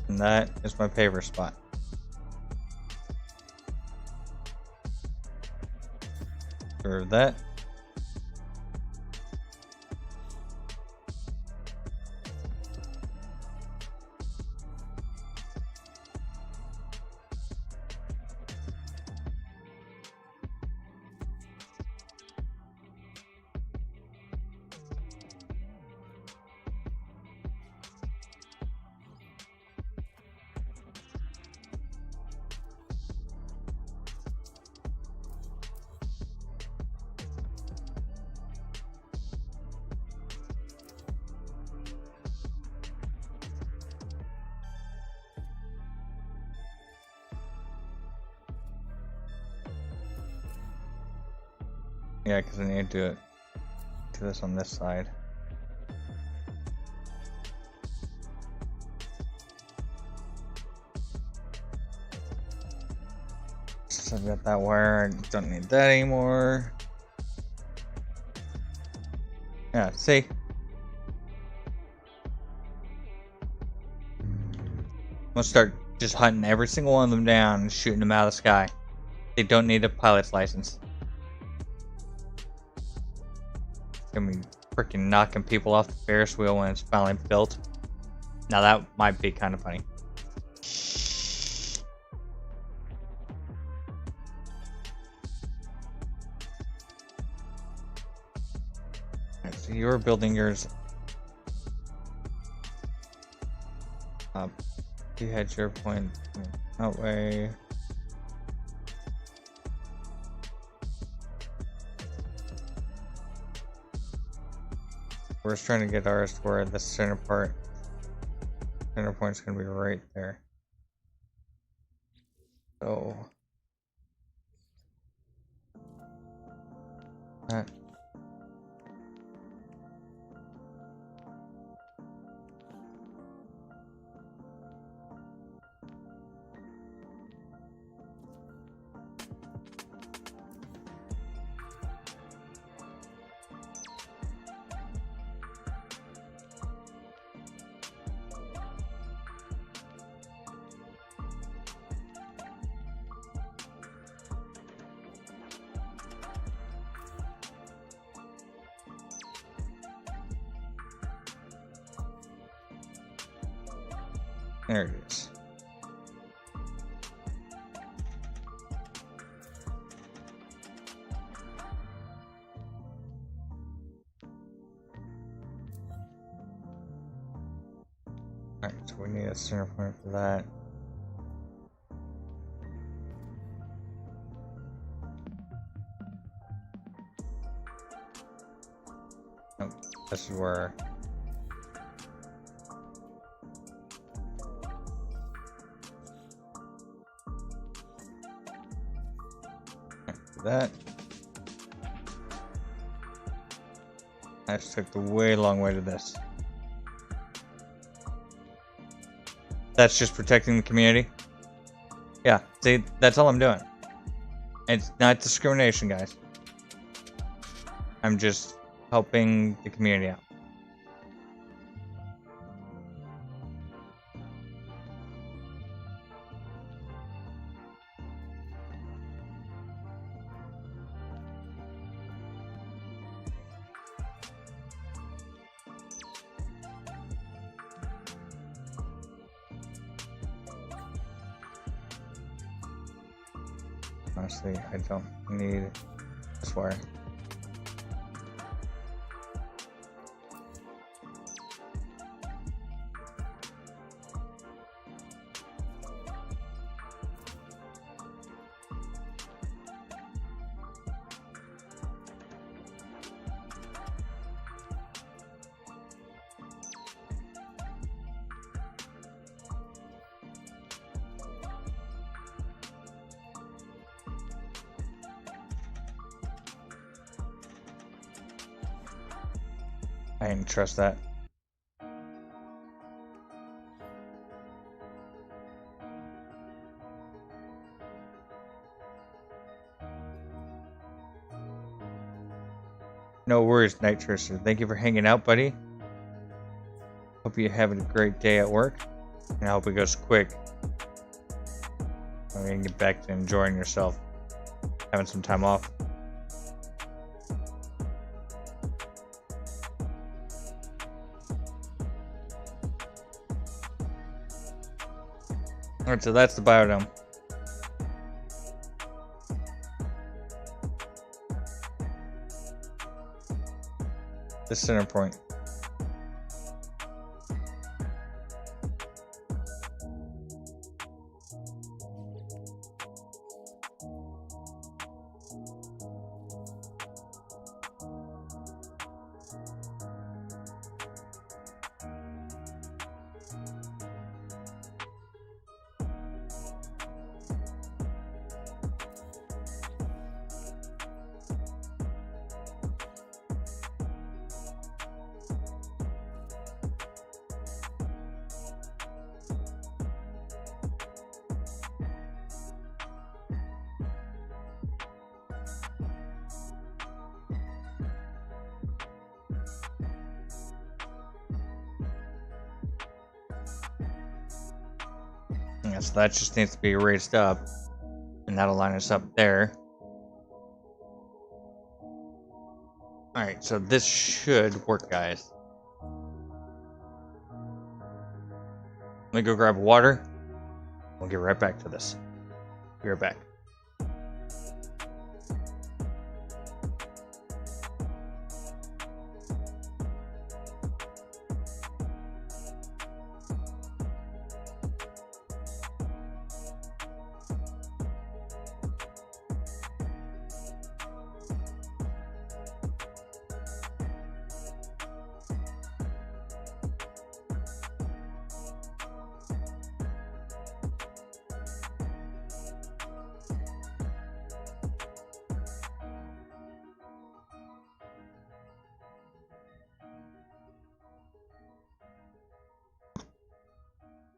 And that is my favorite spot. For that. Yeah, because I need to do this on this side. So I've got that wire, I don't need that anymore. Yeah, see? I'm gonna start just hunting every single one of them down and shooting them out of the sky. They don't need a pilot's license. Gonna be freaking knocking people off the Ferris wheel when it's finally built. Now that might be kind of funny. Alright, so you're building yours up. You had your point that way. We're just trying to get ours to where the center point's gonna be right there. So that. There it is. Alright, so we need a center point for that. Nope, this is where... that. I just took the way long way to this. That's just protecting the community. Yeah, see, that's all I'm doing. It's not discrimination, guys. I'm just helping the community out. Honestly, I don't need this wire. I didn't trust that. No worries, Night Tracer. Thank you for hanging out, buddy. Hope you're having a great day at work. And I hope it goes quick. I'm gonna get back to enjoying yourself. Having some time off. Alright, so that's the biodome. The center point. Yeah, so that just needs to be raised up, and that'll line us up there. Alright, so this should work, guys. Let me go grab water. We'll get right back to this. Be right back.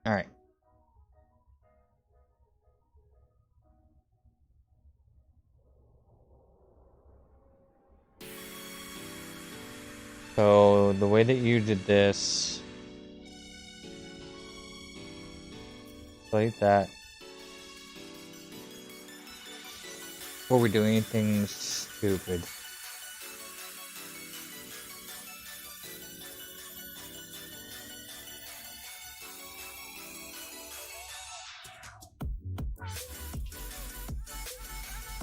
All right. So the way that you did this, like that. Before we do anything stupid.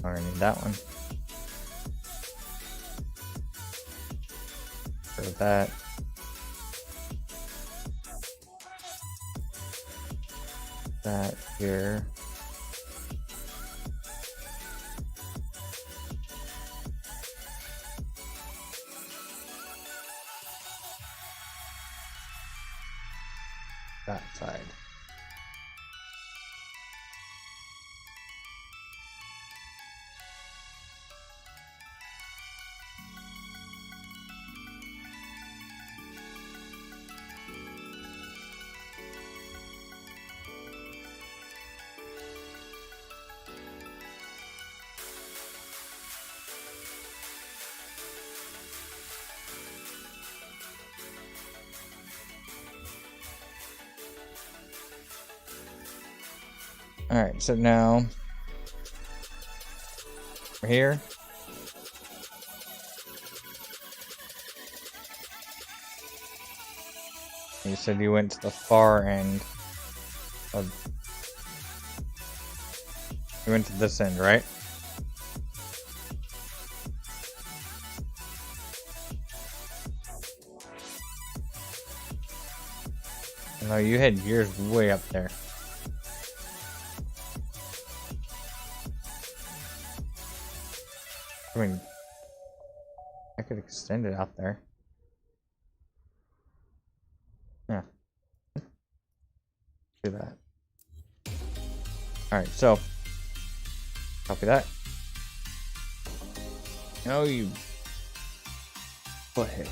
I already need that one. Go with that. That here. That side. Alright, so now we're here. You said you went to the far end of... You went to this end, right? No, you had yours way up there. I mean, I could extend it out there. Yeah. Do that. Alright, so. Copy that. No, you. Butthead.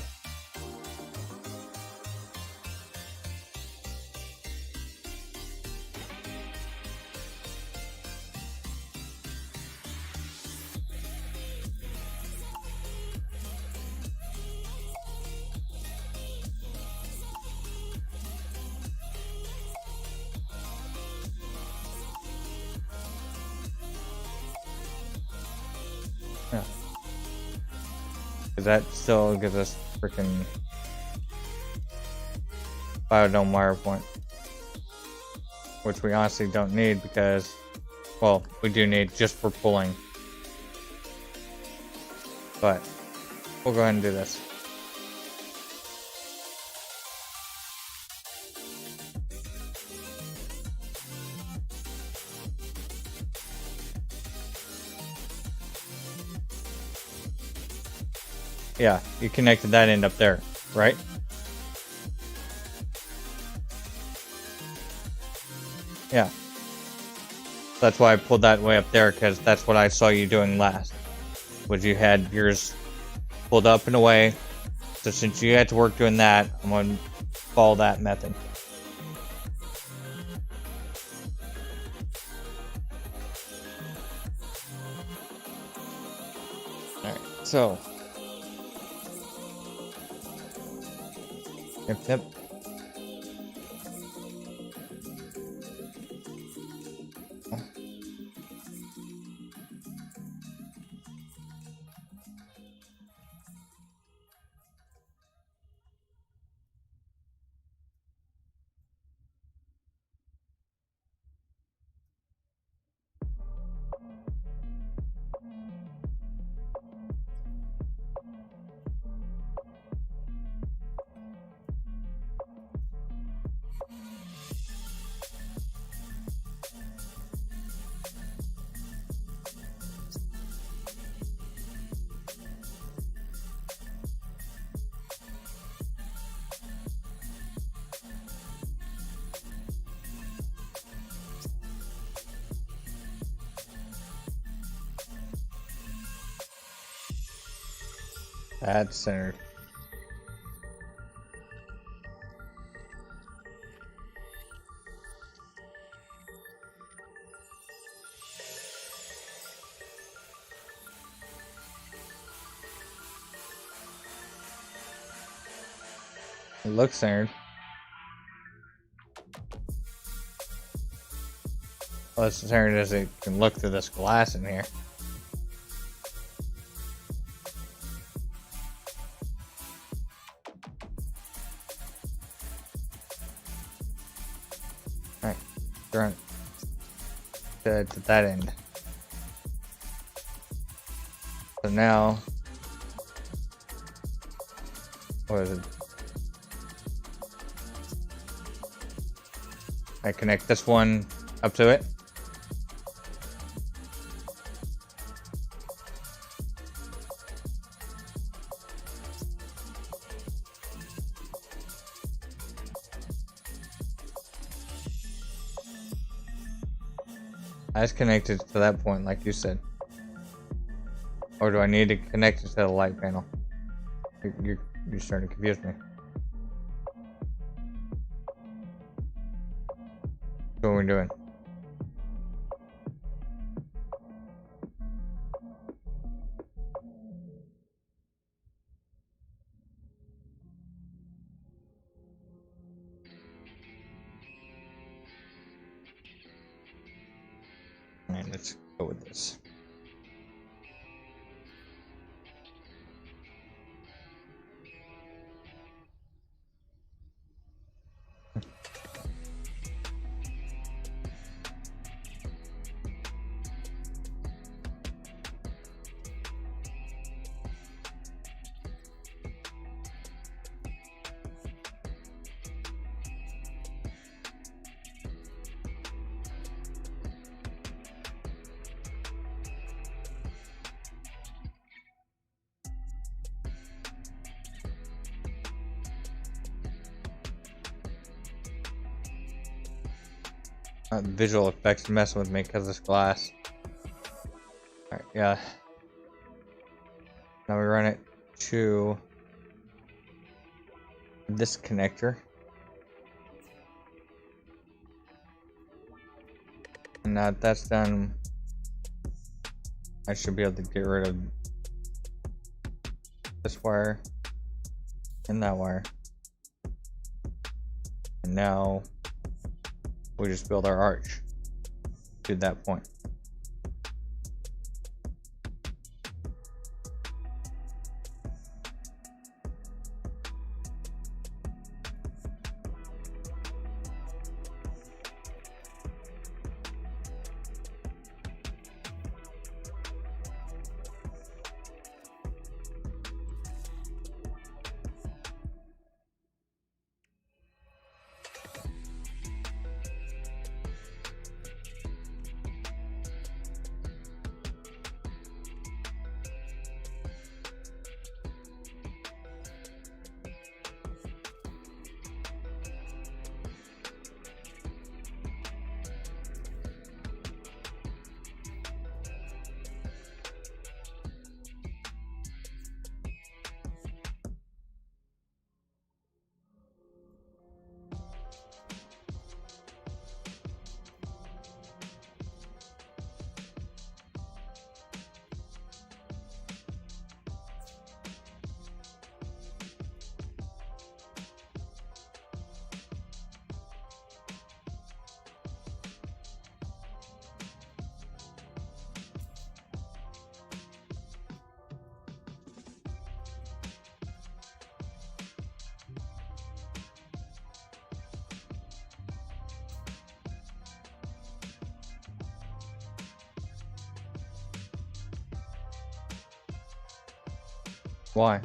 Yeah. Because that still gives us freaking biodome wire point. Which we honestly don't need because, well, we do need just for pulling. But we'll go ahead and do this. Yeah, you connected that end up there, right? Yeah. That's why I pulled that way up there, because that's what I saw you doing last. Was you had yours pulled up and away. So since you had to work doing that, I'm going to follow that method. Alright, so. Yep. That's centered. It looks centered. Well, as centered as it can look through this glass in here. Alright, turn to that end. So now, what is it? I connect this one up to it. That's connected to that point, like you said. Or do I need to connect it to the light panel? You're starting to confuse me. What are we doing? Alright, let's go with this. Visual effects messing with me because it's glass. Alright, yeah. Now we run it to this connector. And now that that's done, I should be able to get rid of this wire and that wire. And now we just build our arch to that point. Why?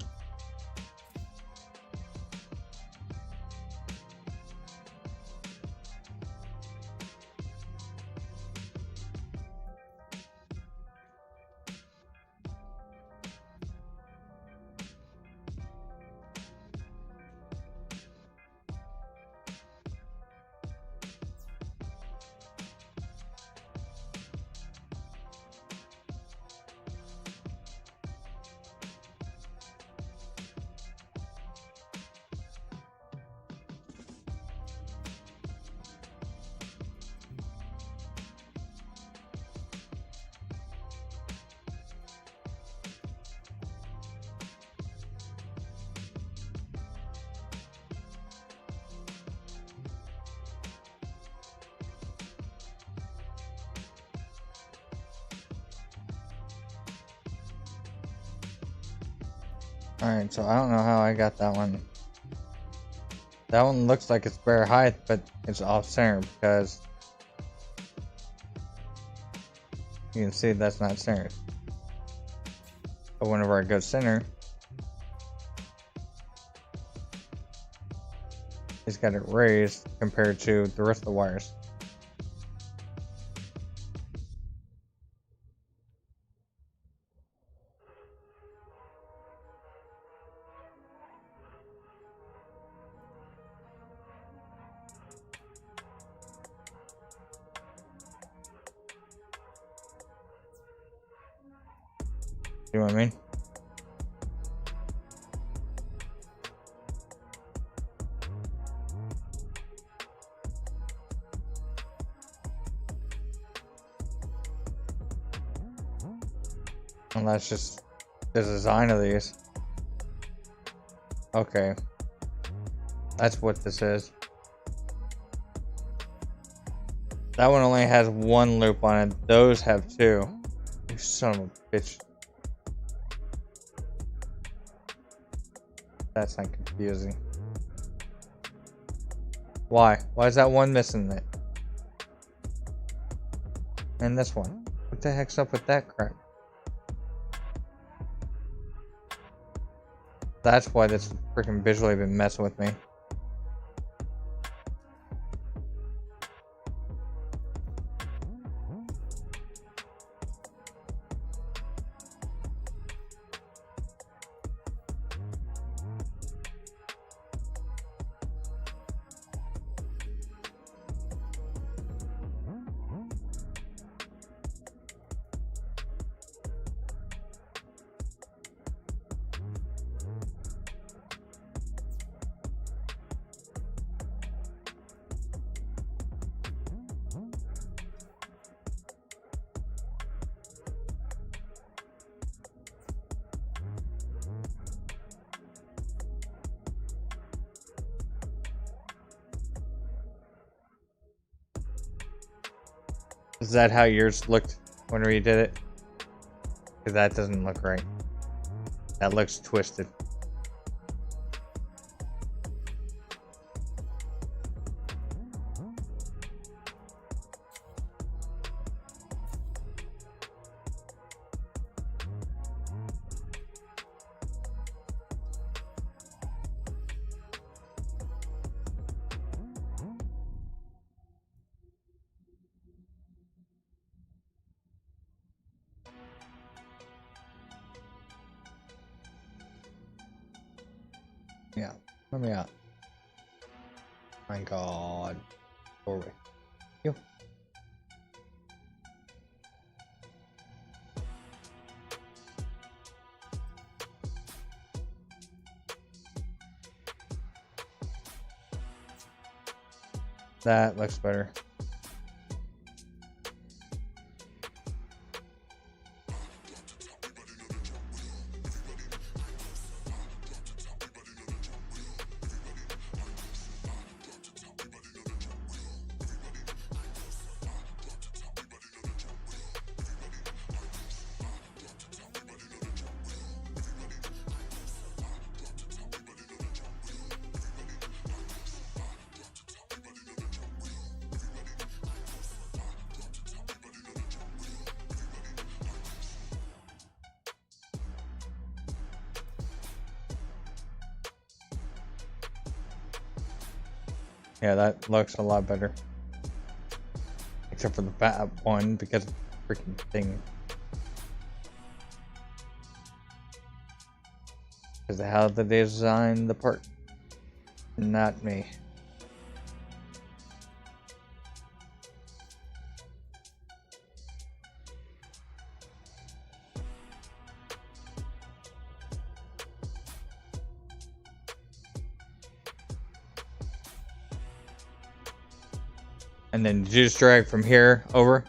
Alright, so I don't know how I got that one. That one looks like it's bare height, but it's off center because you can see that's not centered. But whenever I go center, he's got it raised compared to the rest of the wires. You know what I mean? And that's just the design of these. Okay. That's what this is. That one only has one loop on it. Those have two. You son of a bitch. That's not confusing. Why? Why is that one missing it? And this one? What the heck's up with that crap? That's why this freaking visually been messing with me. Is that how yours looked whenever you did it? Because that doesn't look right. That looks twisted. Yeah, let me out. My God. Doorway. You. That looks better. Yeah, that looks a lot better. Except for the fat one, because of the freaking thing. Because of how they designed the part. Not me. And then you just drag from here over.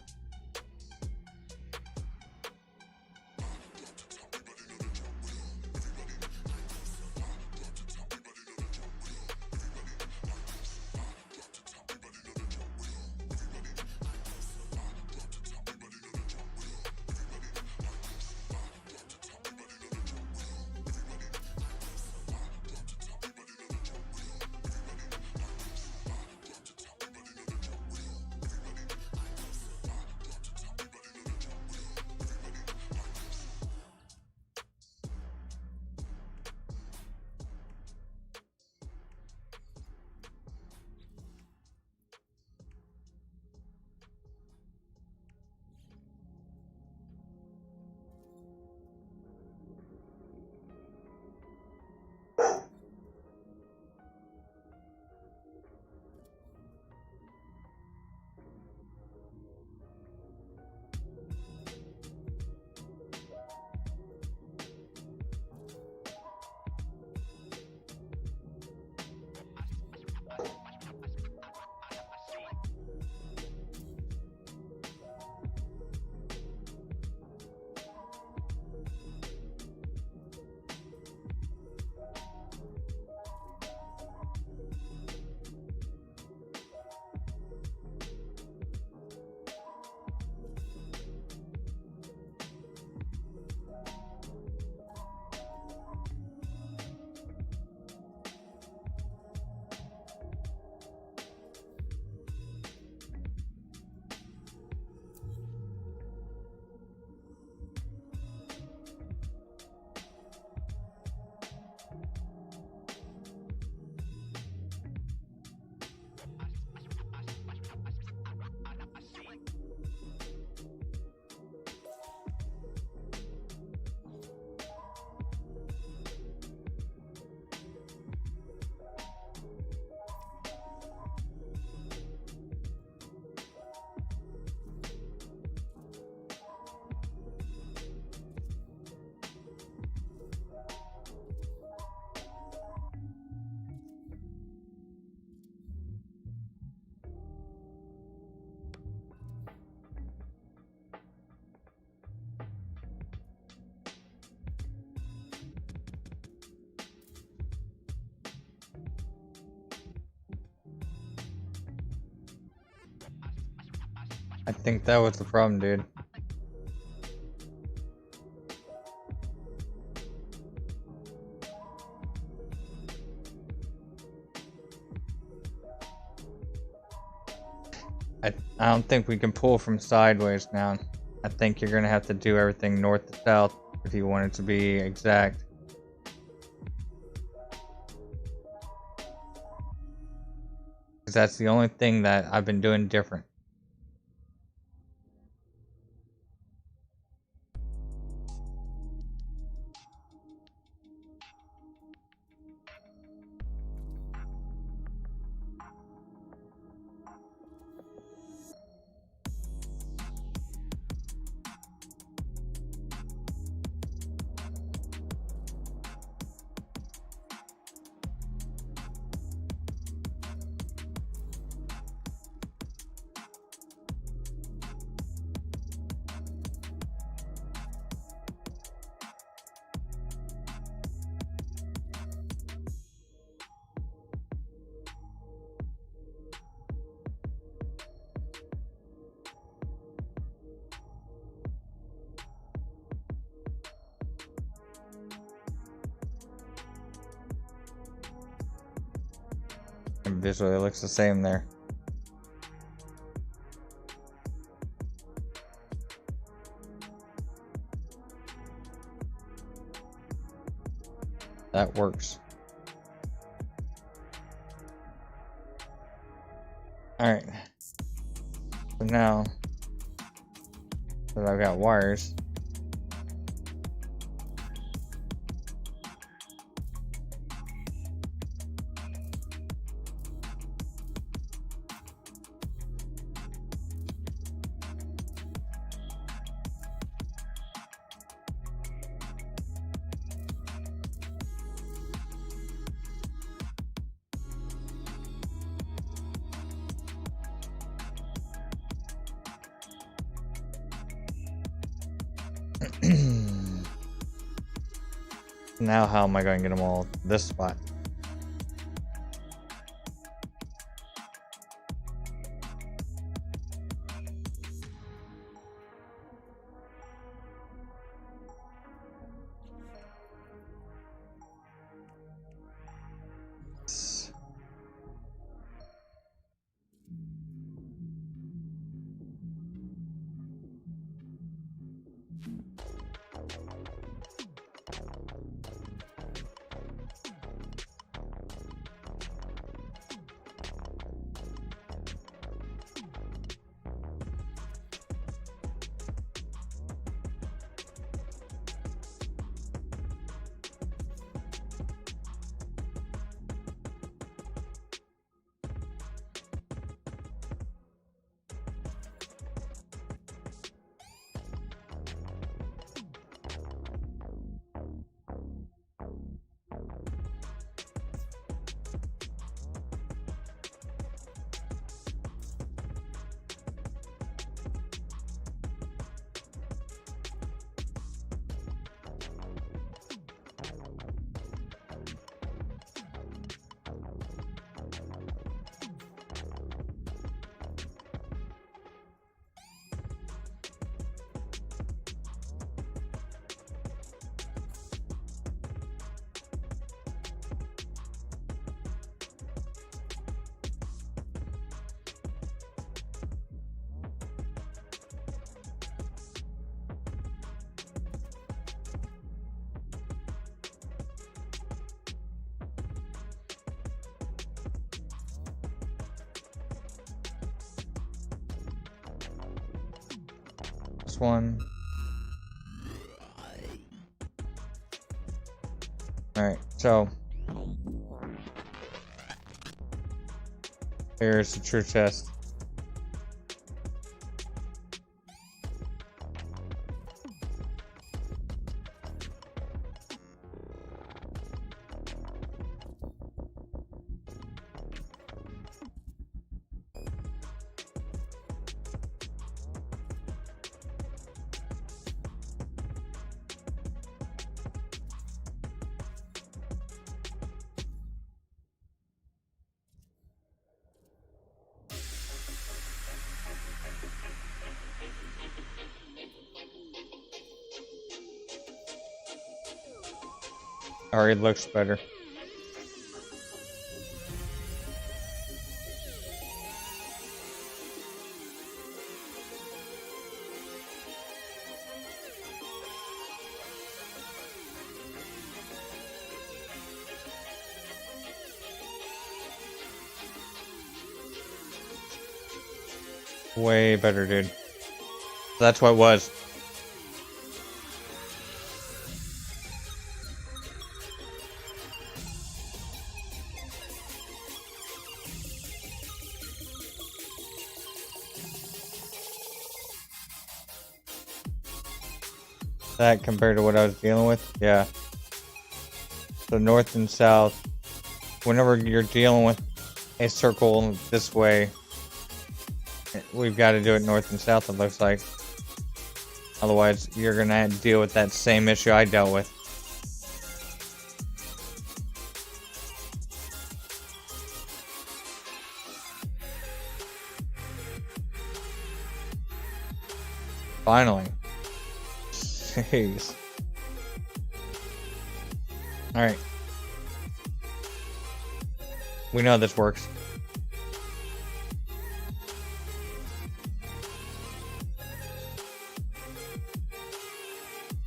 I think that was the problem, dude. I don't think we can pull from sideways now. I think you're gonna have to do everything north to south if you want it to be exact. Because that's the only thing that I've been doing different. And visually, it looks the same there. That works. Alright. So now that I've got wires, now how am I going to get them all this spot? This one. Alright, so here's the true chest. Already looks better. Way better, dude. That's what it was. That compared to what I was dealing with, yeah. So north and south, whenever you're dealing with a circle this way, we've got to do it north and south, it looks like. Otherwise, you're going to have to deal with that same issue I dealt with. Finally. Jeez. Alright. We know this works.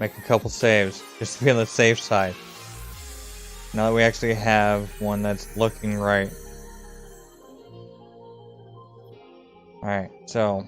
Make a couple saves, just to be on the safe side. Now that we actually have one that's looking right. Alright, so...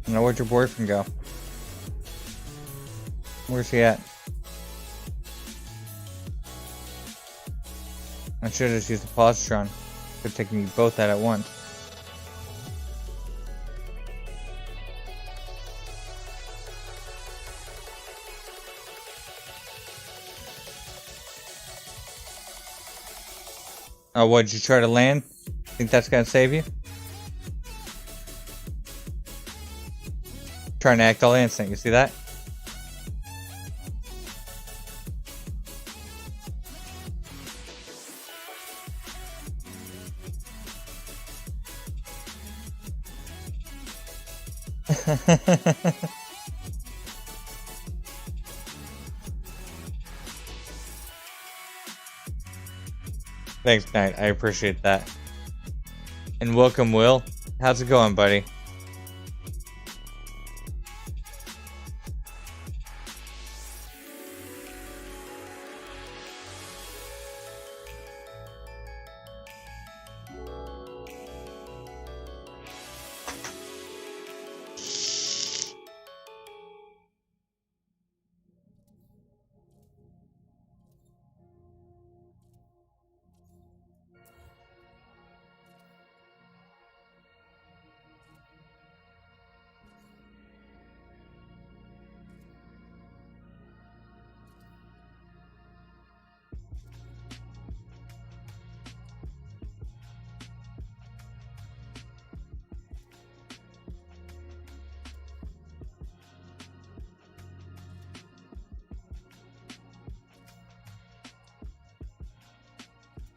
Now where'd your boyfriend go? Where's he at? I should have just used the positron. Could have taken you both out at once. Oh, what, did you try to land? Think that's gonna save you? Trying to act all instant, you see that? Thanks, Knight. I appreciate that. And welcome, Will. How's it going, buddy?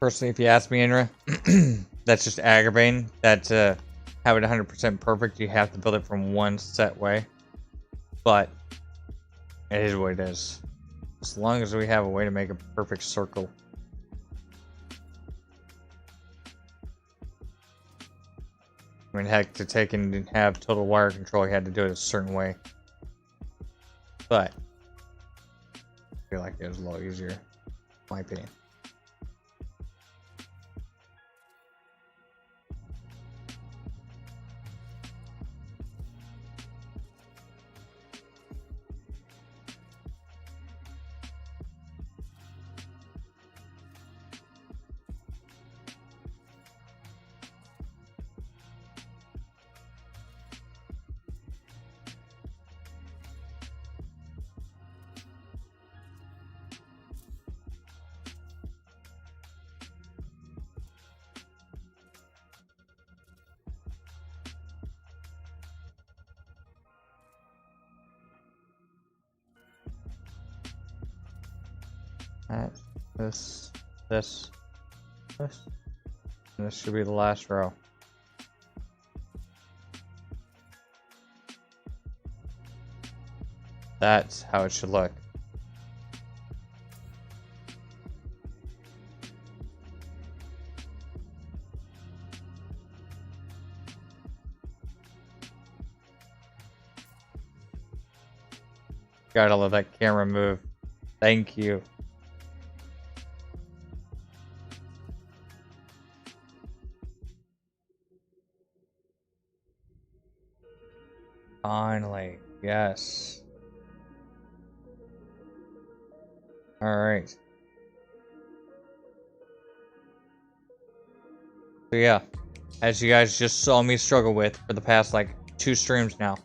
Personally, if you ask me, Indra, that's just aggravating. That to have it 100% perfect, you have to build it from one set way. But it is what it is. As long as we have a way to make a perfect circle. I mean, heck, to take and have total wire control, you had to do it a certain way. But feel like it was a little easier, in my opinion. This. And this should be the last row. That's how it should look. Gotta let that camera move. Thank you. Finally, yes. All right. So yeah, as you guys just saw me struggle with for the past like 2 streams now.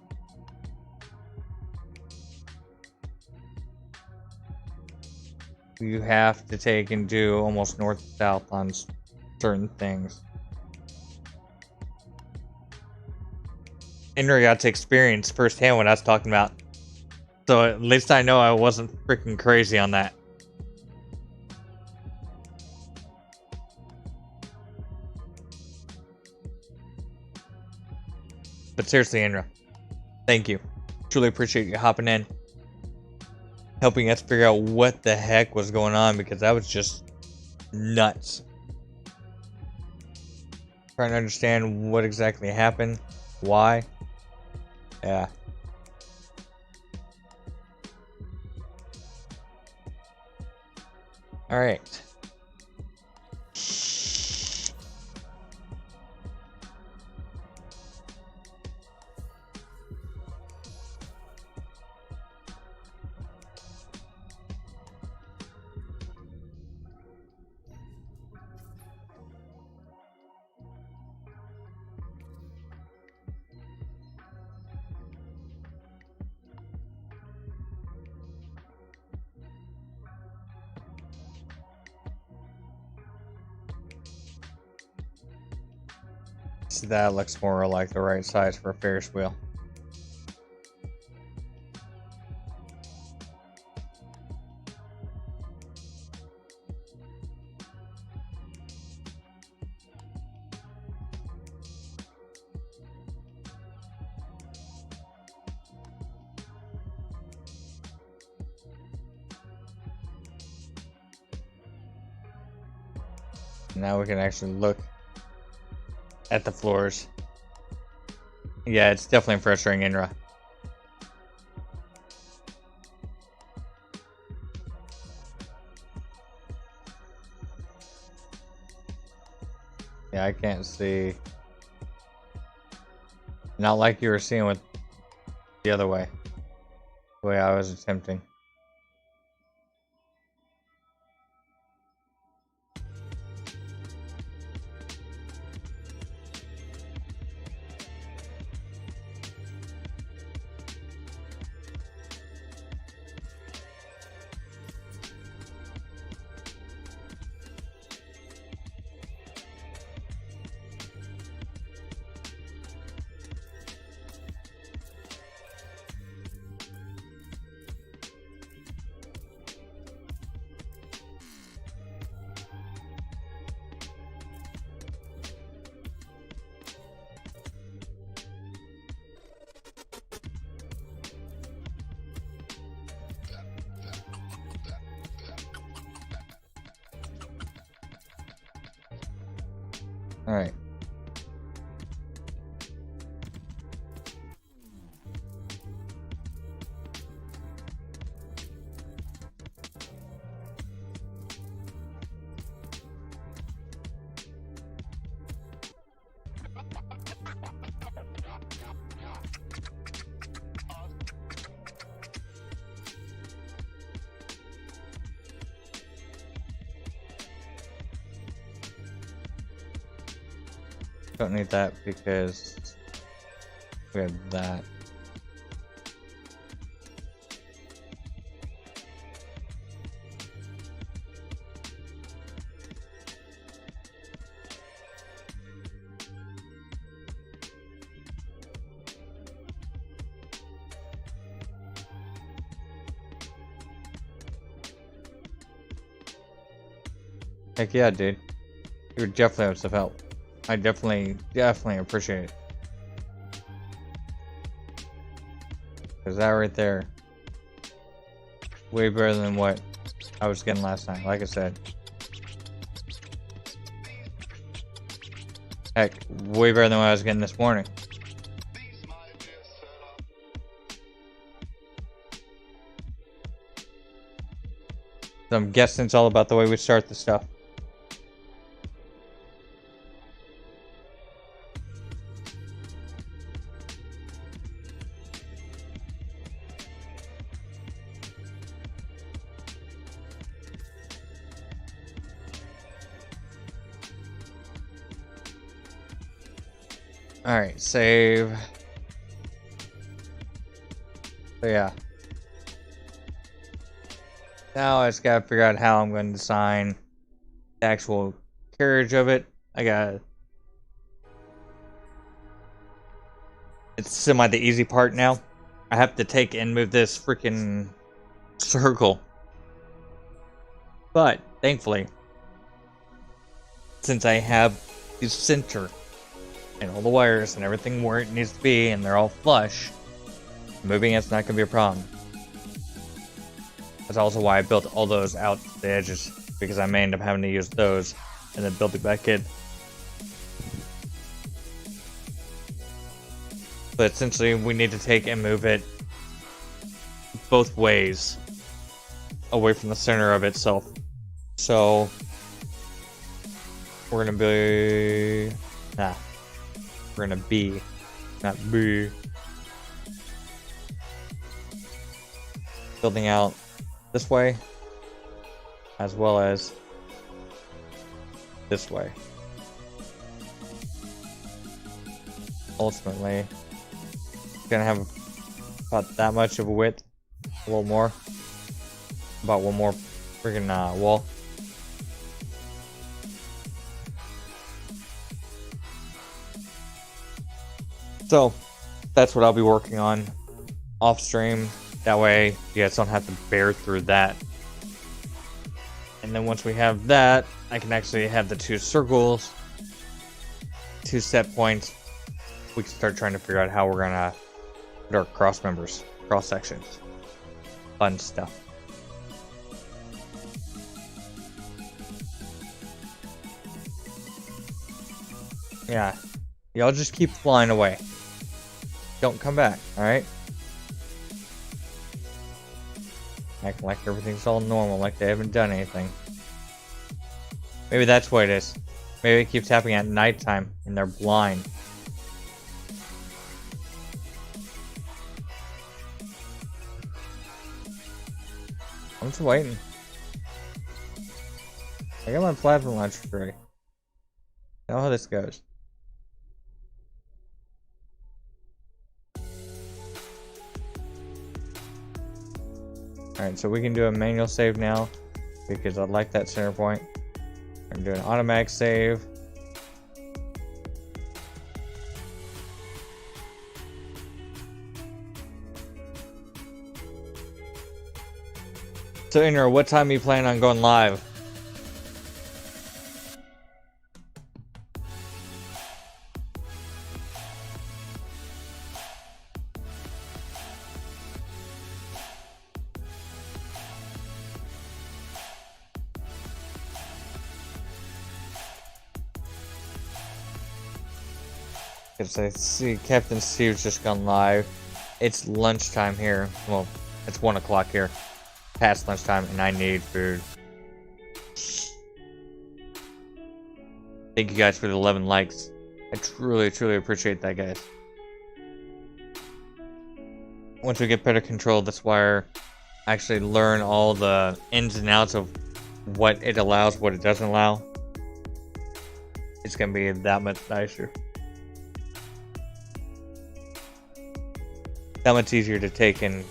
You have to take and do almost north and south on certain things. Henry got to experience firsthand what I was talking about. So at least I know I wasn't freaking crazy on that. But seriously, Indra, thank you. Truly appreciate you hopping in, helping us figure out what the heck was going on, because that was just nuts. Trying to understand what exactly happened, why. Yeah. All right. So that looks more like the right size for a Ferris wheel. Now we can actually look at the floors. Yeah, it's definitely frustrating, Indra. Yeah, I can't see. Not like you were seeing with the other way. The way I was attempting. All right. Don't need that because we have that. Heck yeah, dude. You would definitely have some help. I definitely appreciate it. Cause that right there, way better than what I was getting last night. Like I said, heck, way better than what I was getting this morning. So I'm guessing it's all about the way we start the stuff. Alright, save. So yeah. Now I just gotta figure out how I'm going to design the actual carriage of it. It's semi the easy part now. I have to take and move this freaking circle. But, thankfully, since I have the center and all the wires and everything where it needs to be and they're all flush, moving it's not going to be a problem. That's also why I built all those out to the edges, because I may end up having to use those and then build it back in. But essentially we need to take and move it both ways away from the center of itself. So we're gonna be not be building out this way as well as this way. Ultimately, it's gonna have about that much of a width, a little more, about one more freaking wall. So that's what I'll be working on off stream. That way you guys don't have to bear through that. And then once we have that, I can actually have the two circles, two set points. We can start trying to figure out how we're gonna put our cross members, cross sections. Fun stuff. Yeah. Y'all just keep flying away. Don't come back, alright? Acting like everything's all normal, like they haven't done anything. Maybe that's what it is. Maybe it keeps happening at nighttime and they're blind. I'm just waiting. I got my plasma launcher ready. Know how this goes. Alright, so we can do a manual save now because I like that center point. I'm doing an automatic save. So, Inner, what time are you planning on going live? Because I see Captain Steve's just gone live. It's lunchtime here. Well, it's 1 o'clock here. Past lunchtime, and I need food. Thank you guys for the 11 likes. I truly appreciate that, guys. Once we get better control of this wire, actually learn all the ins and outs of what it allows, what it doesn't allow, it's gonna be that much nicer. that much easier to take and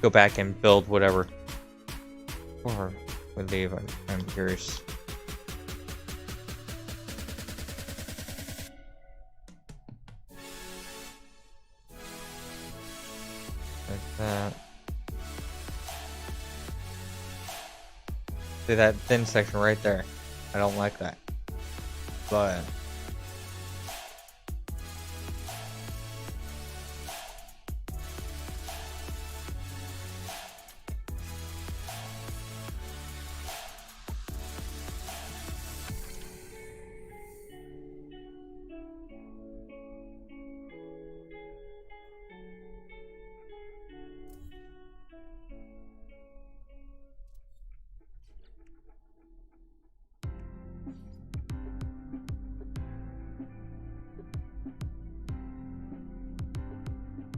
go back and build whatever. Or would leave, I'm curious. Like that. See that thin section right there? I don't like that. But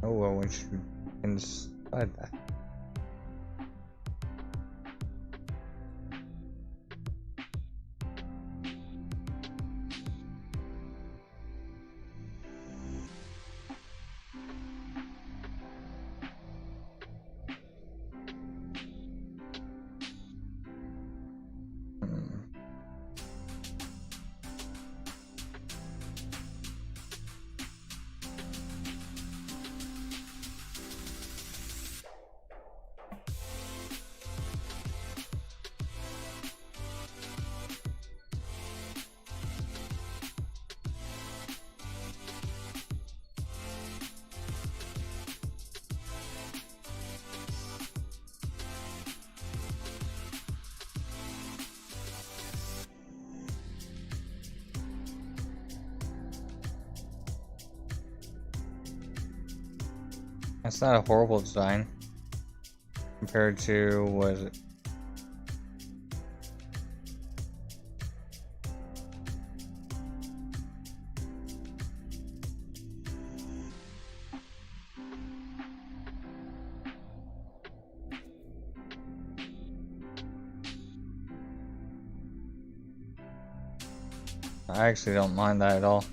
oh well, we should inside that. That's not a horrible design compared to, what is it? I actually don't mind that at all.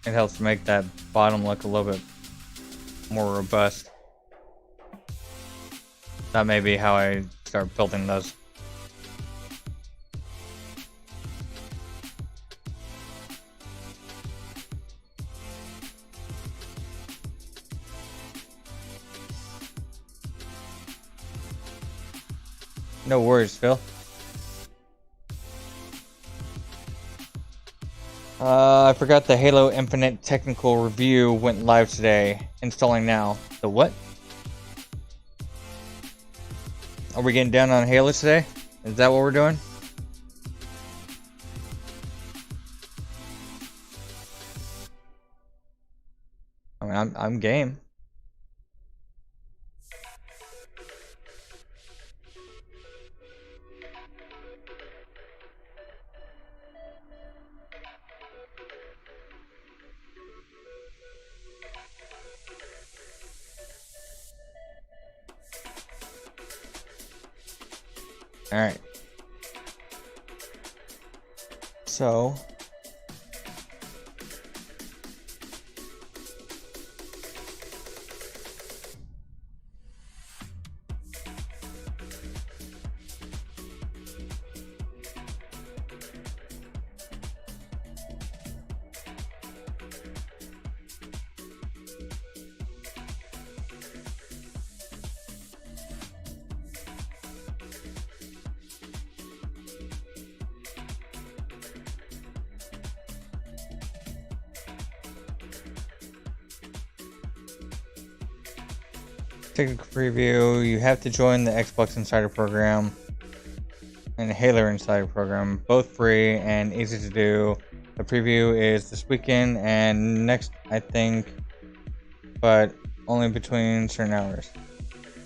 It helps make that bottom look a little bit more robust. That may be how I start building those. No worries, Phil. I forgot the Halo Infinite technical review went live today. Installing now. The what? Are we getting down on Halo today? Is that what we're doing? I mean, I'm game. Alright. So technical preview, you have to join the Xbox Insider Program and the Halo Insider Program, both free and easy to do. The preview is this weekend and next, I think, but only between certain hours.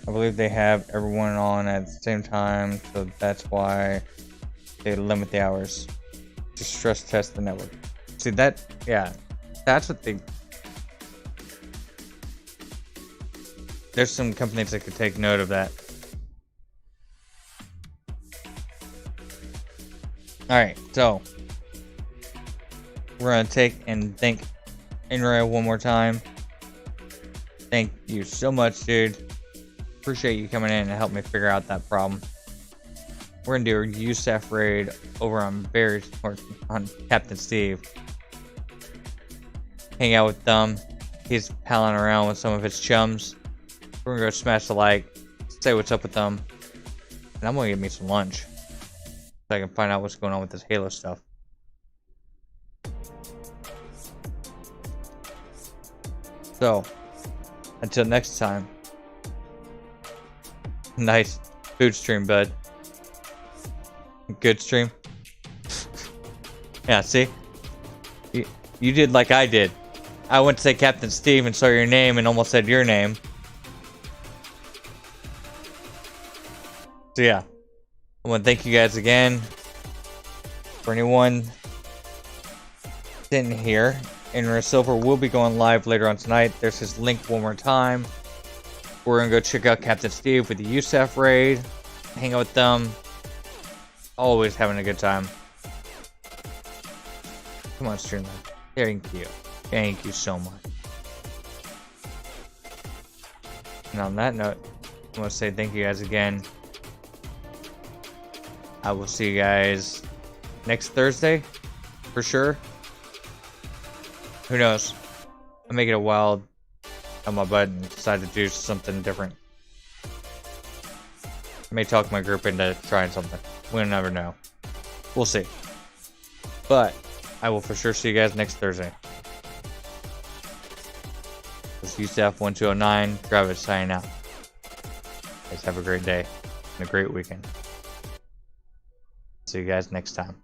I believe they have everyone on at the same time, so that's why they limit the hours to stress test the network. See that? Yeah, that's what they... There's some companies that could take note of that. Alright, so we're gonna take and think Inra one more time. Thank you so much, dude. Appreciate you coming in and helping me figure out that problem. We're gonna do a USAF raid over on on Captain Steve. Hang out with them. He's palling around with some of his chums. We're gonna go smash the like, say what's up with them, and I'm gonna get me some lunch so I can find out what's going on with this Halo stuff. So, until next time. Nice food stream, bud. Good stream. Yeah, see? You did like I did. I went to say Captain Steve and saw your name and almost said your name. So yeah. I want to thank you guys again. For anyone sitting here, Inra Silver will be going live later on tonight. There's his link one more time. We're gonna go check out Captain Steve with the USAF raid. Hang out with them. Always having a good time. Come on, stream that. Thank you. Thank you so much. And on that note, I want to say thank you guys again. I will see you guys next Thursday, for sure. Who knows? I may get a wild on my butt and decide to do something different. I may talk my group into trying something. We'll never know. We'll see. But I will for sure see you guys next Thursday. This is USAF 1209. Travis signing out. Guys have a great day and a great weekend. See you guys next time.